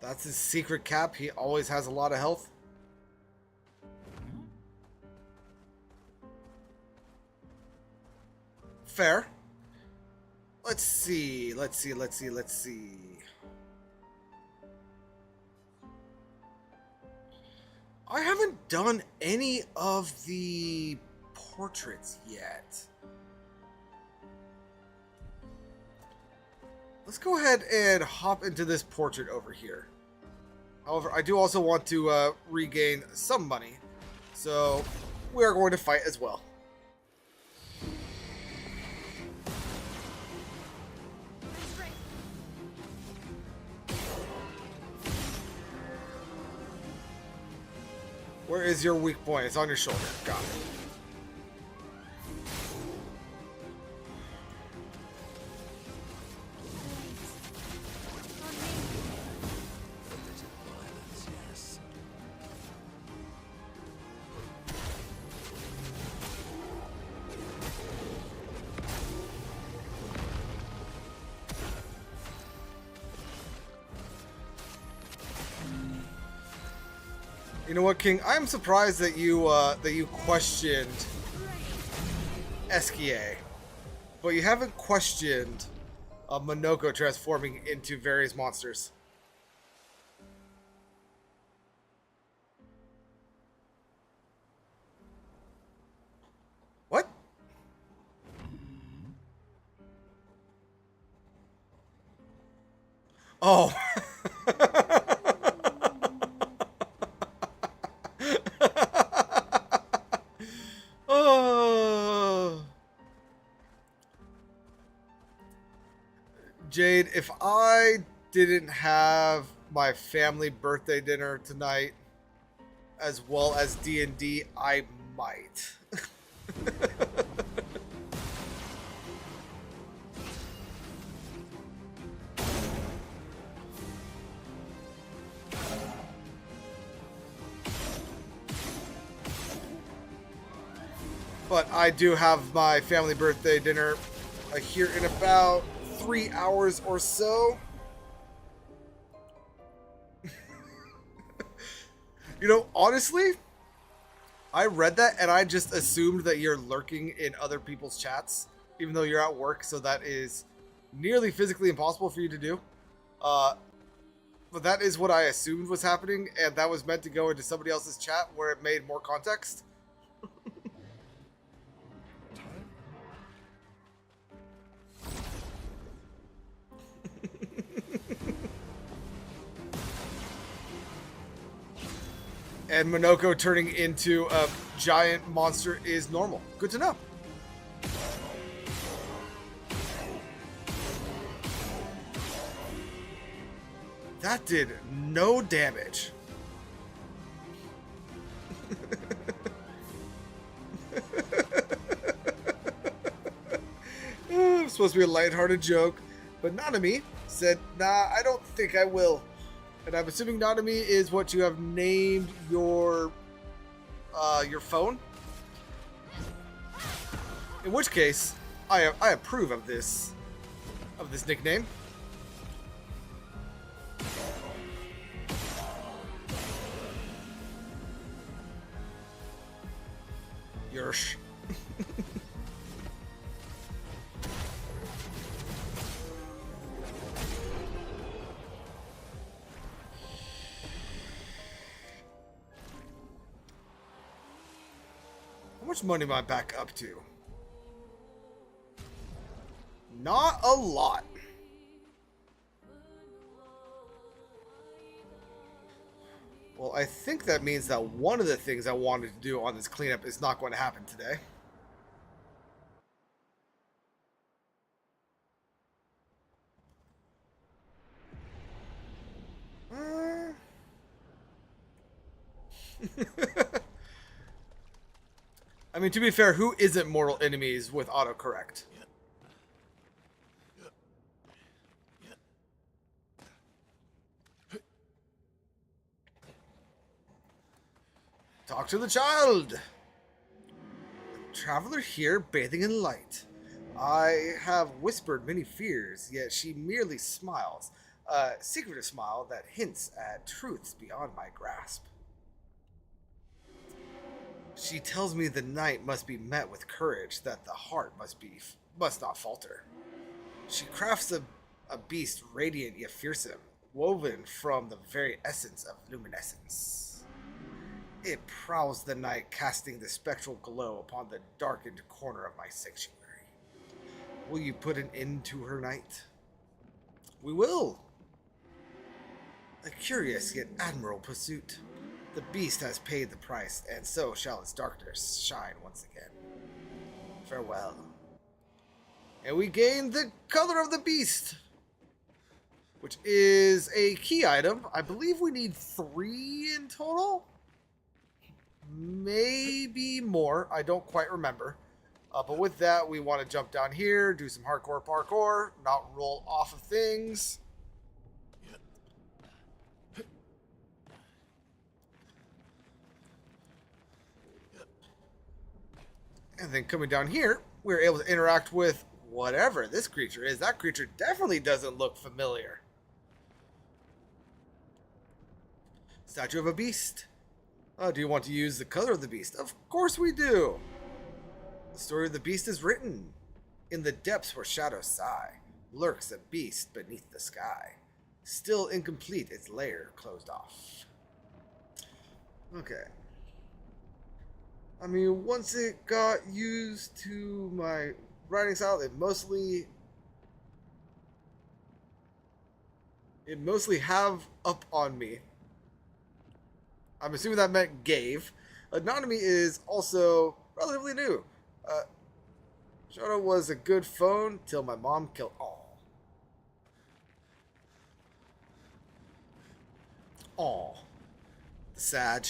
That's his secret cap. He always has a lot of health. Fair. Let's see. I haven't done any of the portraits yet. Let's go ahead and hop into this portrait over here. However, I do also want to regain some money, so we are going to fight as well. Where is your weak point? It's on your shoulder. Got it. You know what, King? I'm surprised that you questioned Esquier, but you haven't questioned Monoko transforming into various monsters. What? Oh. Jade, if I didn't have my family birthday dinner tonight, as well as D&D, I might. But I do have my family birthday dinner here in about 3 hours or so. You know, honestly, I read that and I just assumed that you're lurking in other people's chats, even though you're at work, so that is nearly physically impossible for you to do. but that is what I assumed was happening, and that was meant to go into somebody else's chat where it made more context. And Minoko turning into a giant monster is normal. Good to know. That did no damage. It was supposed to be a lighthearted joke, but Nanami said, "Nah, I don't think I will." And I'm assuming Nanami is what you have named your phone. In which case, I approve of this nickname. Yersh. How much money am I back up to? Not a lot. Well, I think that means that one of the things I wanted to do on this cleanup is not going to happen today. I mean, to be fair, who isn't mortal enemies with autocorrect? Talk to the child. A traveler here bathing in light. I have whispered many fears, yet she merely smiles. A secretive smile that hints at truths beyond my grasp. She tells me the night must be met with courage, that the heart must not falter. She crafts a beast radiant yet fearsome, woven from the very essence of luminescence. It prowls the night, casting the spectral glow upon the darkened corner of my sanctuary. Will you put an end to her night? We will. A curious yet admirable pursuit. The beast has paid the price, and so shall its darkness shine once again. Farewell. And we gain the color of the beast, which is a key item. I believe we need 3 in total. Maybe more. I don't quite remember. But with that, we want to jump down here, do some hardcore parkour, not roll off of things. And then coming down here, we're able to interact with whatever this creature is. That creature definitely doesn't look familiar. Statue of a beast. Oh, do you want to use the color of the beast? Of course we do. The story of the beast is written. In the depths where shadows sigh, lurks a beast beneath the sky. Still incomplete, its lair closed off. Okay. I mean, once it got used to my writing style, it mostly have up on me. I'm assuming that meant gave. Anonymity is also relatively new. Shadow was a good phone till my mom killed all. All. Sag.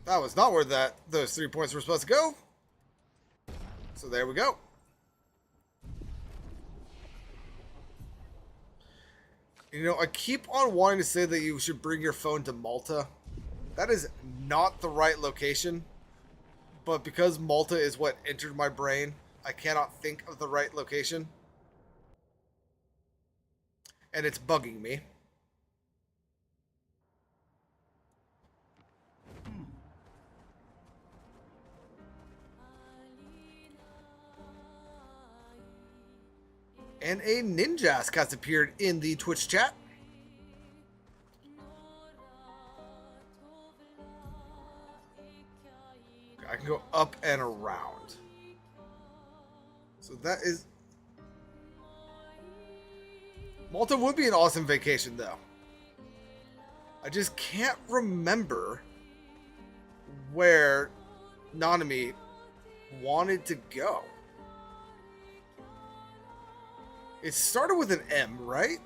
That was not where those 3 points were supposed to go. So there we go. You know, I keep on wanting to say that you should bring your phone to Malta. That is not the right location. But because Malta is what entered my brain, I cannot think of the right location. and it's bugging me. And a Ninjask has appeared in the Twitch chat. I can go up and around. So that is... Malta would be an awesome vacation, though. I just can't remember where Nanami wanted to go. It started with an M, right?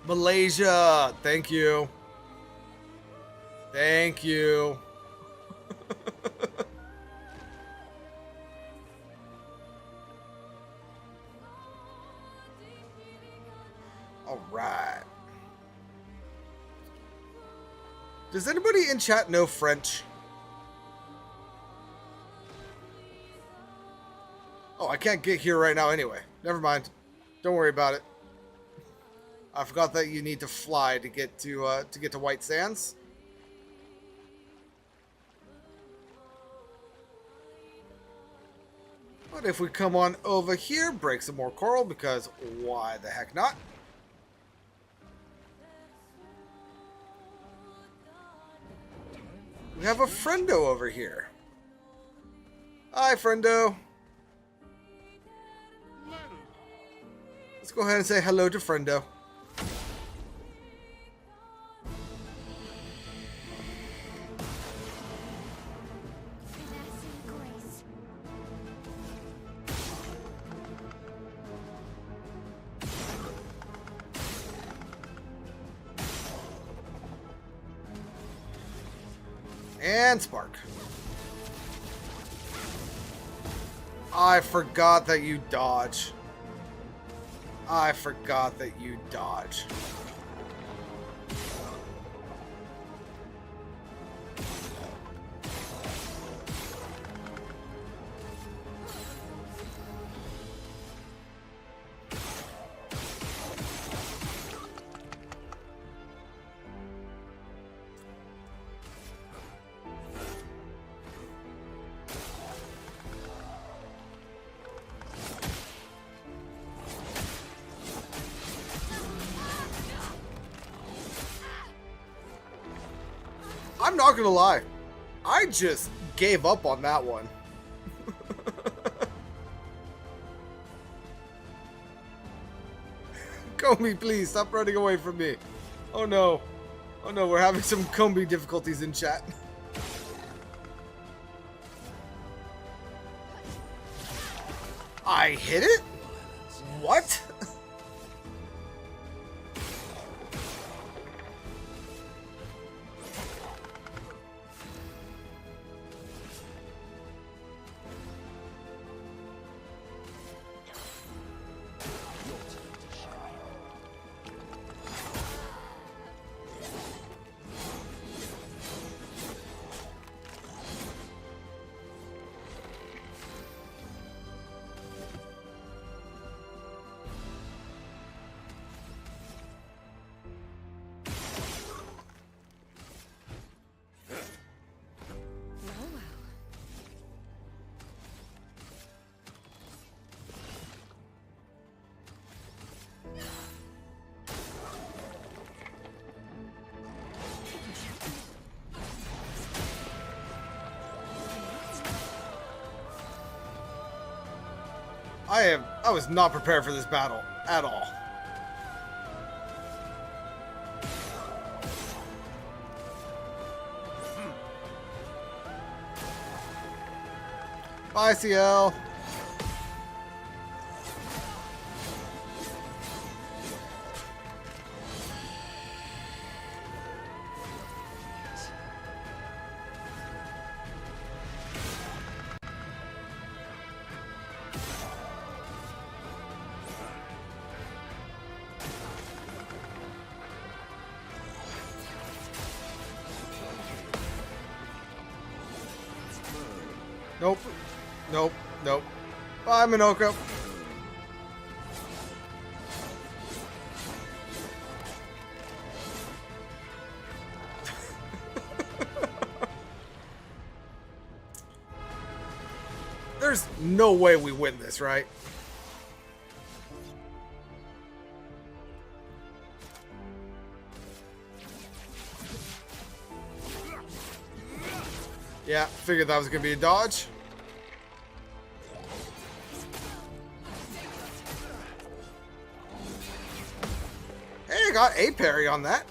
Malaysia, thank you. Thank you. All right. Does anybody in chat know French? Oh, I can't get here right now anyway. Never mind. Don't worry about it. I forgot that you need to fly to get to White Sands. But if we come on over here, break some more coral, because why the heck not? We have a friendo over here. Hi, friendo. Let's go ahead and say hello to friendo. And spark. I forgot that you dodge. I forgot that you dodge. I'm not gonna lie, I just gave up on that one. Combi, please stop running away from me. Oh no. Oh no, we're having some Combi difficulties in chat. I hit it? What? I was not prepared for this battle at all. Bye, CL. Nope. Nope. Nope. Bye, Minoko. There's no way we win this, right? Yeah, figured that was gonna be a dodge. Hey, I got a parry on that.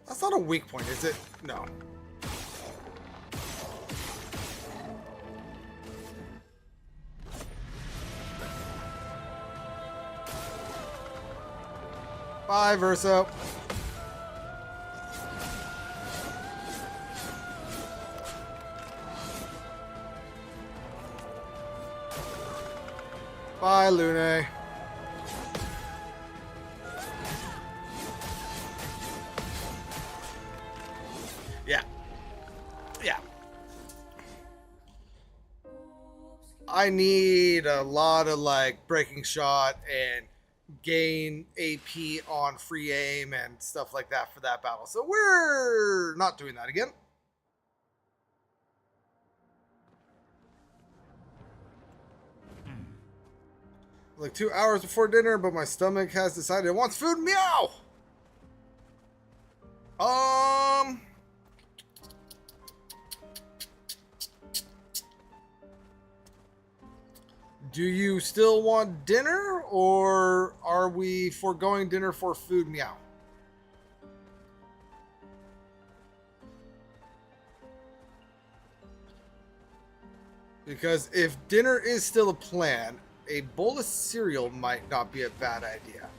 That's not a weak point, is it? No. Bye, Verso. Bye, Lune. Yeah. Yeah. I need a lot of like breaking shot and gain AP on free aim and stuff like that for that battle. So we're not doing that again. Like 2 hours before dinner, but my stomach has decided it wants food. Meow! Do you still want dinner, or are we foregoing dinner for food? Meow. Because if dinner is still a plan, a bowl of cereal might not be a bad idea.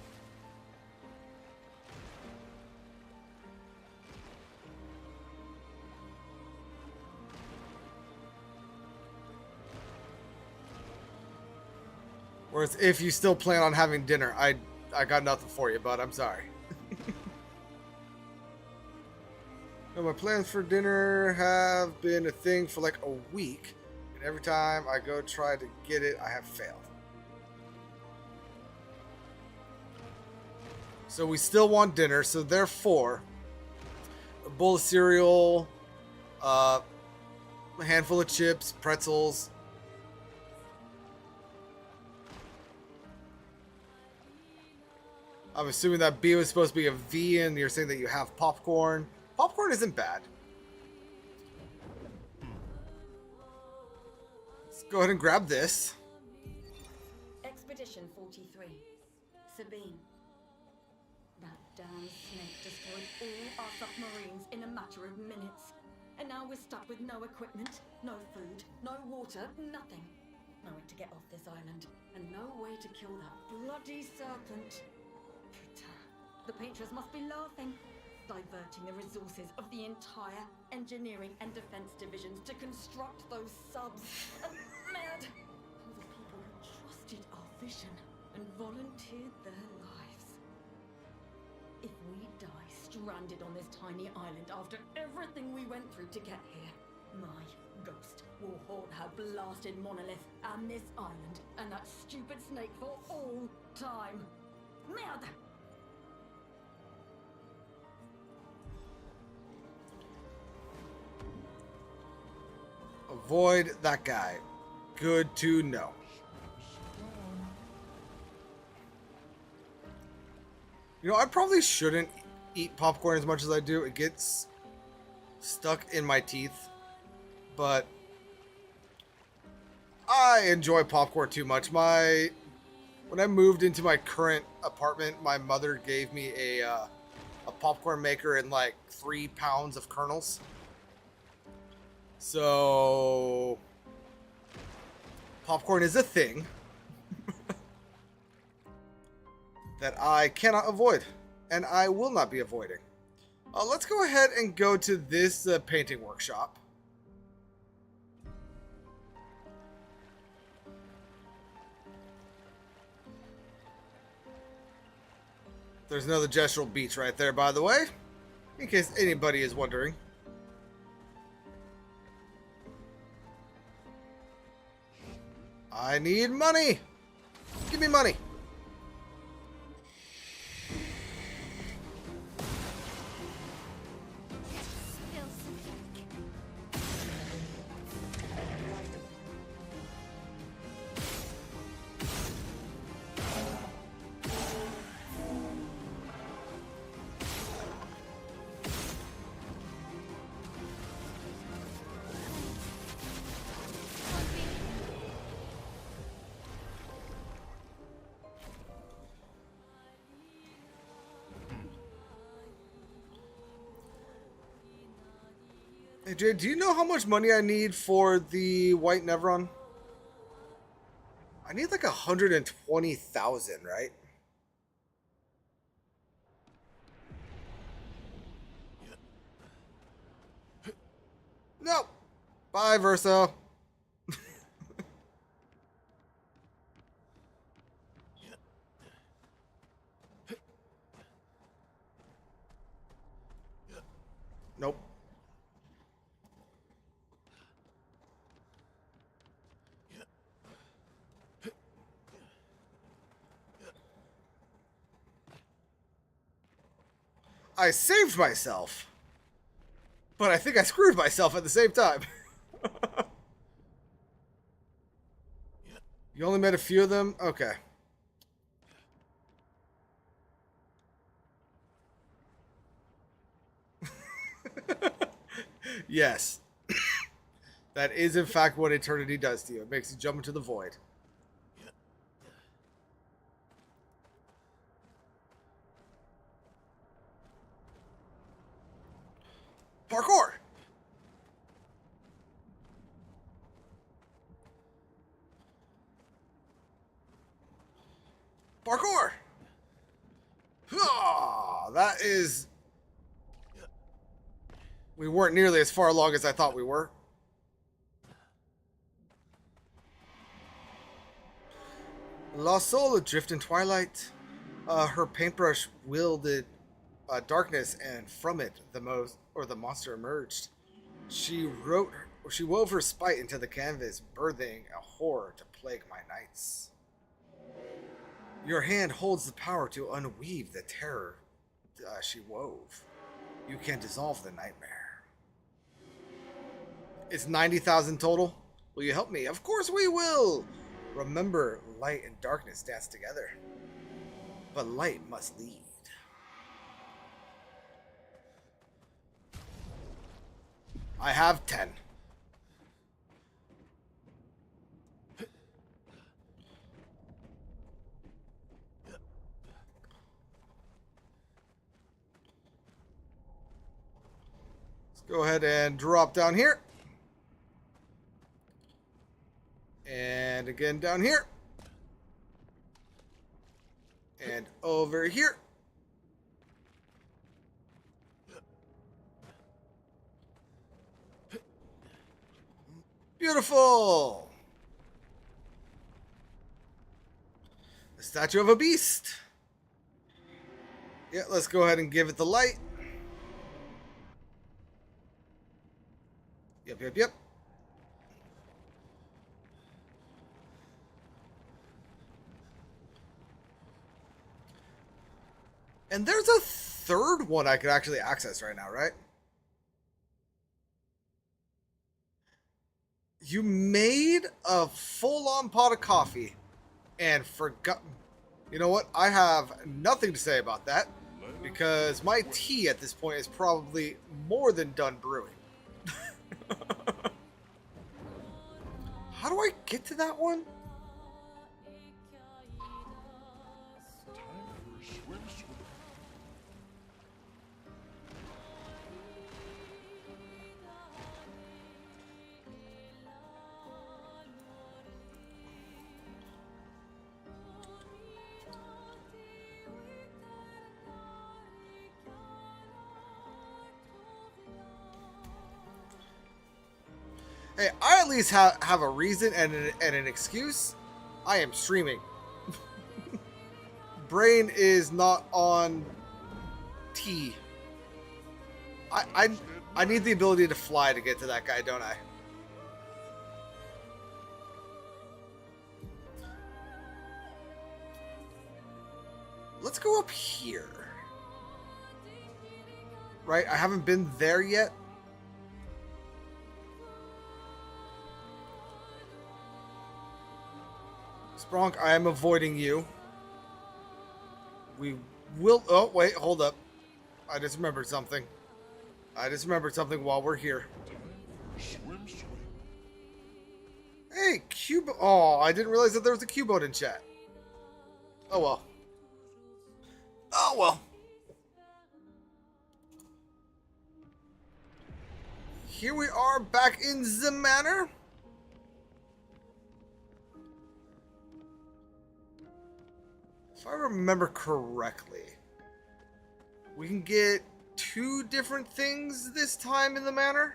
Whereas if you still plan on having dinner, I got nothing for you, bud. I'm sorry. No, my plans for dinner have been a thing for like a week, and every time I go try to get it, I have failed. So we still want dinner, so therefore, a bowl of cereal, a handful of chips, pretzels. I'm assuming that B was supposed to be a V, and you're saying that you have popcorn. Popcorn isn't bad. Let's go ahead and grab this. Expedition 43. Sabine. That damn snake destroyed all our submarines in a matter of minutes. And now we're stuck with no equipment, no food, no water, nothing. No way to get off this island, and no way to kill that bloody serpent. Putain. The painters must be laughing. Diverting the resources of the entire engineering and defense divisions to construct those subs. And mad. All the people who trusted our vision and volunteered their lives. If we die stranded on this tiny island after everything we went through to get here, my ghost will haunt her blasted monolith and this island and that stupid snake for all time. Merde! Avoid that guy. Good to know. You know, I probably shouldn't eat popcorn as much as I do. It gets stuck in my teeth. But I enjoy popcorn too much. When I moved into my current apartment, my mother gave me a popcorn maker and like 3 pounds of kernels. So popcorn is a thing that I cannot avoid, and I will not be avoiding. Let's go ahead and go to this painting workshop. There's another gestural beach right there, by the way, in case anybody is wondering. I need money! Give me money! Spill some ink. Hey Jay, do you know how much money I need for the White Nevron? I need like 120,000, right? No. Bye, Verso. Nope. I saved myself, but I think I screwed myself at the same time. You only met a few of them? Okay. Yes. That is in fact what eternity does to you. It makes you jump into the void. Parkour! Parkour! That is... We weren't nearly as far along as I thought we were. Lost soul adrift in twilight. Her paintbrush wielded darkness, and from it the monster emerged. She wove her spite into the canvas, birthing a horror to plague my nights. Your hand holds the power to unweave the terror she wove. You can dissolve the nightmare. It's 90,000 total. Will you help me? Of course we will! Remember, light and darkness dance together. But light must lead. I have 10. Let's go ahead and drop down here. And again down here. And over here. Beautiful! The statue of a beast. Yeah, let's go ahead and give it the light. Yep. And there's a third one I could actually access right now, right? You made a full-on pot of coffee and forgot. You know what? I have nothing to say about that because my tea at this point is probably more than done brewing. How do I get to that one? Time for a swim. Hey, I at least have a reason and an excuse. I am streaming. Brain is not on T. I need the ability to fly to get to that guy, don't I? Let's go up here. Right? I haven't been there yet. Spronk, I am avoiding you. We will... Oh, wait, hold up. I just remembered something. While we're here. Swim. Hey, Cube... Oh, I didn't realize that there was a Cubone in chat. Oh, well. Oh, well. Here we are back in the manor. If I remember correctly, we can get 2 different things this time in the manor.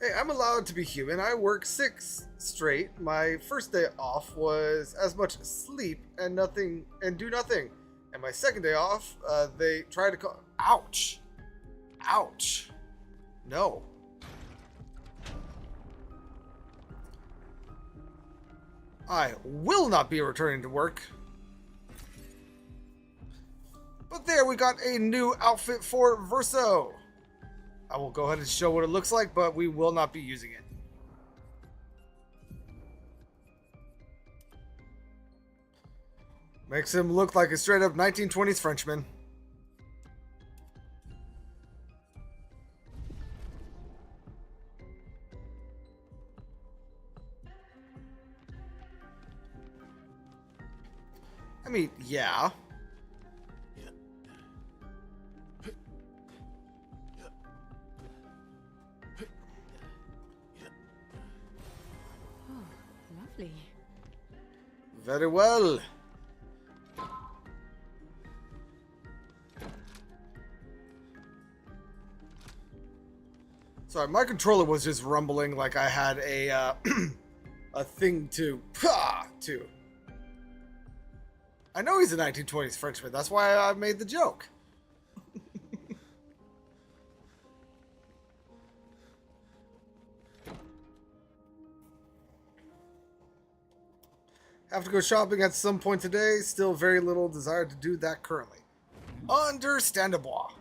Hey, I'm allowed to be human. I work 6 straight. My first day off was as much sleep and do nothing. And my second day off, they tried to call... Ouch. Ouch. No. I will not be returning to work. But there, we got a new outfit for Verso. I will go ahead and show what it looks like, but we will not be using it. Makes him look like a straight up 1920s Frenchman. I mean, yeah. Oh, lovely. Very well. Sorry, my controller was just rumbling like I had a a thing to to. I know he's a 1920s Frenchman. That's why I made the joke. Have to go shopping at some point today. Still very little desire to do that currently. Understandable.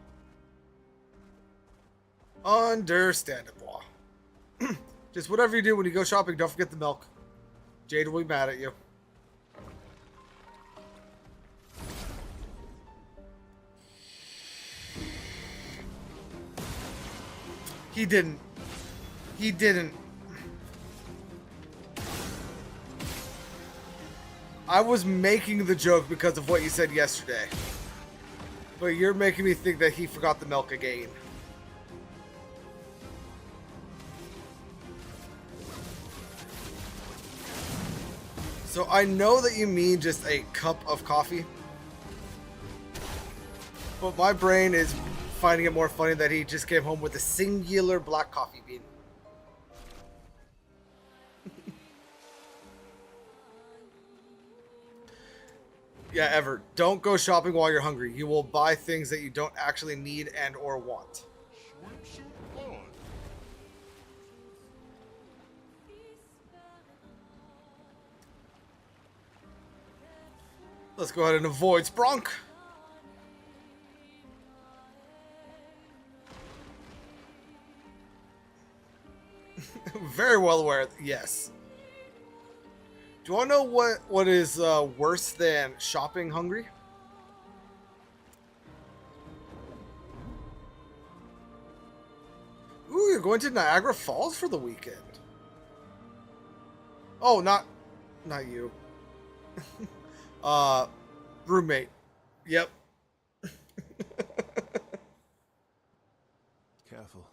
Understandable. Just whatever you do when you go shopping, don't forget the milk. Jade will be mad at you. He didn't. He didn't. I was making the joke because of what you said yesterday. But you're making me think that he forgot the milk again. So I know that you mean just a cup of coffee. But my brain is finding it more funny that he just came home with a singular black coffee bean. Yeah, Ever, don't go shopping while you're hungry. You will buy things that you don't actually need and or want. Swimsuit on. Let's go ahead and avoid Spronk. very well aware. Yes. Do you want to know what is worse than shopping hungry? Ooh, you're going to Niagara Falls for the weekend. Oh, not you. Roommate. Yep. Careful.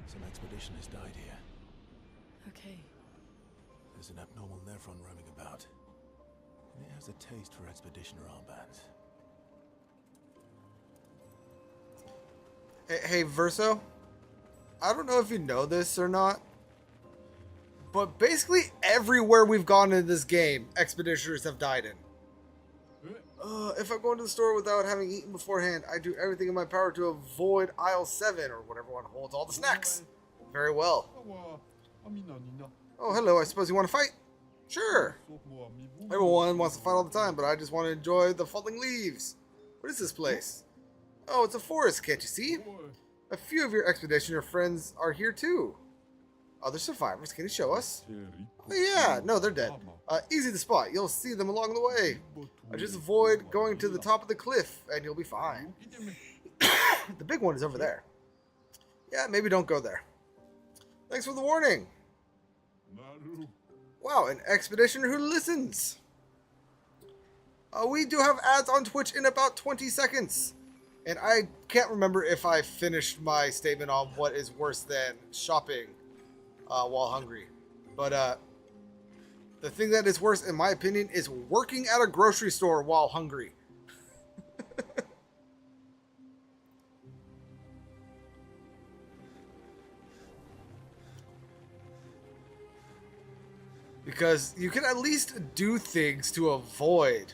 Some expedition has died here. Okay. There's an abnormal nephron roaming about. And it has a taste for expeditioner armbands. Hey, Verso. I don't know if you know this or not, but basically everywhere we've gone in this game, expeditioners have died in. If I go into the store without having eaten beforehand, I do everything in my power to avoid aisle 7 or whatever one holds all the snacks. Very well. Oh, hello. I suppose you want to fight? Sure. Everyone wants to fight all the time, but I just want to enjoy the falling leaves. What is this place? Oh, it's a forest, can't you see? A few of your expeditioner friends are here too. Other survivors, can you show us? Oh yeah, no, they're dead. Easy to spot, you'll see them along the way. Just avoid going to the top of the cliff and you'll be fine. The big one is over there. Yeah, maybe don't go there. Thanks for the warning. Wow, an expeditioner who listens. We do have ads on Twitch in about 20 seconds. And I can't remember if I finished my statement on what is worse than shopping while hungry. But the thing that is worse, in my opinion, is working at a grocery store while hungry. Because you can at least do things to avoid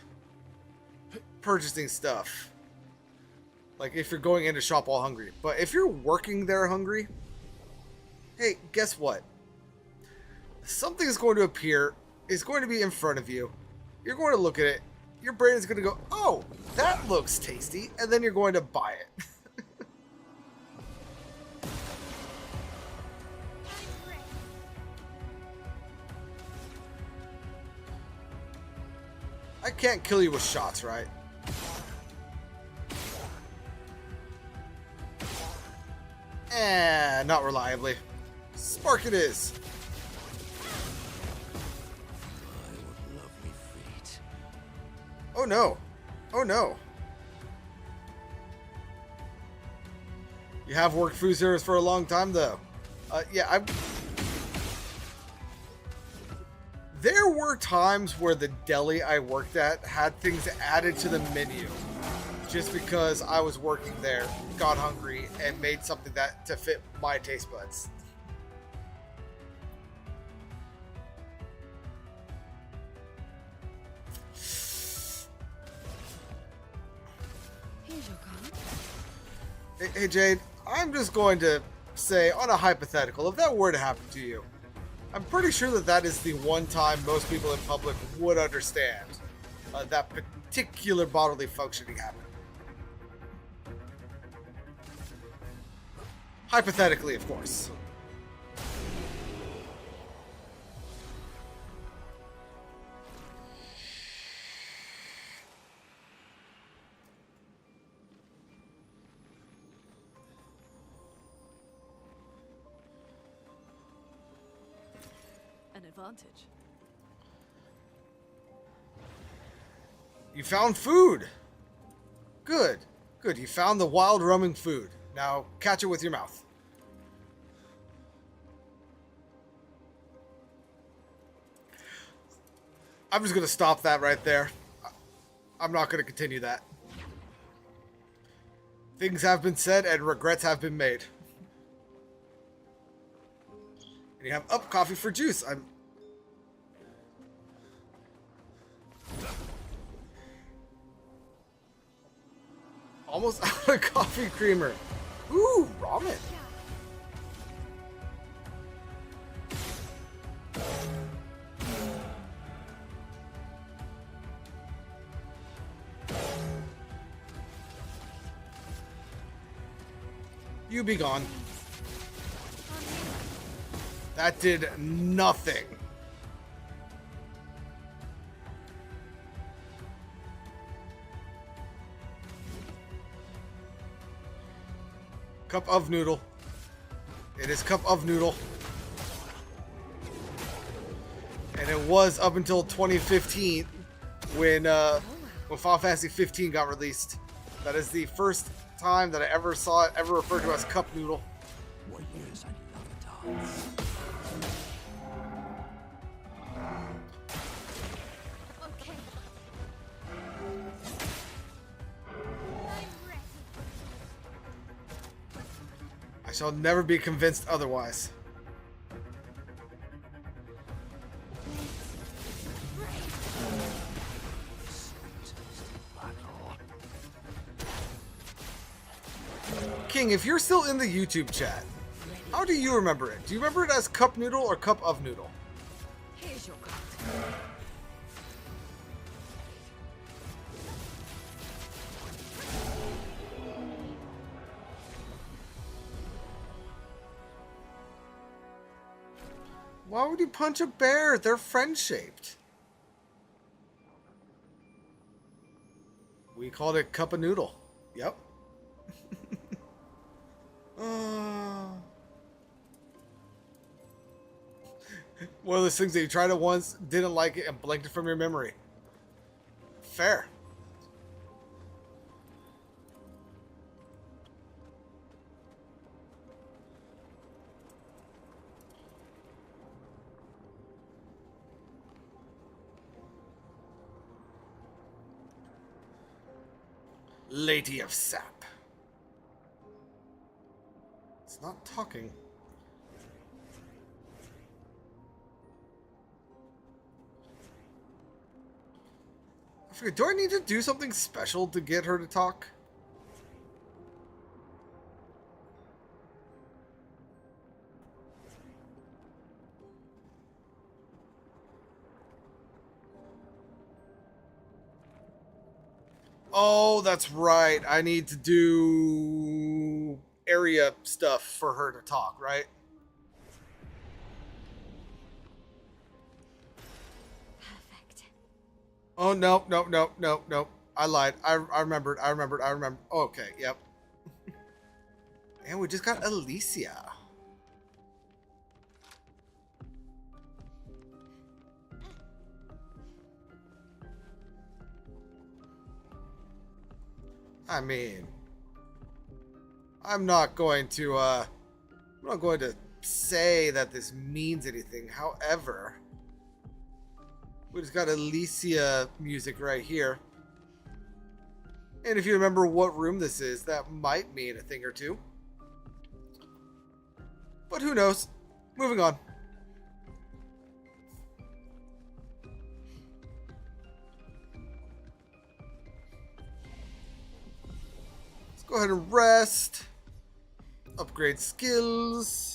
purchasing stuff. Like if you're going in to shop while hungry. But if you're working there hungry, hey, guess what? Something is going to appear. It's going to be in front of you. You're going to look at it. Your brain is going to go, oh, that looks tasty. And then you're going to buy it. I can't kill you with shots, right? Not reliably. Spark it is. What lovely feet. Oh no. Oh no. You have worked food service for a long time though. Yeah, there were times where the deli I worked at had things added to the menu. Just because I was working there, got hungry, and made something that to fit my taste buds. Here's your card. Hey Jade, I'm just going to say, on a hypothetical, if that were to happen to you, I'm pretty sure that that is the one time most people in public would understand that particular bodily functioning happened. Hypothetically, of course. An advantage. You found food. Good. Good. You found the wild roaming food. Now catch it with your mouth. I'm just going to stop that right there. I'm not going to continue that. Things have been said and regrets have been made. And you have up coffee for juice. I'm almost out of coffee creamer. Ooh, ramen. You be gone. That did nothing. Cup of noodle. It is cup of noodle. And it was up until 2015 when Final Fantasy 15 got released. That is the first time that I ever saw it ever referred to as cup noodle. What years I love dance. Okay. I'm ready. I shall never be convinced otherwise. King, if you're still in the YouTube chat, how do you remember it? Do you remember it as cup noodle or cup of noodle? Here's your cut. Why would you punch a bear? They're friend-shaped. We called it cup of noodle. Yep. One of those things that you tried it once, didn't like it, and blanked it from your memory. Fair. Lady of Sap. It's not talking. I forget, do I need to do something special to get her to talk? Oh, that's right. I need to do area stuff for her to talk, right? Perfect. Oh, no. I lied. I remembered. Okay, yep. And we just got Alicia. I mean, I'm not going to say that this means anything. However, we just got Alicia music right here. And if you remember what room this is, that might mean a thing or two. But who knows? Moving on. Let's go ahead and rest. Upgrade skills.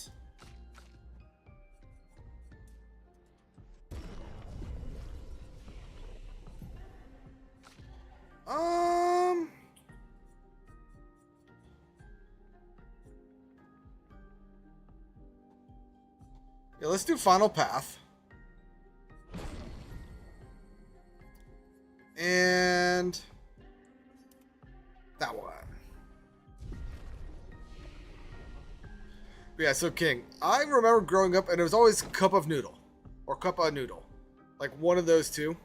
Yeah, let's do Final Path. And that one. But yeah, so King, I remember growing up and it was always cup of noodle or cup of noodle. Like one of those two.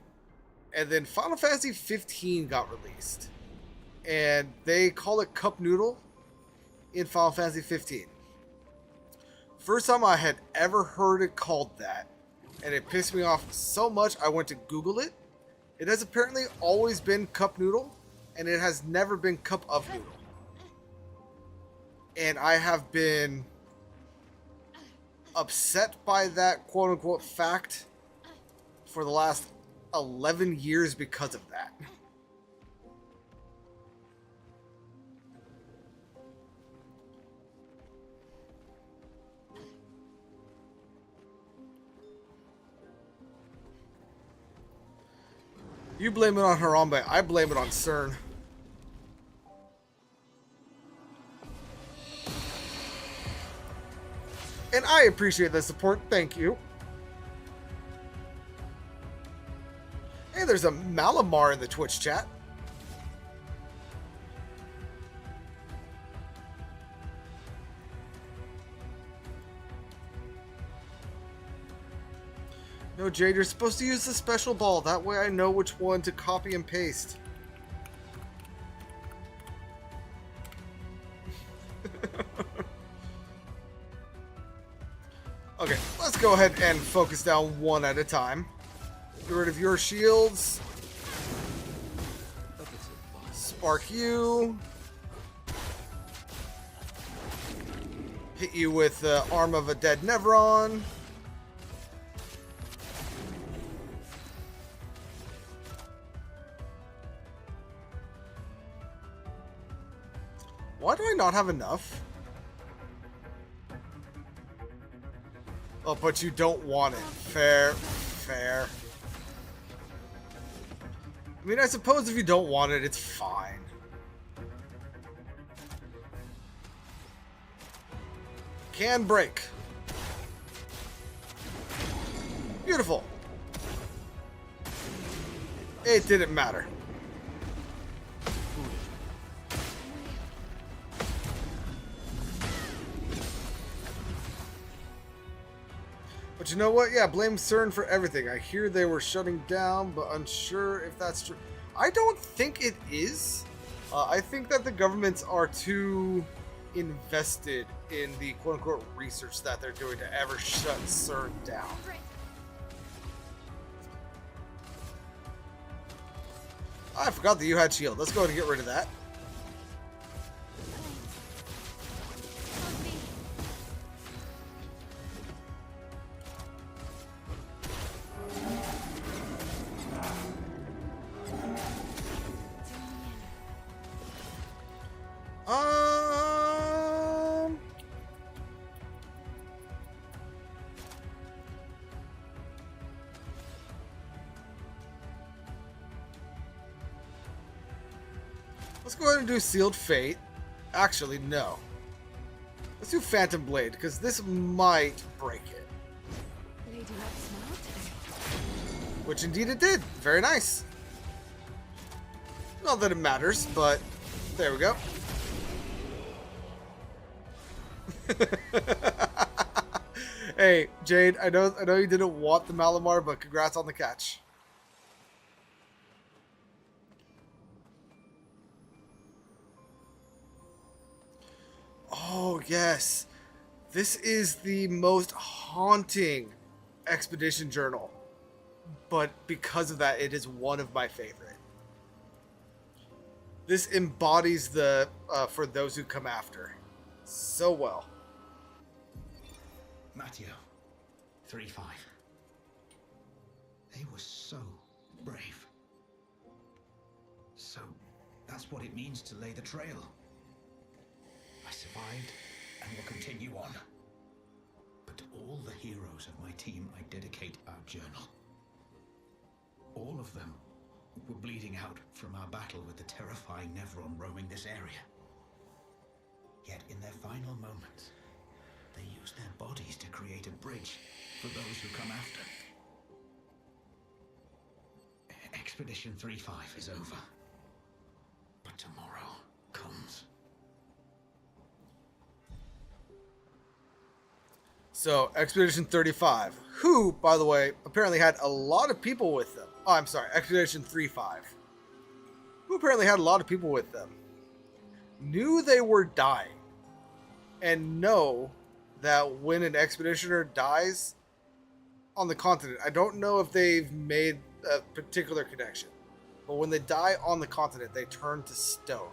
And then Final Fantasy 15 got released. And they call it cup noodle in Final Fantasy 15. First time I had ever heard it called that, and it pissed me off so much I went to Google it. It has apparently always been cup noodle, and it has never been cup of noodle. And I have been upset by that quote-unquote fact for the last 11 years because of that. You blame it on Harambe, I blame it on CERN. And I appreciate the support. Thank you. Hey, there's a Malamar in the Twitch chat. No, Jade, you're supposed to use the special ball. That way I know which one to copy and paste. Okay, let's go ahead and focus down one at a time. Get rid of your shields. Spark you. Hit you with the arm of a dead Nevron. Why do I not have enough? Oh, but you don't want it. Fair, fair. I mean, I suppose if you don't want it, it's fine. Can break. Beautiful. It didn't matter. But you know what? Yeah, blame CERN for everything. I hear they were shutting down, but unsure if that's true. I don't think it is. I think that the governments are too invested in the quote-unquote research that they're doing to ever shut CERN down. I forgot that you had shield. Let's go ahead and get rid of that. Let's go ahead and do Sealed Fate. Actually, no. Let's do Phantom Blade, because this might break it. Lady Luck smart. Which indeed it did. Very nice. Not that it matters, but there we go. Hey, Jade, I know you didn't want the Malamar, but congrats on the catch. Oh, yes. This is the most haunting expedition journal. But because of that, it is one of my favorite. This embodies the for those who come after so well. Matteo, 3-5. They were so brave. So that's what it means to lay the trail. I survived and will continue on. But to all the heroes of my team, I dedicate our journal. All of them were bleeding out from our battle with the terrifying Nevron roaming this area. Yet in their final moments, they used their bodies to create a bridge for those who come after. Expedition 3-5 is over. But tomorrow comes. So, Expedition 35, who, by the way, apparently had a lot of people with them. Oh, I'm sorry, Expedition 35, who apparently had a lot of people with them, knew they were dying, and know that when an expeditioner dies on the continent, I don't know if they've made a particular connection, but when they die on the continent, they turn to stone,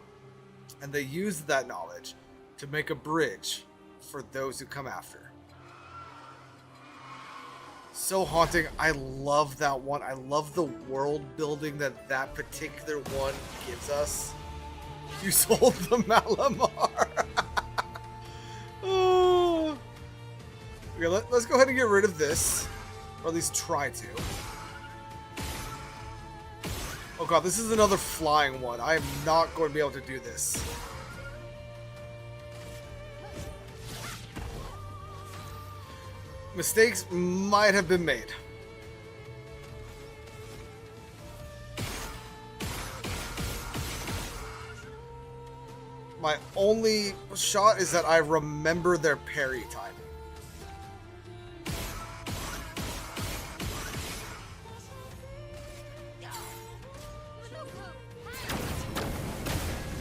and they use that knowledge to make a bridge for those who come after. So haunting. I love that one. I love the world building that that particular one gives us. You sold the Malamar. Oh. Okay, let's go ahead and get rid of this. Or at least try to. Oh god, this is another flying one. I am not going to be able to do this. Mistakes might have been made. My only shot is that I remember their parry timing.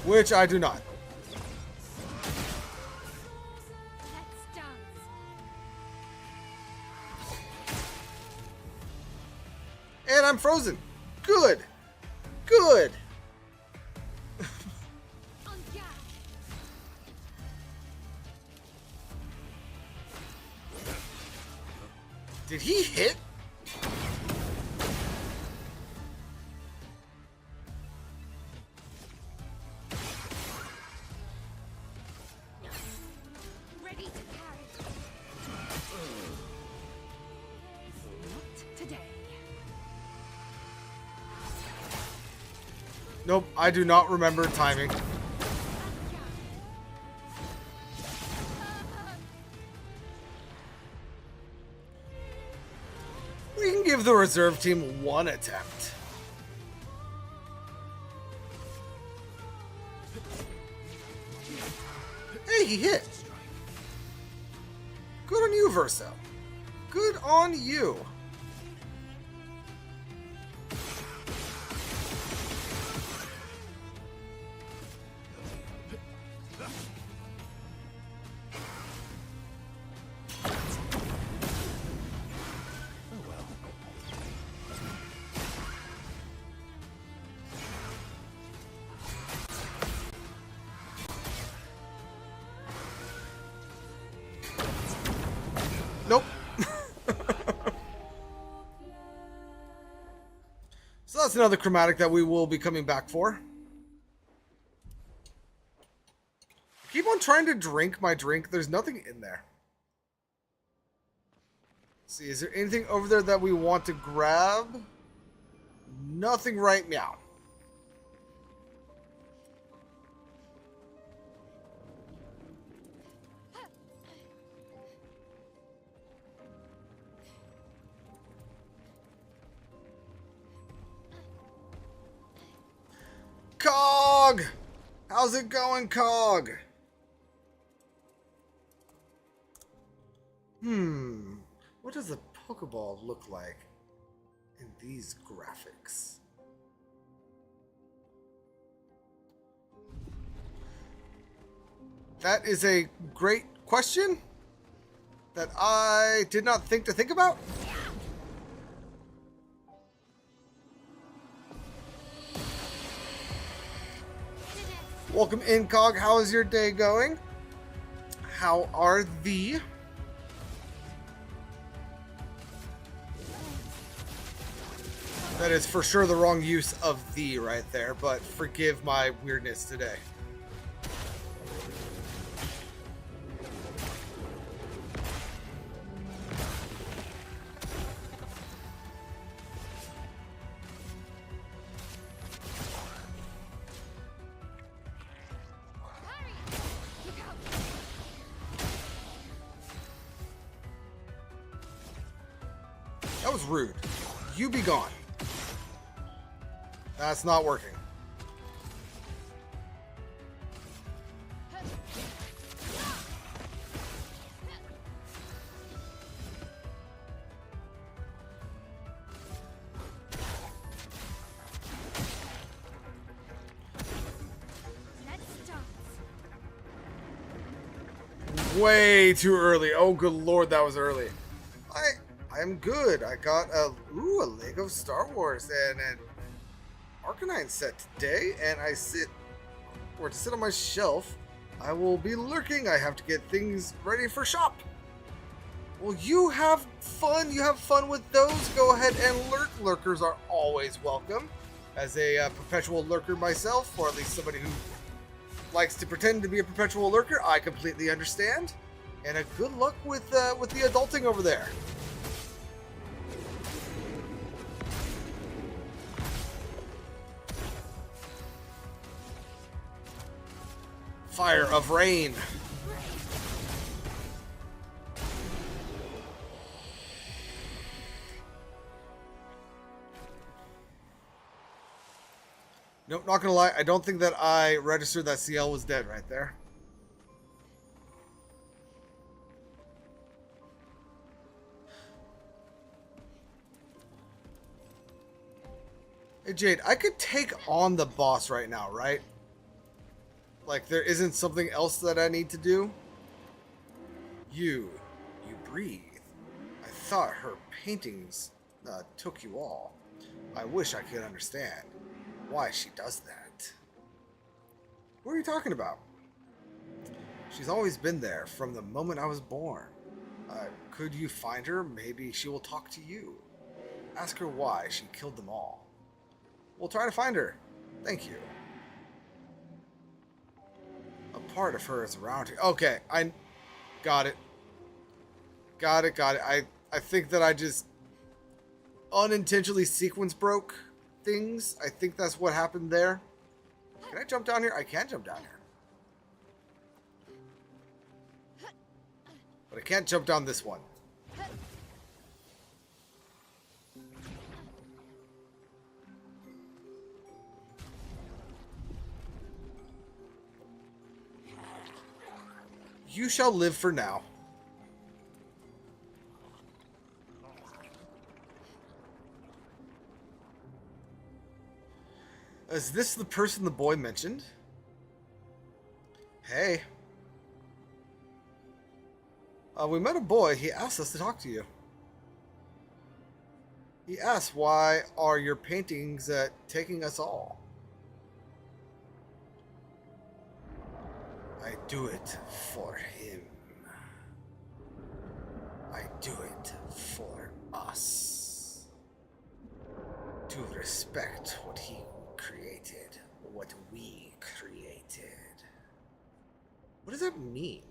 Which I do not. That stings. And I'm frozen. Good. Good. On gas. Did he hit? Ready to carry. Not today. Nope, I do not remember timing. We can give the reserve team one attempt. Hey, he hit. Good on you, Verso. Good on you. Nope. So that's another chromatic that we will be coming back for. I keep on trying to drink my drink. There's nothing in there. Let's see, is there anything over there that we want to grab? Nothing right now. Cog! How's it going, Cog? What does a Pokeball look like in these graphics? That is a great question that I did not think to think about. Welcome in, Cog. How is your day going? How are thee? That is for sure the wrong use of thee right there, but forgive my weirdness today. That was rude. You be gone. That's not working. Way too early. Oh, good lord, that was early. I'm good. I got a Lego Star Wars and an Arcanine set today, and to sit on my shelf. I will be lurking. I have to get things ready for shop. Well, you have fun. You have fun with those. Go ahead and lurk. Lurkers are always welcome. As a perpetual lurker myself, or at least somebody who likes to pretend to be a perpetual lurker, I completely understand. And a good luck with the adulting over there. Fire of rain. Nope, not gonna lie. I don't think that I registered that CL was dead right there. Hey, Jade, I could take on the boss right now, right? Like, there isn't something else that I need to do? You breathe. I thought her paintings took you all. I wish I could understand why she does that. What are you talking about? She's always been there from the moment I was born. Could you find her? Maybe she will talk to you. Ask her why she killed them all. We'll try to find her. Thank you. A part of her is around here. Okay, I got it. Got it. I think that I just unintentionally sequence broke things. I think that's what happened there. Can I jump down here? I can jump down here. But I can't jump down this one. You shall live for now. Is this the person the boy mentioned? Hey. We met a boy. He asked us to talk to you. He asked, why are your paintings taking us all? I do it for him. I do it for us. To respect what he created, what we created. What does that mean?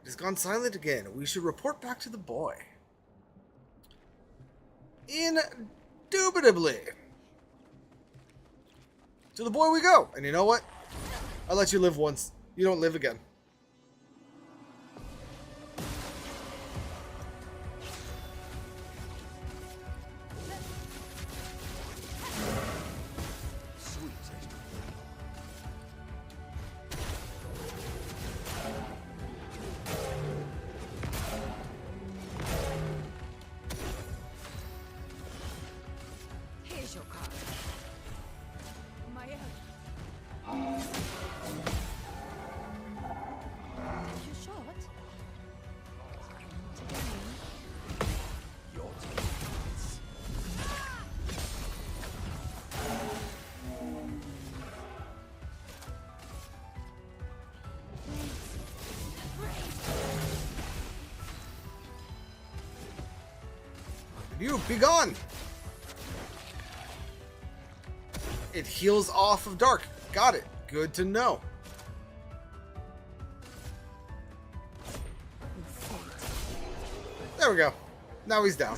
It has gone silent again. We should report back to the boy. Indubitably. To the boy we go. And you know what? I let you live once. You don't live again. Here's your card. My own. Take your shot. Not again. Your turn. You be gone. It heals off of dark. Got it. Good to know. There we go. Now he's down.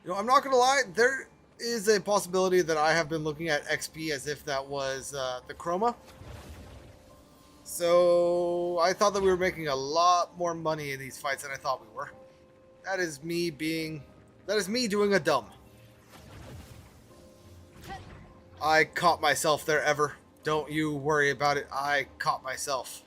You know, I'm not gonna lie. There is a possibility that I have been looking at XP as if that was the chroma. So I thought that we were making a lot more money in these fights than I thought we were. That is me doing a dumb. I caught myself there, Ever. Don't you worry about it. I caught myself.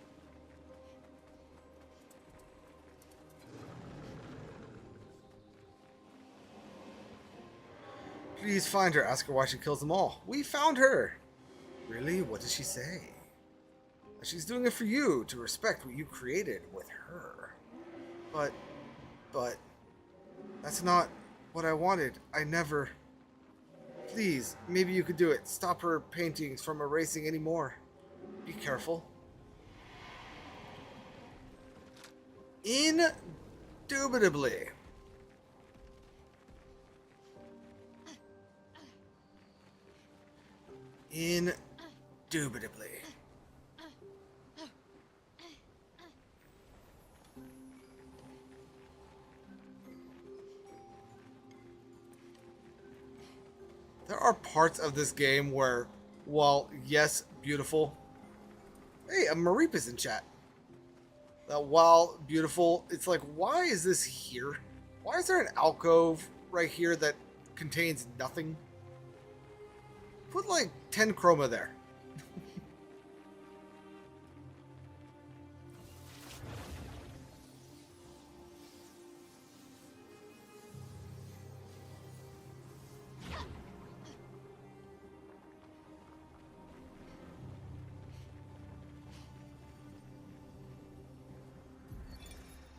Please find her. Ask her why she kills them all. We found her. Really? What did she say? She's doing it for you, to respect what you created with her. But, that's not what I wanted. I never... Please, maybe you could do it. Stop her paintings from erasing anymore. Be careful. Indubitably. Indubitably. There are parts of this game where, while yes, beautiful. Hey, a Mareep is in chat. That while beautiful, it's like, why is this here? Why is there an alcove right here that contains nothing? Put like 10 chroma there.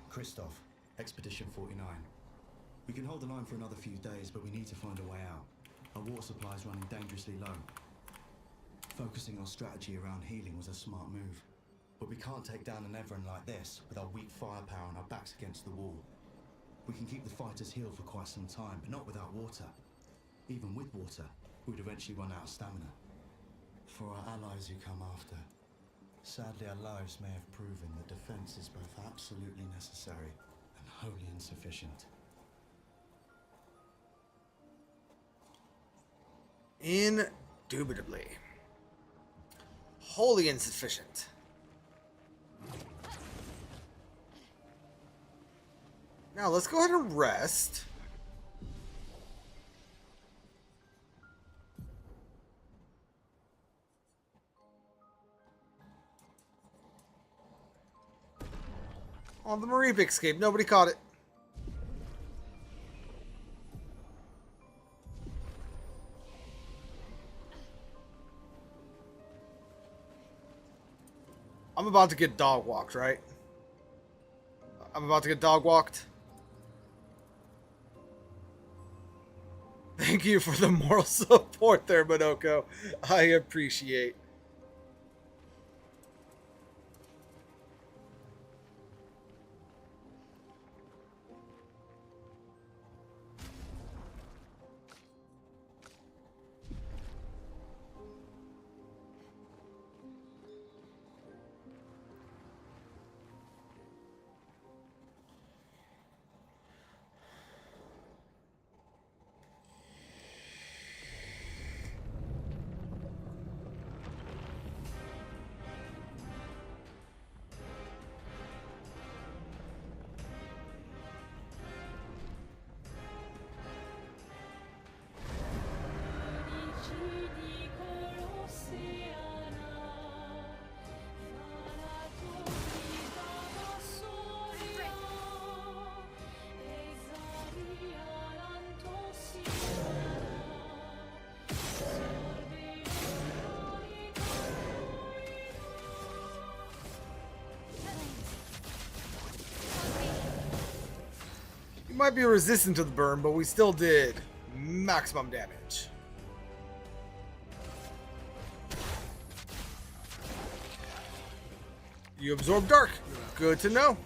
Christoph, Expedition 49. We can hold the line for another few days, but we need to find a way out. Our water supply is running dangerously low. Focusing our strategy around healing was a smart move. But we can't take down an Everin like this with our weak firepower and our backs against the wall. We can keep the fighters healed for quite some time, but not without water. Even with water, we'd eventually run out of stamina. For our allies who come after, sadly our lives may have proven that defense is both absolutely necessary and wholly insufficient. Indubitably. Wholly insufficient. Now let's go ahead and rest. On the Mareep escape, nobody caught it. I'm about to get dog walked, right? I'm about to get dog walked. Thank you for the moral support there, Monoko. I appreciate. You might be resistant to the burn, but we still did maximum damage. You absorb dark. Good to know.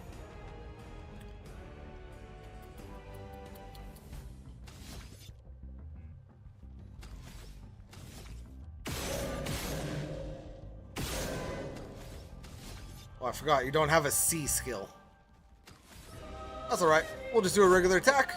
Oh, I forgot. You don't have a C skill. That's alright. We'll just do a regular attack.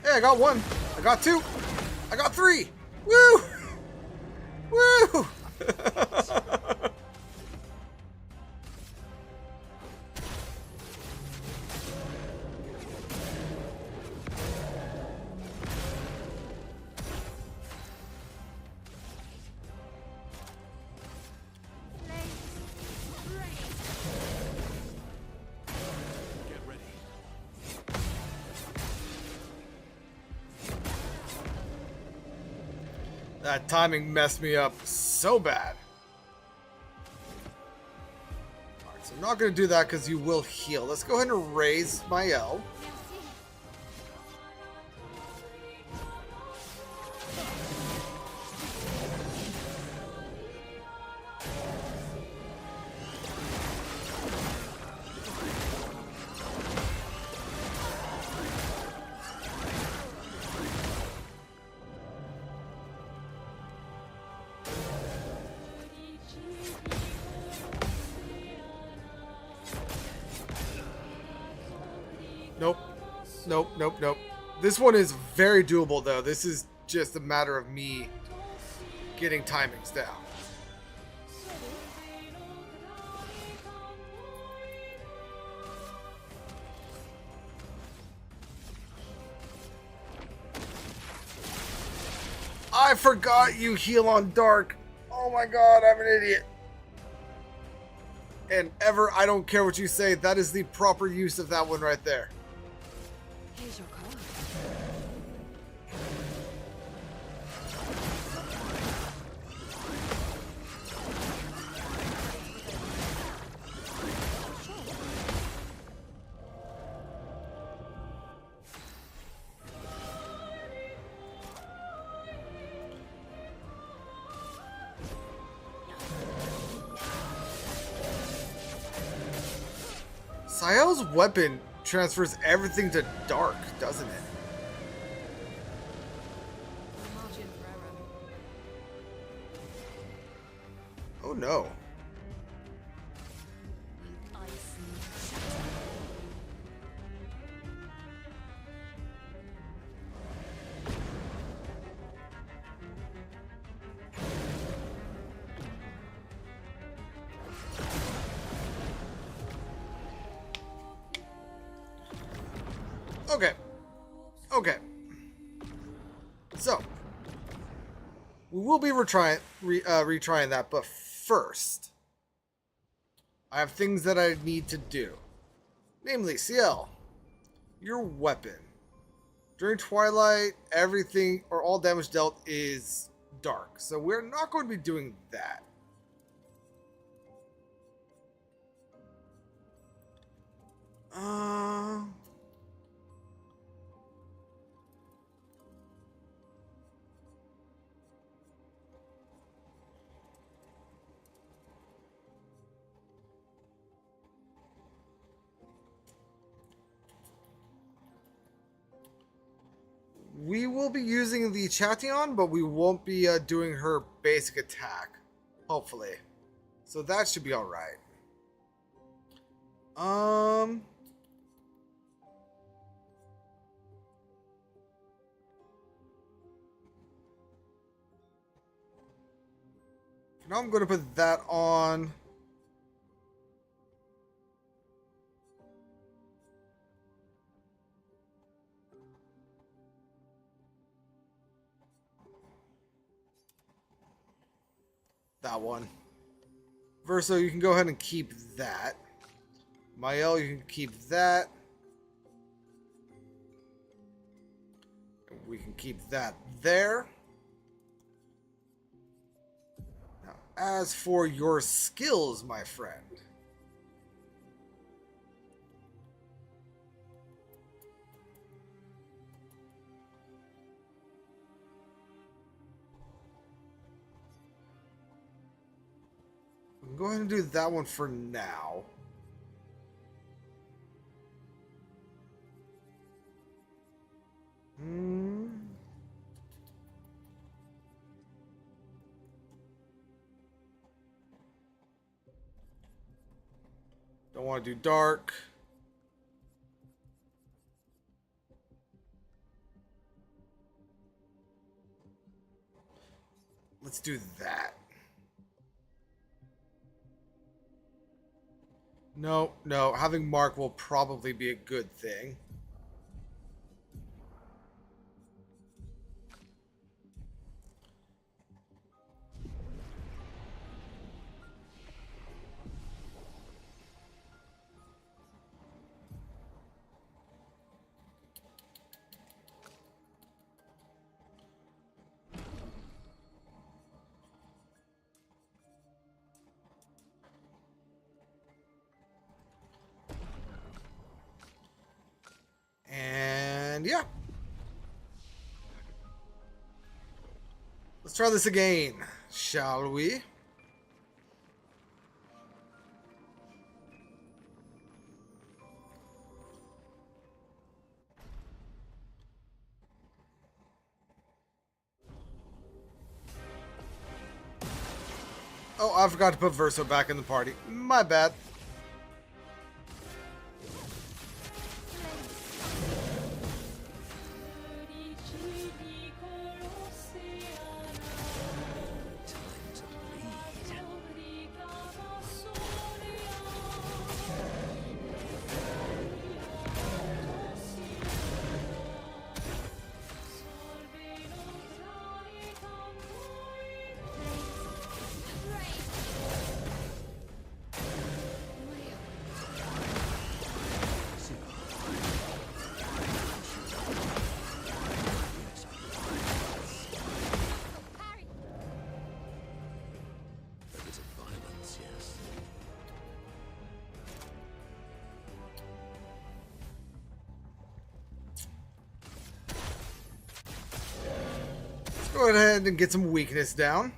I got one. I got two. I got three. Woo! Woo! That timing messed me up so bad. Alright, so I'm not going to do that because you will heal. Let's go ahead and raise my L. Nope. Nope, nope, nope. This one is very doable, though. This is just a matter of me getting timings down. I forgot you heal on dark. Oh my god, I'm an idiot. And Ever, I don't care what you say, that is the proper use of that one right there. Here's your card. Sael's weapon transfers everything to dark, doesn't it? Oh no. Okay. Okay. So, we will be retrying that, but first, I have things that I need to do. Namely, CL, your weapon. During Twilight, everything, or all damage dealt is dark. So we're not going to be doing that. We will be using the Chation, but we won't be doing her basic attack. Hopefully. So that should be alright. Now I'm going to put that on. That one. Verso, you can go ahead and keep that. Mael, you can keep that. We can keep that there. Now, as for your skills, my friend. Go ahead and do that one for now. Don't want to do dark. Let's do that. No, no, having Mark will probably be a good thing. And yeah. Let's try this again, shall we? Oh, I forgot to put Verso back in the party. My bad. Go ahead and get some weakness down.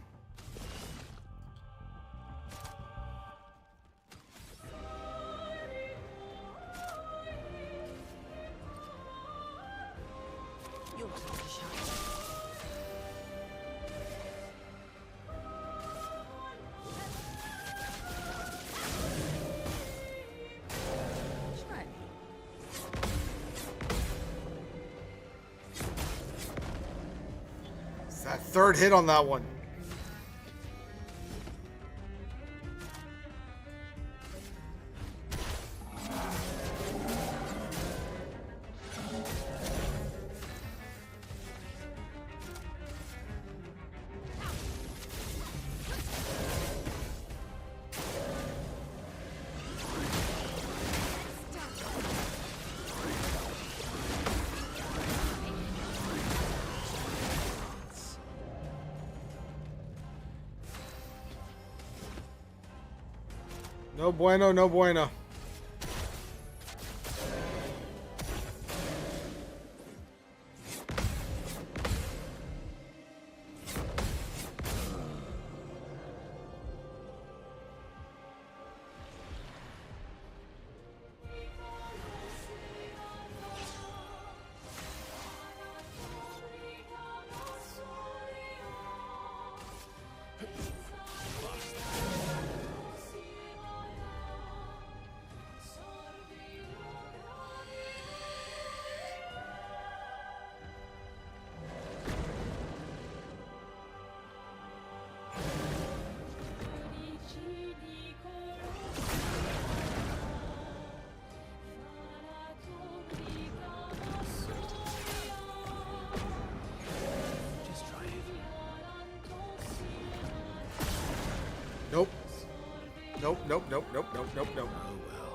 That third hit on that one. No bueno, no bueno. Nope. Nope, nope, nope, nope, nope, nope, nope. Oh well.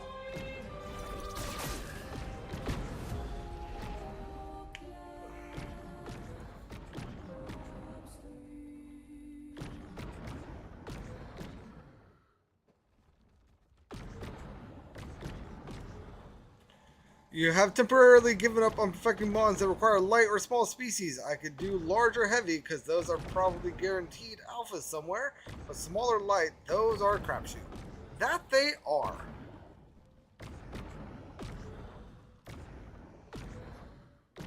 You have temporarily given up on perfecting bonds that require light or small species. I could do large or heavy because those are probably guaranteed alphas somewhere, but small or light, those are a crapshoot. That they are.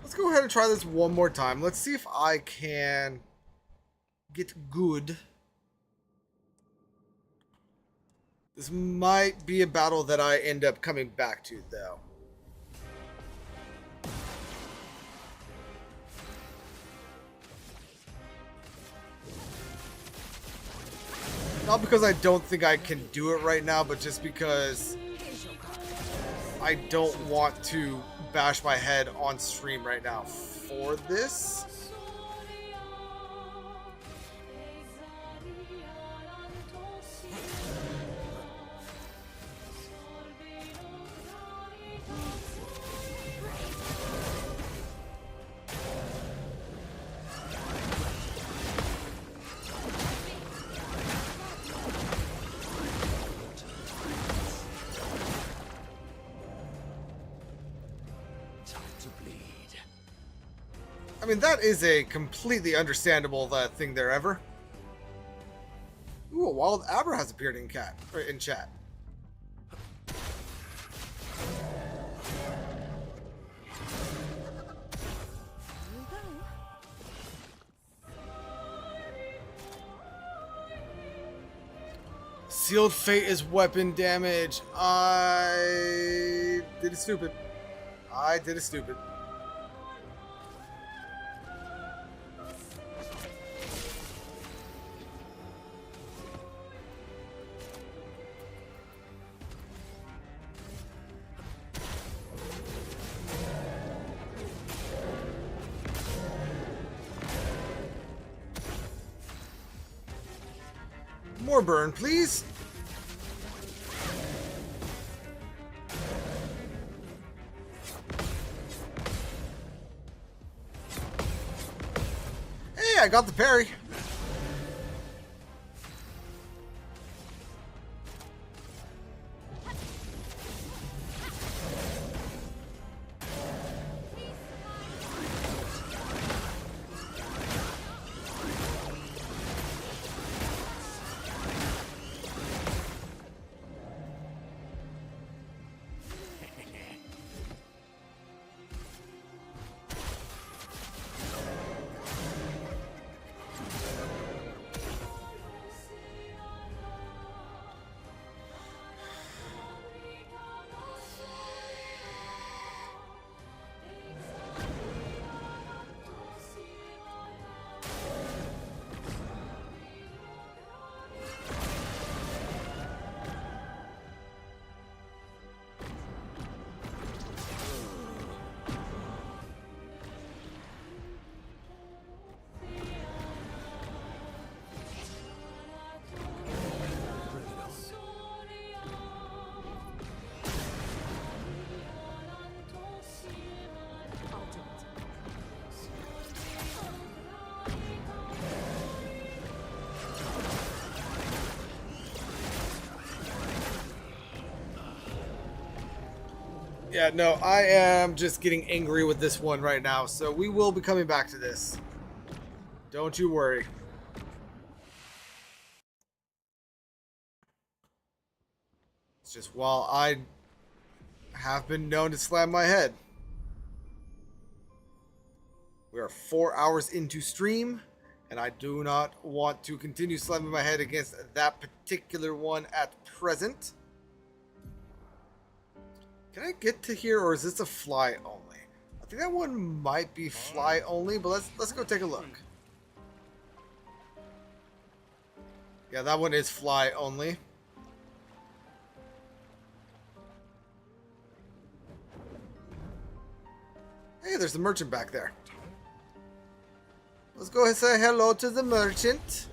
Let's go ahead and try this one more time. Let's see if I can get good. This might be a battle that I end up coming back to, though. Not because I don't think I can do it right now, but just because I don't want to bash my head on stream right now for this. I mean, that is a completely understandable thing there, Ever. Ooh, a wild Abra has appeared in chat. Sealed Fate is weapon damage. I did it stupid. More burn, please. Hey, I got the parry. Yeah, no, I am just getting angry with this one right now, so we will be coming back to this. Don't you worry. It's just while I have been known to slam my head. We are 4 hours into stream, and I do not want to continue slamming my head against that particular one at present. Can I get to here, or is this a fly only? I think that one might be fly only, but let's go take a look. Yeah, that one is fly only. Hey, there's the merchant back there. Let's go ahead and say hello to the merchant.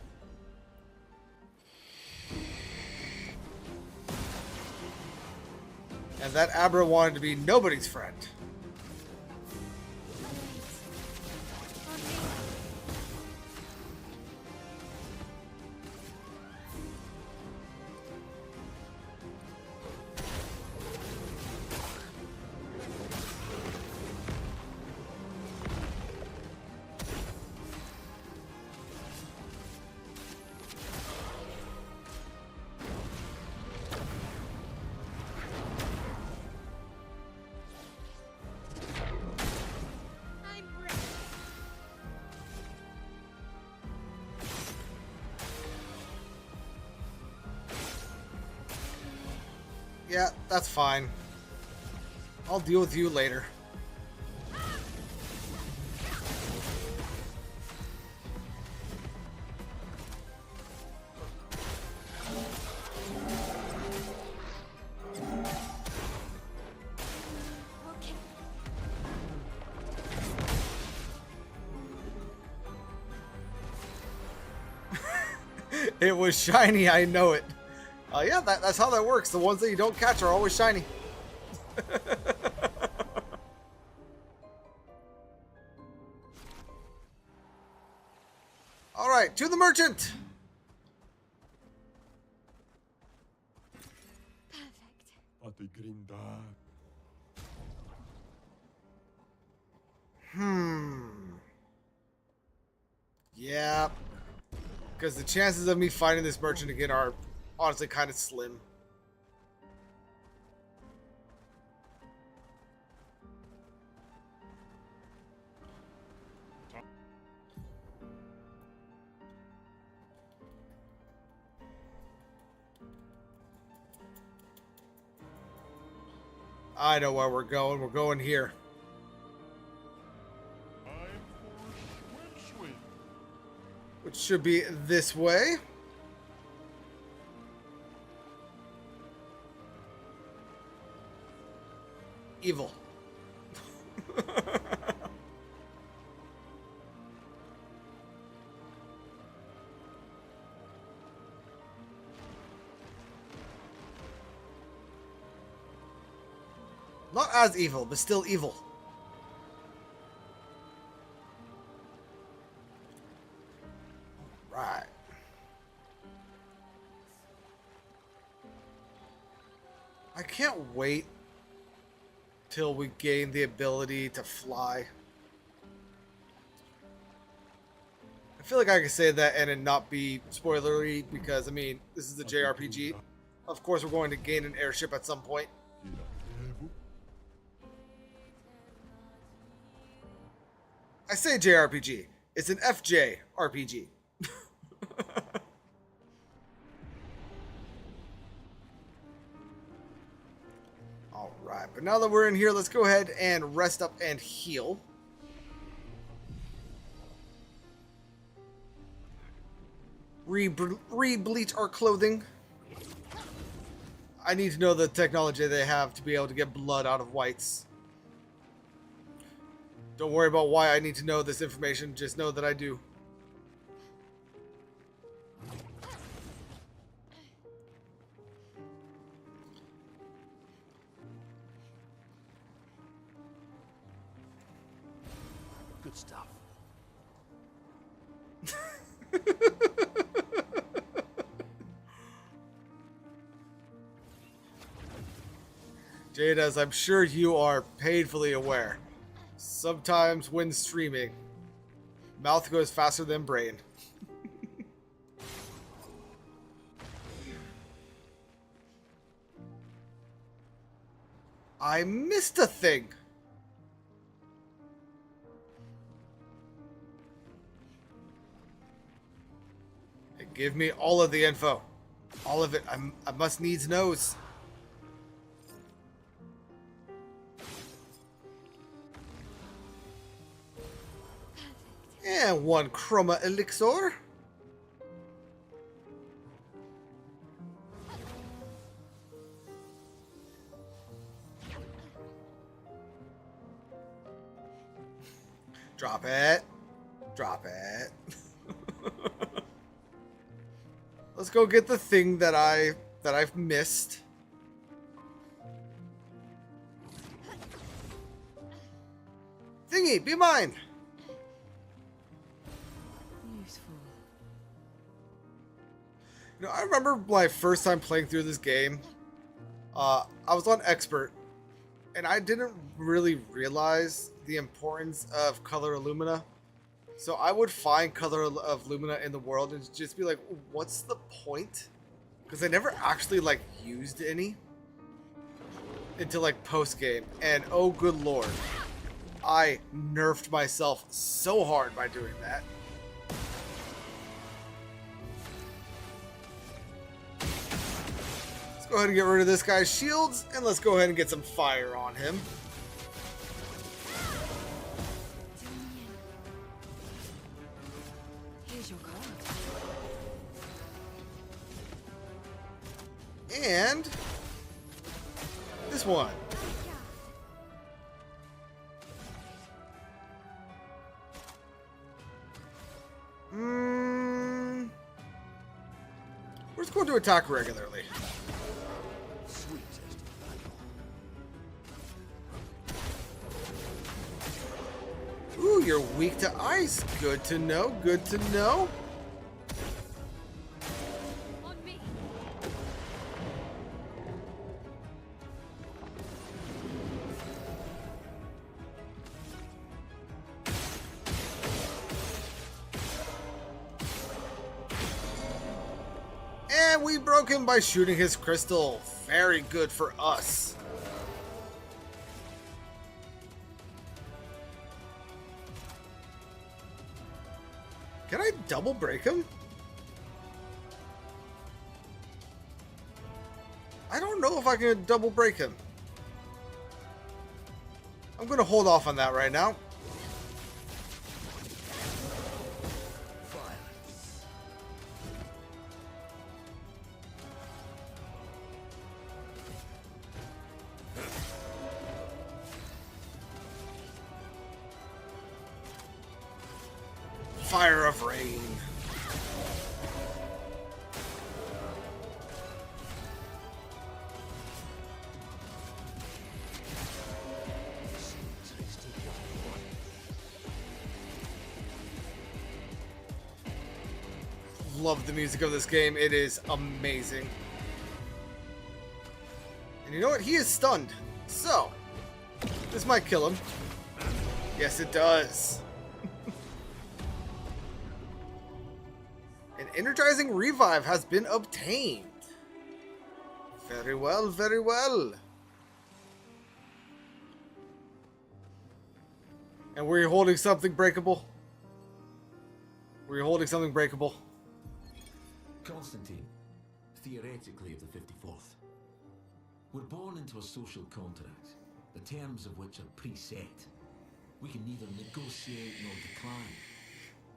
And that Abra wanted to be nobody's friend. Yeah, that's fine. I'll deal with you later. It was shiny, I know it. Yeah, that's how that works. The ones that you don't catch are always shiny. Alright, to the merchant! Yeah. Because the chances of me fighting this merchant again are honestly kind of slim. I know where we're going. We're going here. Which should be this way. Evil. Not as evil, but still evil. Right. I can't wait till we gain the ability to fly. I feel like I can say that and it not be spoilery because, I mean, this is a JRPG. Of course, we're going to gain an airship at some point. I say JRPG. It's an FJ RPG. Alright, but now that we're in here, let's go ahead and rest up and heal. Re-bleach our clothing. I need to know the technology they have to be able to get blood out of whites. Don't worry about why I need to know this information, just know that I do. Good stuff. Jade, as I'm sure you are painfully aware, sometimes when streaming, mouth goes faster than brain. I missed a thing. Give me all of the info. All of it. I must needs knows. And one chroma elixir. Drop it. Drop it. Let's go get the thing that I've missed. Thingy, be mine. Useful. You know, I remember my first time playing through this game. I was on expert, and I didn't really realize the importance of color illumina. So I would find color of lumina in the world and just be like, what's the point? Because I never actually like used any until like post game. And oh good lord, I nerfed myself so hard by doing that. Let's go ahead and get rid of this guy's shields, and let's go ahead and get some fire on him. And this one. We're just going to attack regularly. Ooh, you're weak to ice. Good to know. Good to know. And we broke him by shooting his crystal. Very good for us. Can I double break him? I don't know if I can double break him. I'm going to hold off on that right now. Fire of rain. Love the music of this game. It is amazing. And you know what? He is stunned. So, this might kill him. Yes, it does. An energizing revive has been obtained. Very well, very well. And we're holding something breakable. We're holding something breakable. Constantine, theoretically of the 54th. We're born into a social contract, the terms of which are preset. We can neither negotiate nor decline.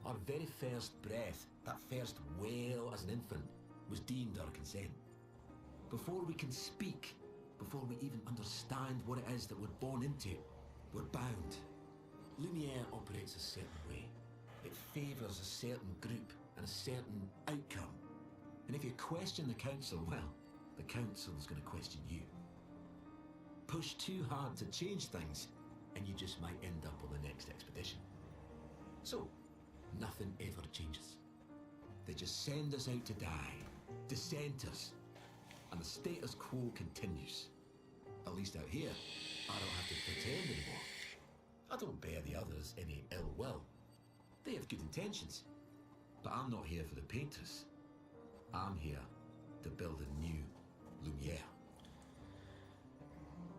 Our very first breath, that first wail as an infant, was deemed our consent. Before we can speak, before we even understand what it is that we're born into, we're bound. Lumiere operates a certain way. It favours a certain group and a certain outcome. And if you question the Council, well, the Council is going to question you. Push too hard to change things, and you just might end up on the next expedition. So, nothing ever changes. They just send us out to die, dissent us, and the status quo continues. A least out here, I don't have to pretend anymore. I don't bear the others any ill will. They have good intentions. But I'm not here for the painters. I'm here to build a new Lumiere.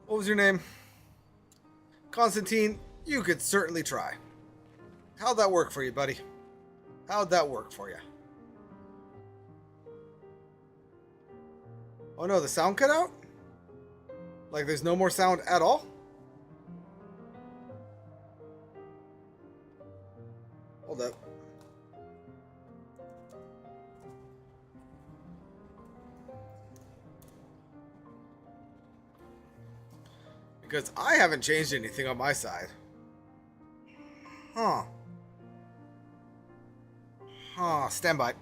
What was your name? Constantine, you could certainly try. How'd that work for you, buddy? How'd that work for you? Oh no, the sound cut out? Like there's no more sound at all? Hold up. Because I haven't changed anything on my side. Huh. Stand by.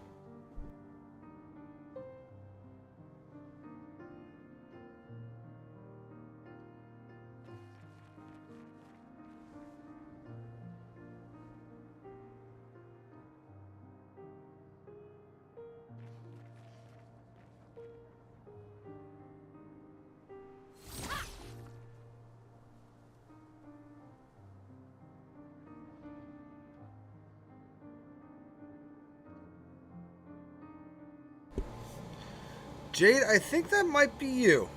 Jade, I think that might be you.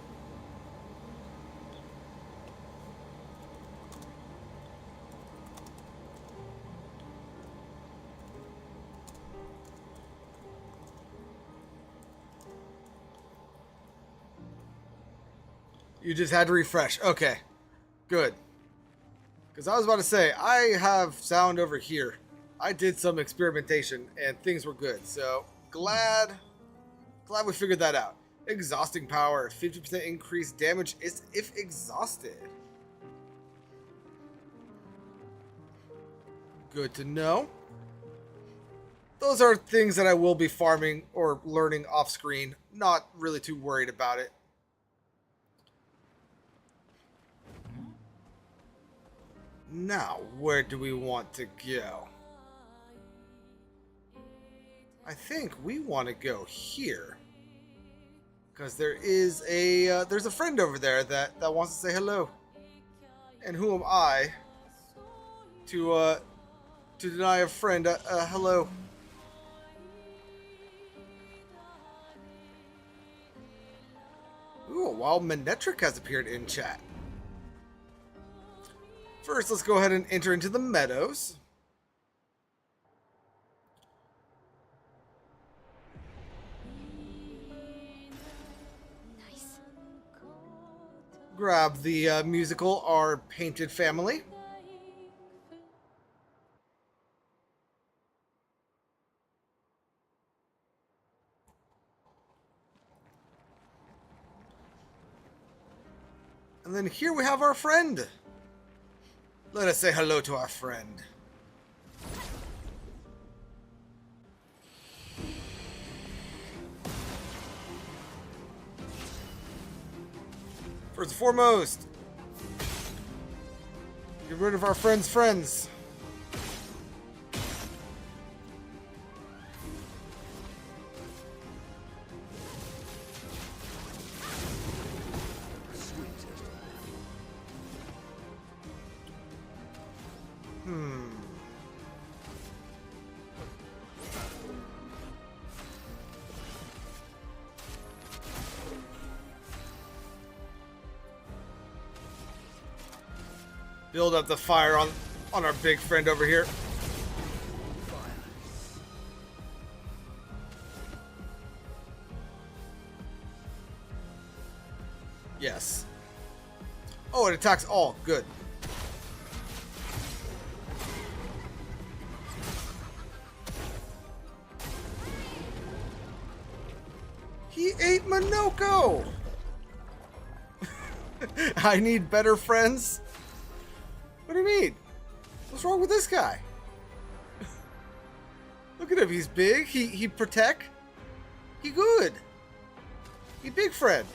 You just had to refresh. Okay, good. Because I was about to say, I have sound over here. I did some experimentation and things were good. So glad we figured that out. Exhausting power, 50% increased damage is if exhausted. Good to know. Those are things that I will be farming or learning off screen. Not really too worried about it. Now, where do we want to go? I think we want to go here. Because there is a there's a friend over there that wants to say hello. And who am I to deny a friend a hello? Ooh, while Manetric has appeared in chat. First, let's go ahead and enter into the meadows. Grab the musical Our Painted Family. And then here we have our friend. Let us say hello to our friend. First and foremost, get rid of our friend's friends. Build up the fire on our big friend over here. Yes. Oh, it attacks all. Good. He ate Minoko! I need better friends? What do you mean? What's wrong with this guy? Look at him, he's big, he protect. He good. He big friend.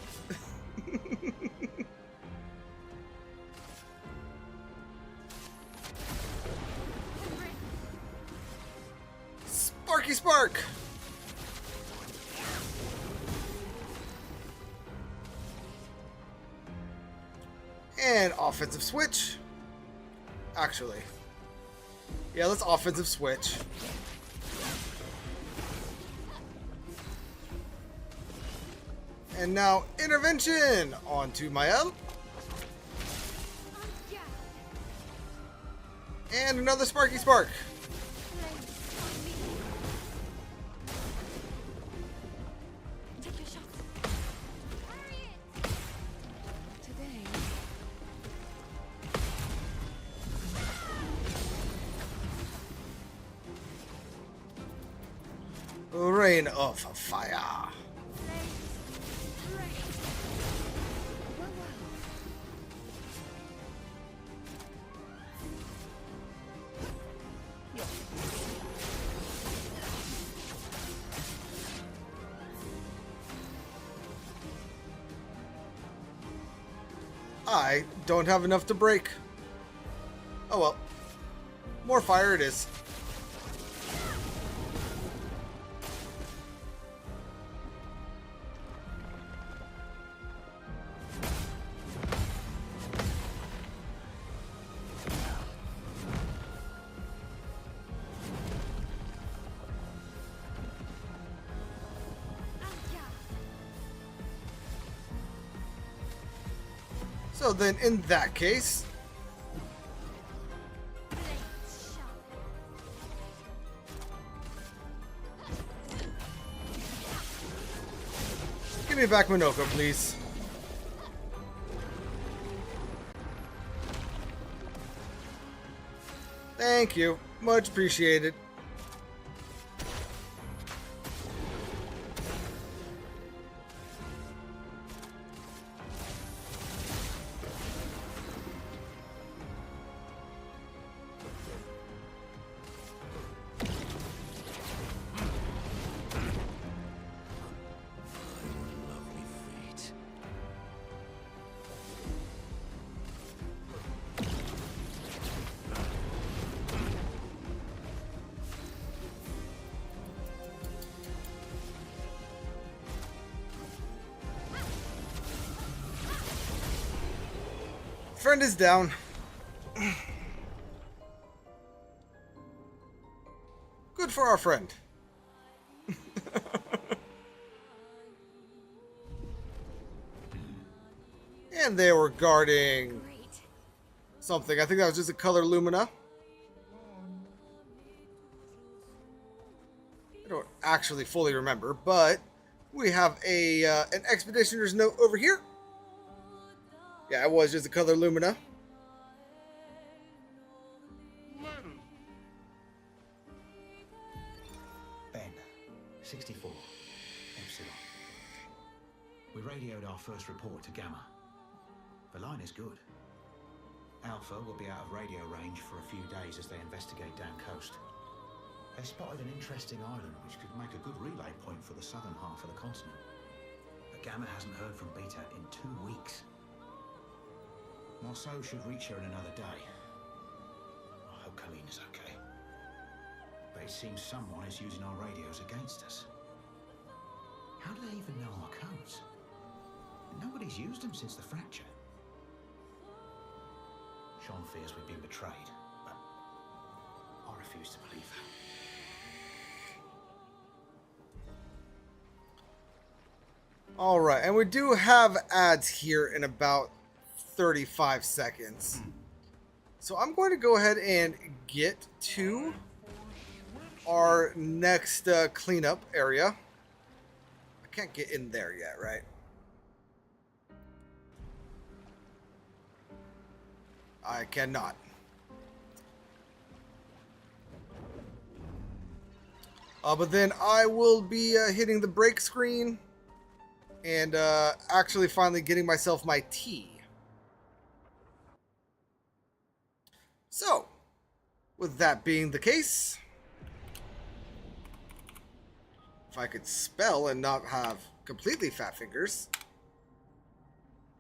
Sparky Spark! And offensive switch. Actually. Yeah, let's offensive switch. And now intervention onto Mael. And another Sparky Spark. Take your shot. Today. Rain of fire. I don't have enough to break. Oh well. More fire it is. So then, in that case, give me back Minoko, please. Thank you. Much appreciated. Friend is down. Good for our friend. And they were guarding something. I think that was just a color Lumina. I don't actually fully remember, but we have a an expeditioner's note over here. Yeah, it was just a color Lumina. Ben, 64, Epsilon. We radioed our first report to Gamma. The line is good. Alpha will be out of radio range for a few days as they investigate down coast. They spotted an interesting island which could make a good relay point for the southern half of the continent. But Gamma hasn't heard from Beta in 2 weeks. Marceau should reach her in another day. I hope Colleen is okay. But it seems someone is using our radios against us. How do they even know our codes? Nobody's used them since the fracture. Sean fears we've been betrayed, but I refuse to believe that. Alright, and we do have ads here in about 35 seconds. So I'm going to go ahead and get to our next cleanup area. I can't get in there yet, right? I cannot. But then I will be hitting the break screen and actually finally getting myself my tea. So, with that being the case, if I could spell and not have completely fat fingers,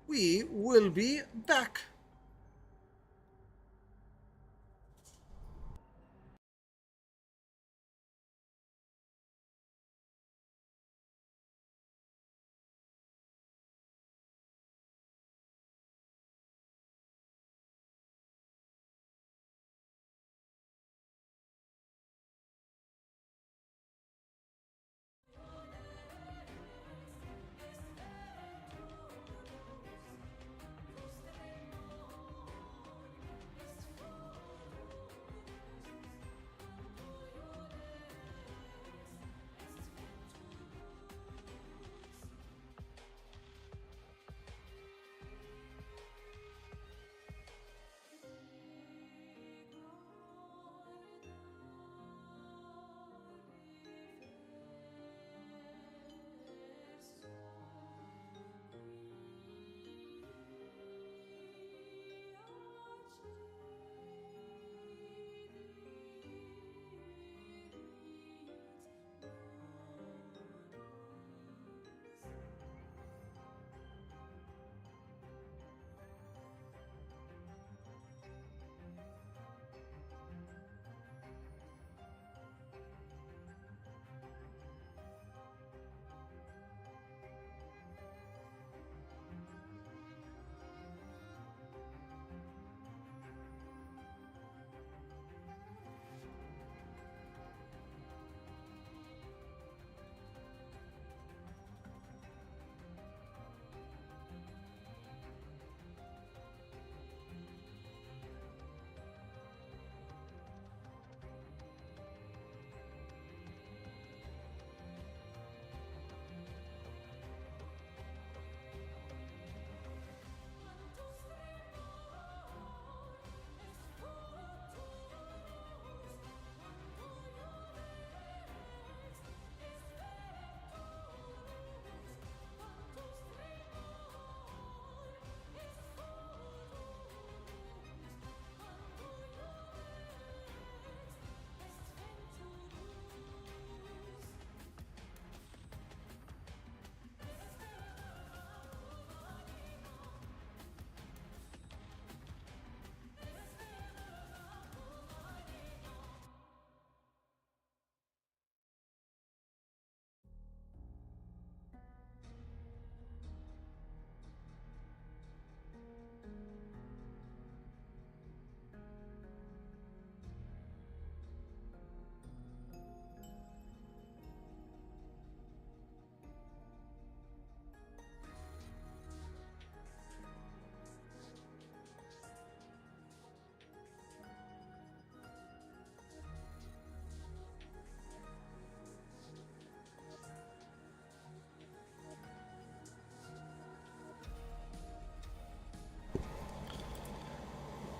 we will be back.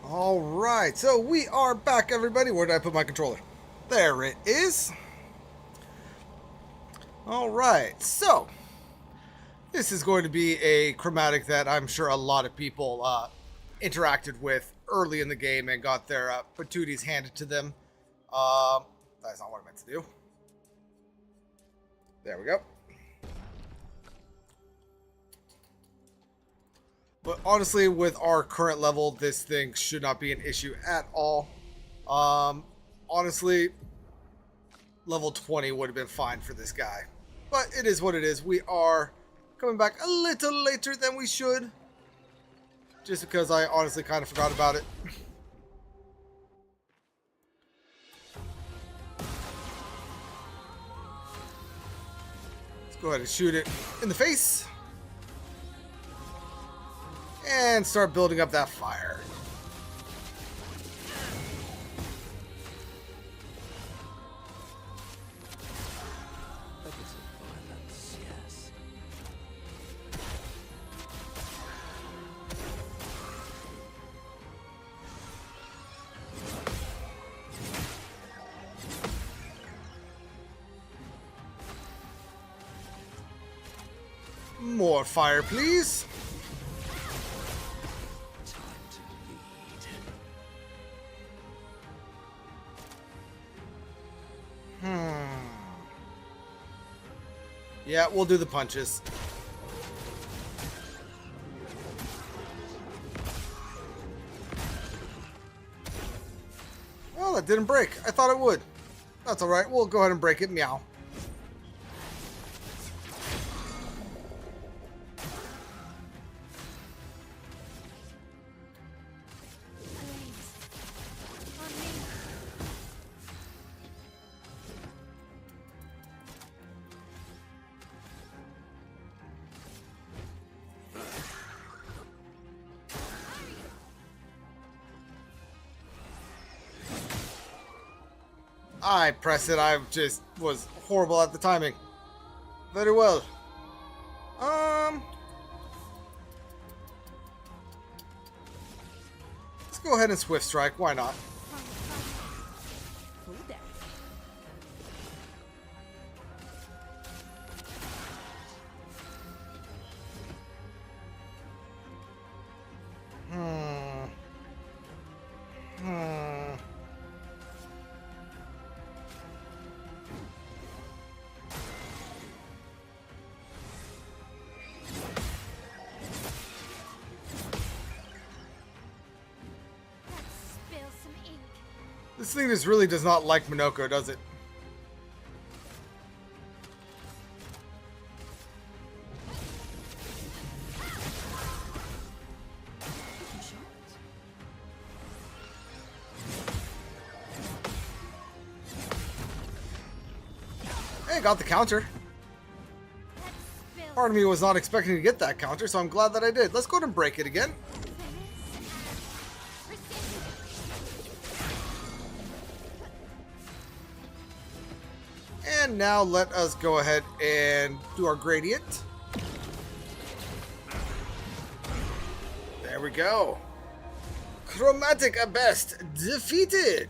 Alright, so we are back, everybody. Where did I put my controller? There it is. Alright, so this is going to be a chromatic that I'm sure a lot of people interacted with early in the game and got their patooties handed to them. That's not what I meant to do. There we go. But honestly, with our current level, this thing should not be an issue at all. Honestly, level 20 would have been fine for this guy. But it is what it is. We are coming back a little later than we should. Just because I honestly kind of forgot about it. Let's go ahead and shoot it in the face. And start building up that fire. More fire, please. Yeah, we'll do the punches. Well, that didn't break. I thought it would. That's alright. We'll go ahead and break it. Meow. I pressed it. I just was horrible at the timing. Very well. Let's go ahead and Swift Strike. Why not? This thing just really does not like Minoko, does it? Hey, got the counter. Part of me was not expecting to get that counter, so I'm glad that I did. Let's go ahead and break it again. And now let us go ahead and do our gradient. There we go. Chromatic at best defeated.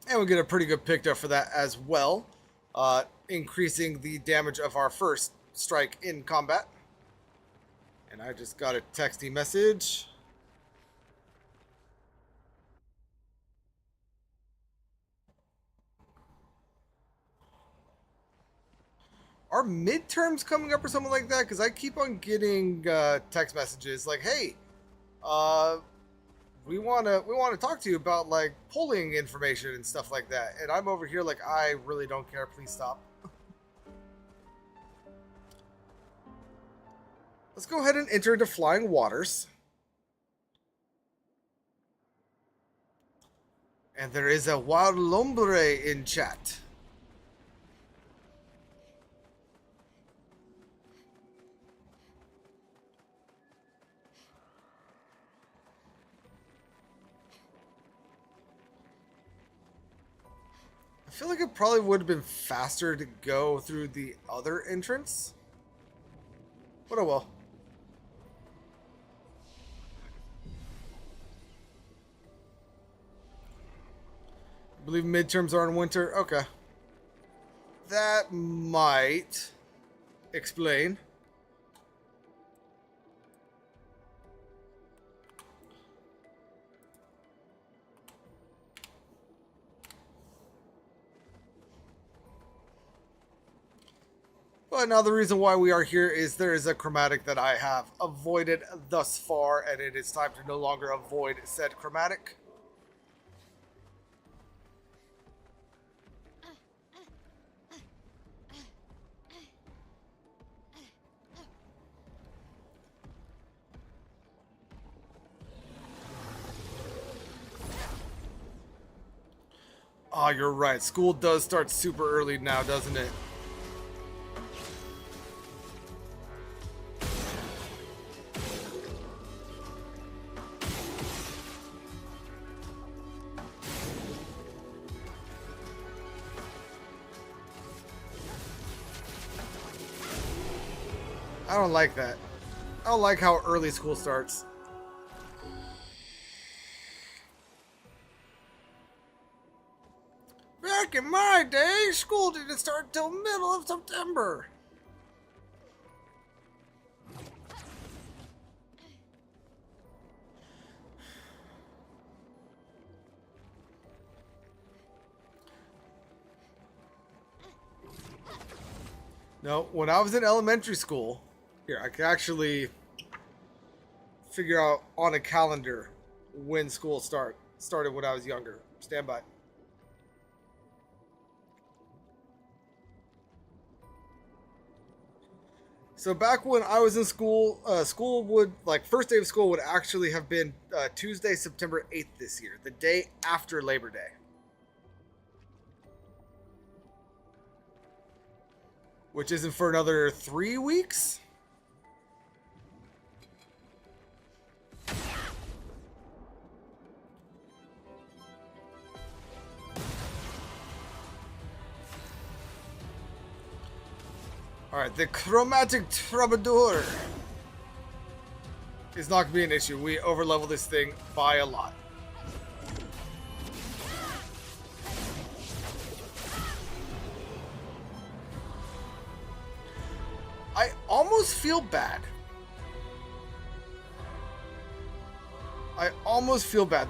And we get a pretty good pick up for that as well. Increasing the damage of our first strike in combat. And I just got a texty message. Are midterms coming up or something like that? Because I keep on getting text messages like, "Hey, we wanna talk to you about like polling information and stuff like that." And I'm over here like, I really don't care. Please stop. Let's go ahead and enter into Flying Waters. And there is a Wild Lombre in chat. I feel like it probably would have been faster to go through the other entrance. But oh well. I believe midterms are in winter. Okay. That might explain. But now the reason why we are here is there is a chromatic that I have avoided thus far, and it is time to no longer avoid said chromatic. Oh, you're right. School does start super early now, doesn't it? I don't like that. I don't like how early school starts. Back in my day, school didn't start until middle of September. No, when I was in elementary school, here, I can actually figure out on a calendar when school started when I was younger. Stand by. So back when I was in school, school would, like, first day of school would actually have been Tuesday, September 8th this year, the day after Labor Day. Which isn't for another 3 weeks? Alright, the chromatic troubadour is not going to be an issue. We overlevel this thing by a lot. I almost feel bad.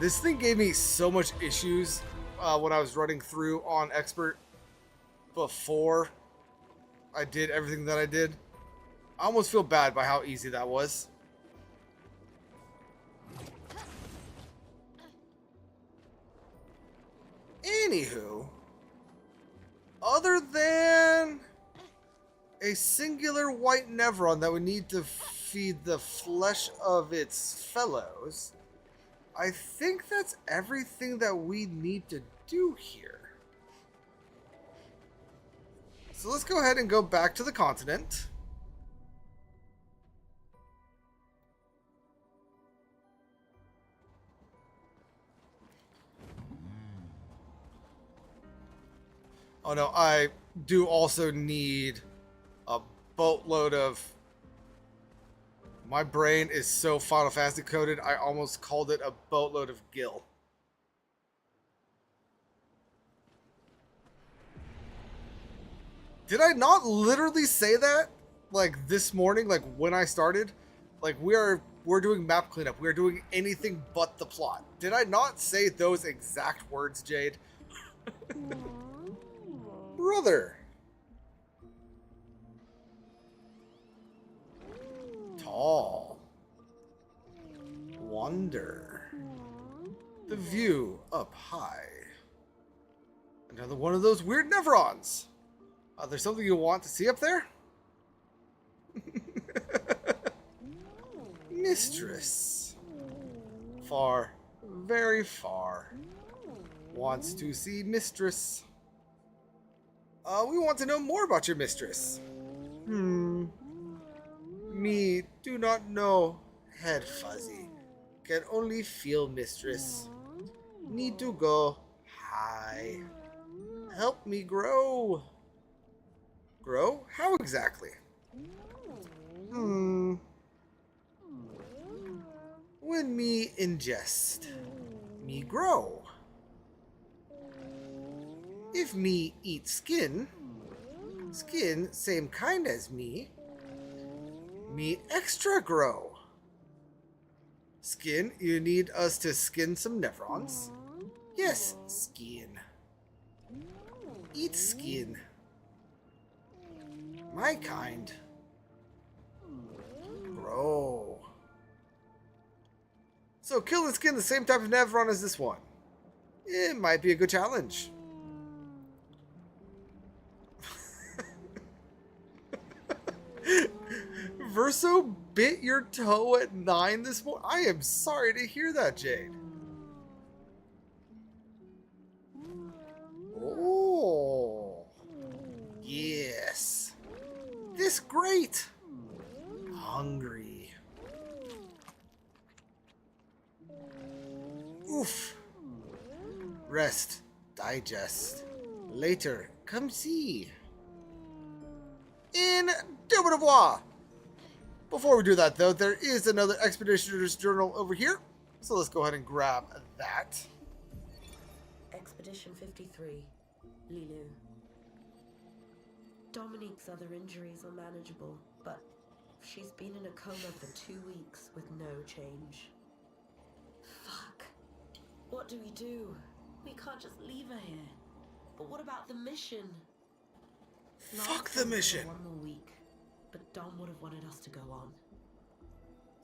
This thing gave me so much issues when I was running through on Expert before I did everything that I did. I almost feel bad by how easy that was. Anywho, other than a singular white Nevron that would need to feed the flesh of its fellows, I think that's everything that we need to do here. So let's go ahead and go back to the continent. Oh no, I do also need a boatload of... My brain is so Final Fantasy coded, I almost called it a boatload of gil. Did I not literally say that? Like this morning, like when I started? Like we're doing map cleanup. We're doing anything but the plot. Did I not say those exact words, Jade? Brother. Tall. Wonder. The view up high. Another one of those weird Nevrons. There's something you want to see up there? Mistress. Far, very far. Wants to see Mistress. We want to know more about your mistress. Me do not know. Head fuzzy. Can only feel mistress. Need to go high. Help me grow. Grow? How exactly? When me ingest, me grow. If me eat skin, skin same kind as me extra grow. Skin, you need us to skin some nephrons? Yes, skin. Eat skin. My kind. Grow. So kill and skin the same type of nephron as this one. It might be a good challenge. Verso bit your toe at 9 this morning? I am sorry to hear that, Jade. Oh. Yes. This great. Hungry. Oof. Rest. Digest. Later. Come see. Indubitably. Before we do that, though, there is another Expeditioner's Journal over here. So let's go ahead and grab that. Expedition 53, Lilu. Dominique's other injuries are manageable, but she's been in a coma for 2 weeks with no change. Fuck. What do we do? We can't just leave her here. But what about the mission? Fuck the mission. One more week, but Dom would have wanted us to go on.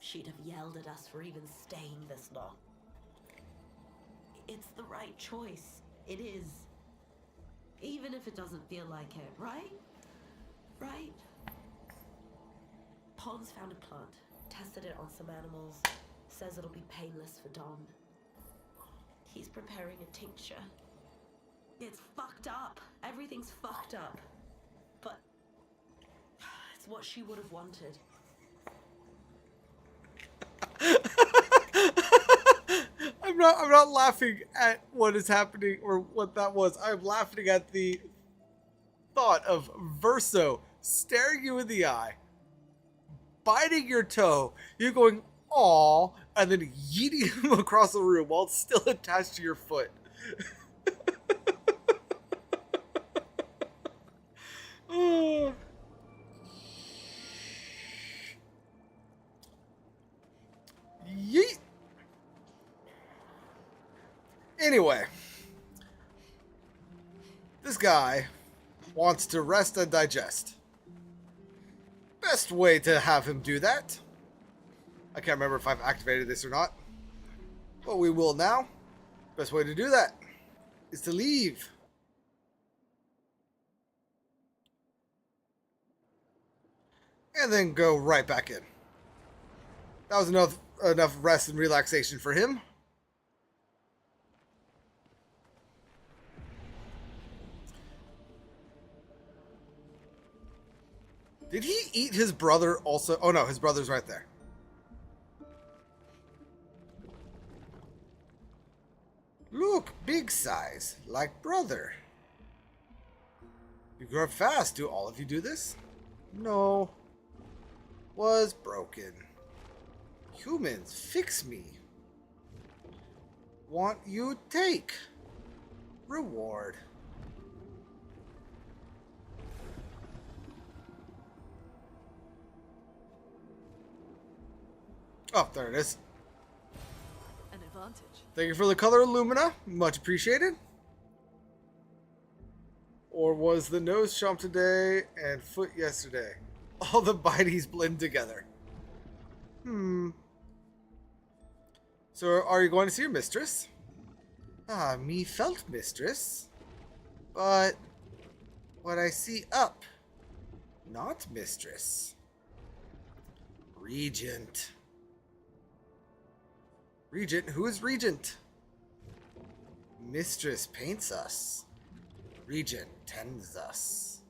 She'd have yelled at us for even staying this long. It's the right choice. It is. Even if it doesn't feel like it, right? Right? Pons found a plant, tested it on some animals, says it'll be painless for Dom. He's preparing a tincture. It's fucked up. Everything's fucked up. But it's what she would have wanted. I'm not laughing at what is happening or what that was. I'm laughing at the thought of Verso staring you in the eye, biting your toe, you going, "Aw," and then yeeting him across the room while it's still attached to your foot. Oh. Yeet. Anyway, this guy wants to rest and digest. Best way to have him do that, I can't remember if I've activated this or not, but we will now. Best way to do that is to leave. And then go right back in. That was enough rest and relaxation for him. Did he eat his brother also? Oh no, his brother's right there. Look, big size, like brother. You grow up fast. Do all of you do this? No. Was broken. Humans, fix me. Want you take. Reward. Oh, there it is. An advantage. Thank you for the color, Lumina. Much appreciated. Or was the nose chomp today and foot yesterday? All the bites blend together. So are you going to see your mistress? Ah, me felt mistress. But what I see up, not mistress. Regent. Regent? Who is Regent? Mistress paints us. Regent tends us.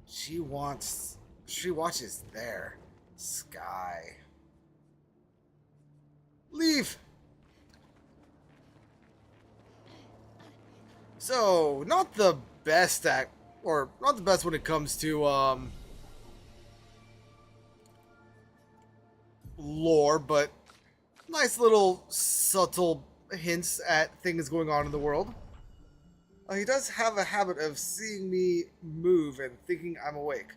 She watches there. Sky. Leave! So, not the best at, or not the best when it comes to lore, but nice little subtle hints at things going on in the world. He does have a habit of seeing me move and thinking I'm awake.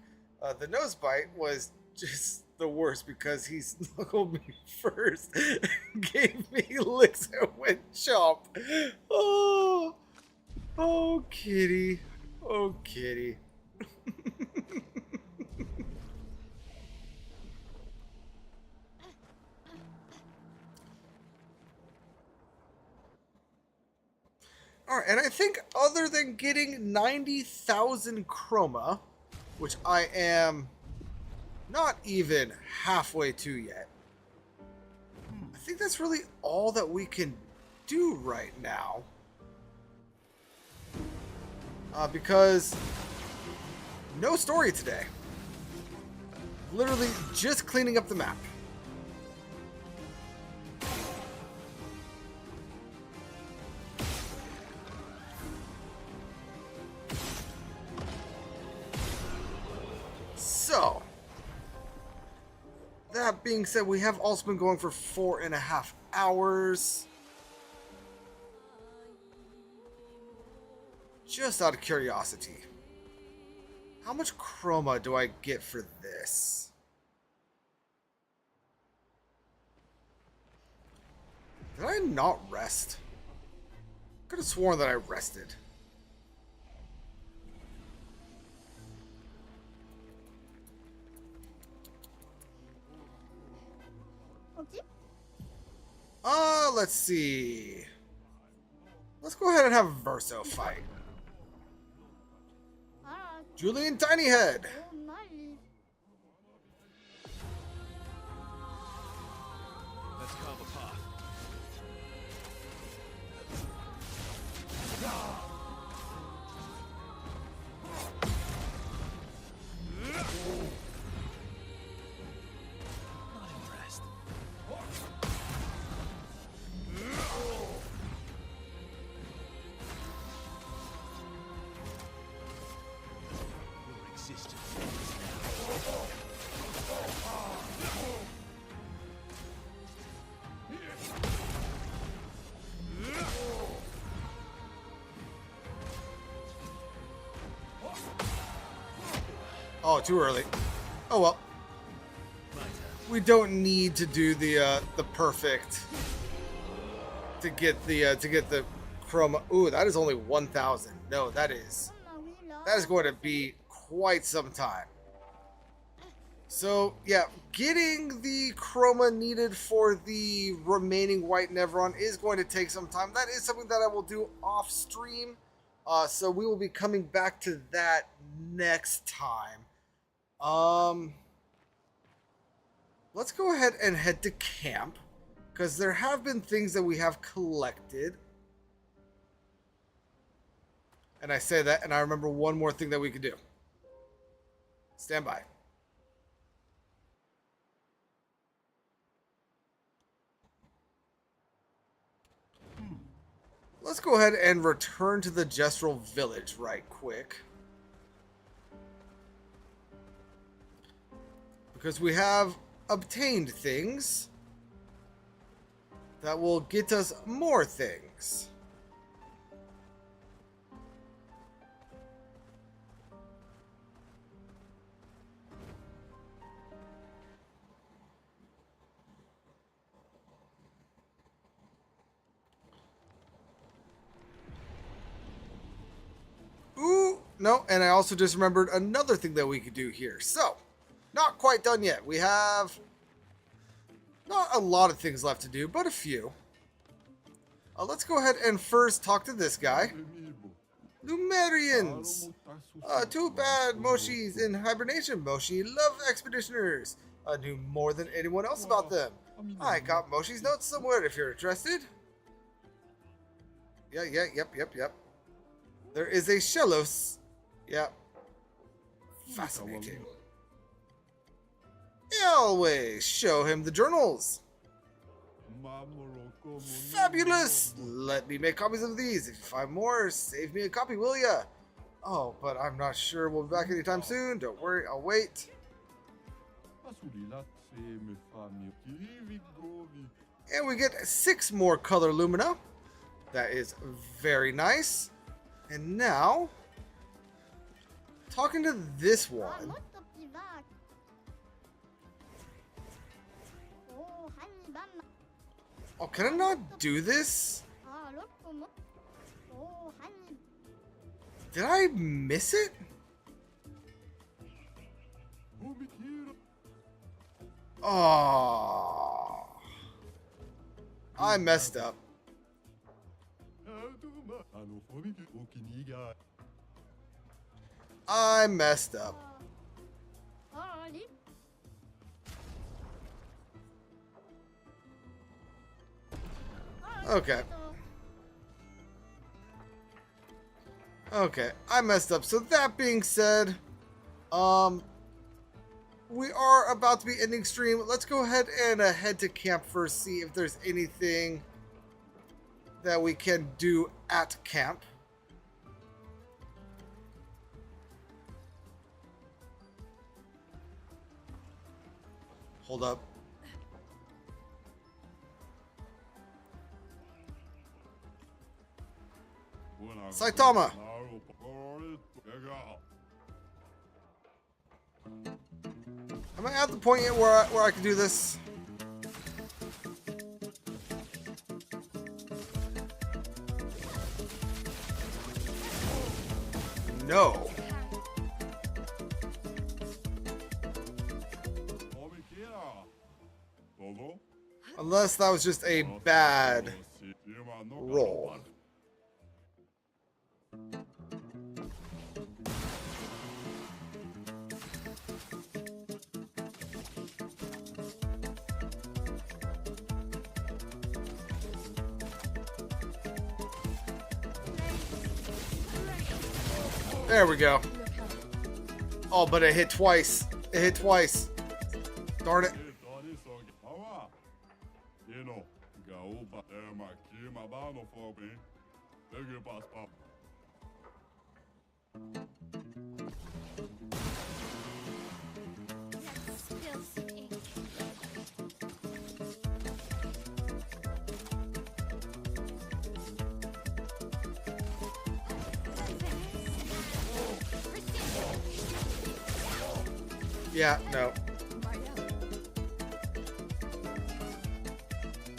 The nose bite was just the worst because he snuggled me first and gave me licks and went chomp. Oh, oh, kitty. Oh, kitty. Alright, and I think other than getting 90,000 chroma, which I am not even halfway to yet, I think that's really all that we can do right now. Because no story today. Literally just cleaning up the map. So, that being said, we have also been going for 4.5 hours. Just out of curiosity, how much chroma do I get for this? Did I not rest? Could have sworn that I rested. Let's see. Let's go ahead and have a Verso fight. Julian Tinyhead. Let's carve a path. Not impressed. Your existence ends now. Oh, too early. Oh well. We don't need to do the perfect to get the chroma. Ooh, that is only 1,000. No, that is going to be quite some time. So yeah, getting the chroma needed for the remaining white Nevron is going to take some time. That is something that I will do off stream. So we will be coming back to that next time. Let's go ahead and head to camp, because there have been things that we have collected. And I say that, and I remember one more thing that we could do. Stand by. Let's go ahead and return to the Gestural Village right quick. Because we have obtained things that will get us more things. Ooh, no, and I also just remembered another thing that we could do here. So, not quite done yet. We have not a lot of things left to do, but a few. Let's go ahead and first talk to this guy. Lumerians! Too bad Moshi's in hibernation. Moshi love expeditioners. I knew more than anyone else about them. I got Moshi's notes somewhere if you're interested. Yep. There is a Shellos. Yep. Fascinating. Always show him the journals. Fabulous! Let me make copies of these. If you find more, save me a copy, will ya? Oh, but I'm not sure we'll be back anytime soon. Don't worry, I'll wait. And we get 6 more color lumina. That is very nice. And now, talking to this one. Oh, can I not do this? Did I miss it? Oh, I messed up. I messed up. Okay. Okay, I messed up. So that being said, we are about to be ending stream. Let's go ahead and head to camp first, see if there's anything that we can do at camp. Hold up. Saitama! Am I at the point yet where I can do this? No. Unless that was just a bad roll. There we go. Oh, but it hit twice. It hit twice. Darn it. Yeah, no.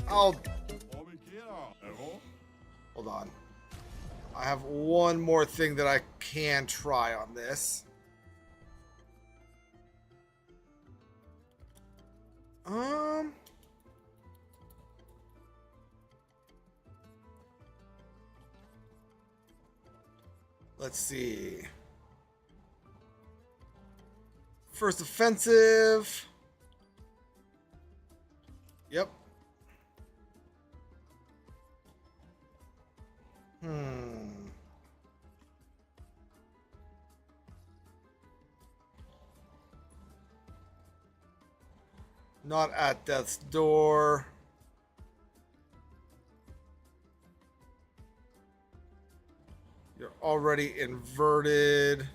Hold on. I have one more thing that I can try on this. Let's see. First offensive. Yep. Not at death's door. You're already inverted.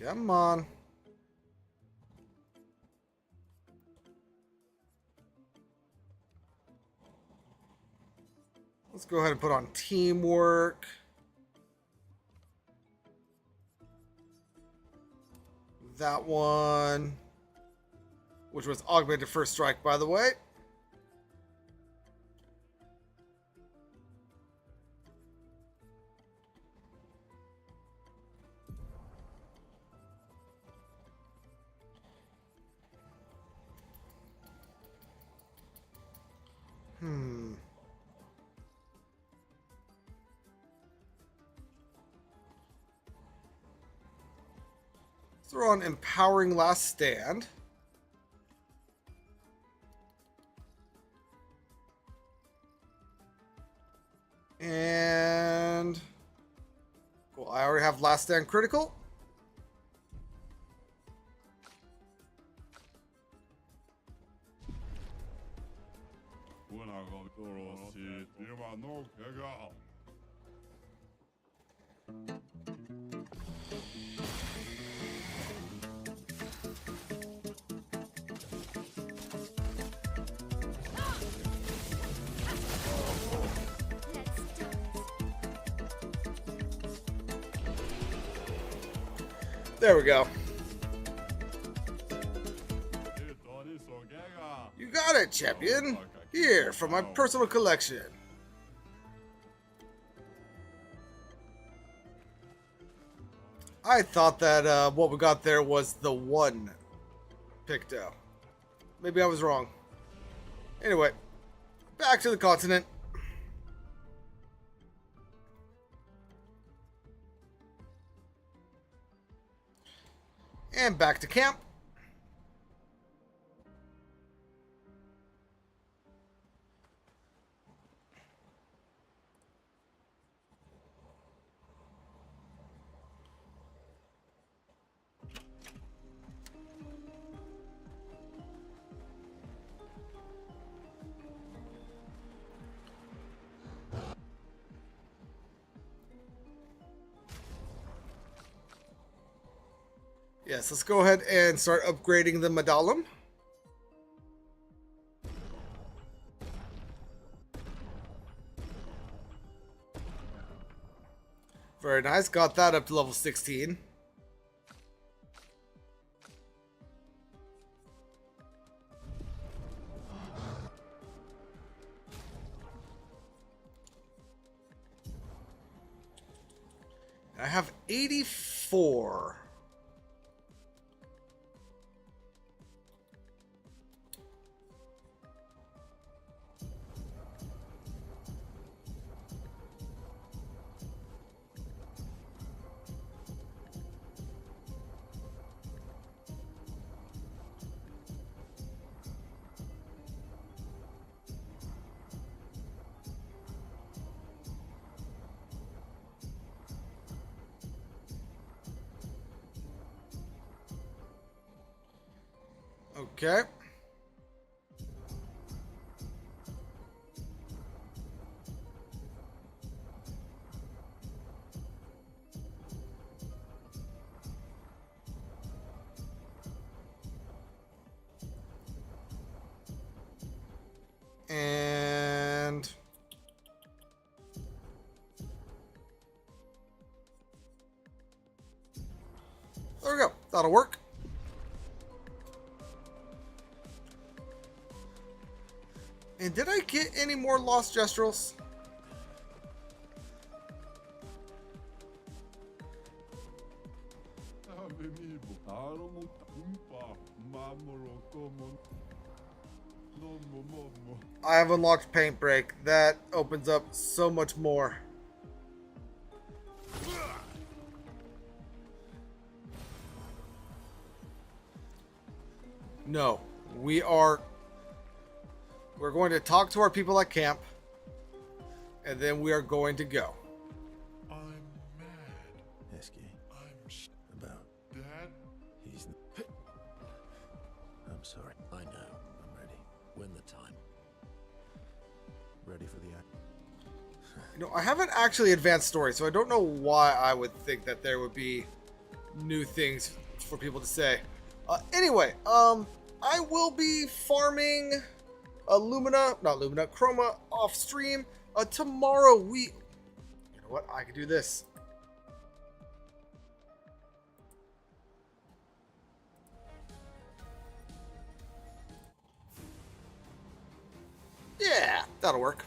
Come on. Let's go ahead and put on teamwork. That one, which was augmented first strike, by the way. Throw on Empowering Last Stand. And cool, I already have Last Stand critical. There we go. You got it, champion. Here, from my personal collection. I thought that what we got there was the one Picto. Maybe I was wrong. Anyway, back to the continent. And back to camp. Yes, let's go ahead and start upgrading the Medallum. Very nice, got that up to level 16. I have 84. Okay. And there we go. That'll work. And did I get any more lost gestrels? I have unlocked Paint Break. That opens up so much more. No, we're going to talk to our people at camp, and then we are going to go. I'm mad. Esky. I'm about Dad. he's. I'm sorry. I know. I'm ready. When the time. Ready for the act. You know, I haven't actually advanced story, so I don't know why I would think that there would be new things for people to say. Anyway, I will be farming Chroma off stream. Tomorrow you know what? I can do this. Yeah, that'll work.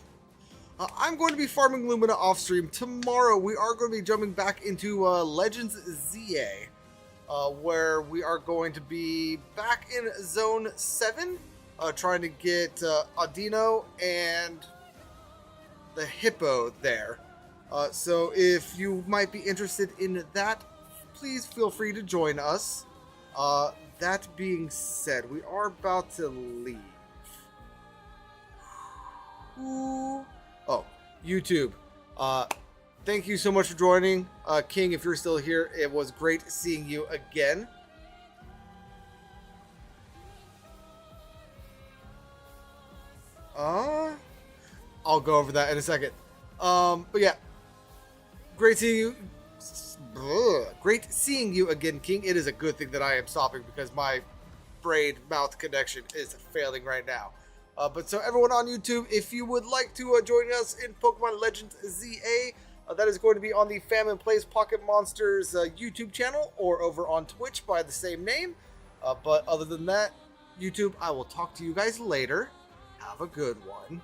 I'm going to be farming Lumina off stream. Tomorrow we are going to be jumping back into Legends ZA, where we are going to be back in Zone 7, trying to get Audino and the Hippo there. So if you might be interested in that, please feel free to join us. That being said, we are about to leave. Ooh. Oh, YouTube. Thank you so much for joining. King, if you're still here, it was great seeing you again. I'll go over that in a second. But yeah, great seeing you. Great seeing you again, King. It is a good thing that I am stopping because my brain mouth connection is failing right now. But so everyone on YouTube, if you would like to join us in Pokemon Legends ZA, that is going to be on the Famine Plays Pocket Monsters YouTube channel or over on Twitch by the same name. But other than that, YouTube, I will talk to you guys later. Have a good one.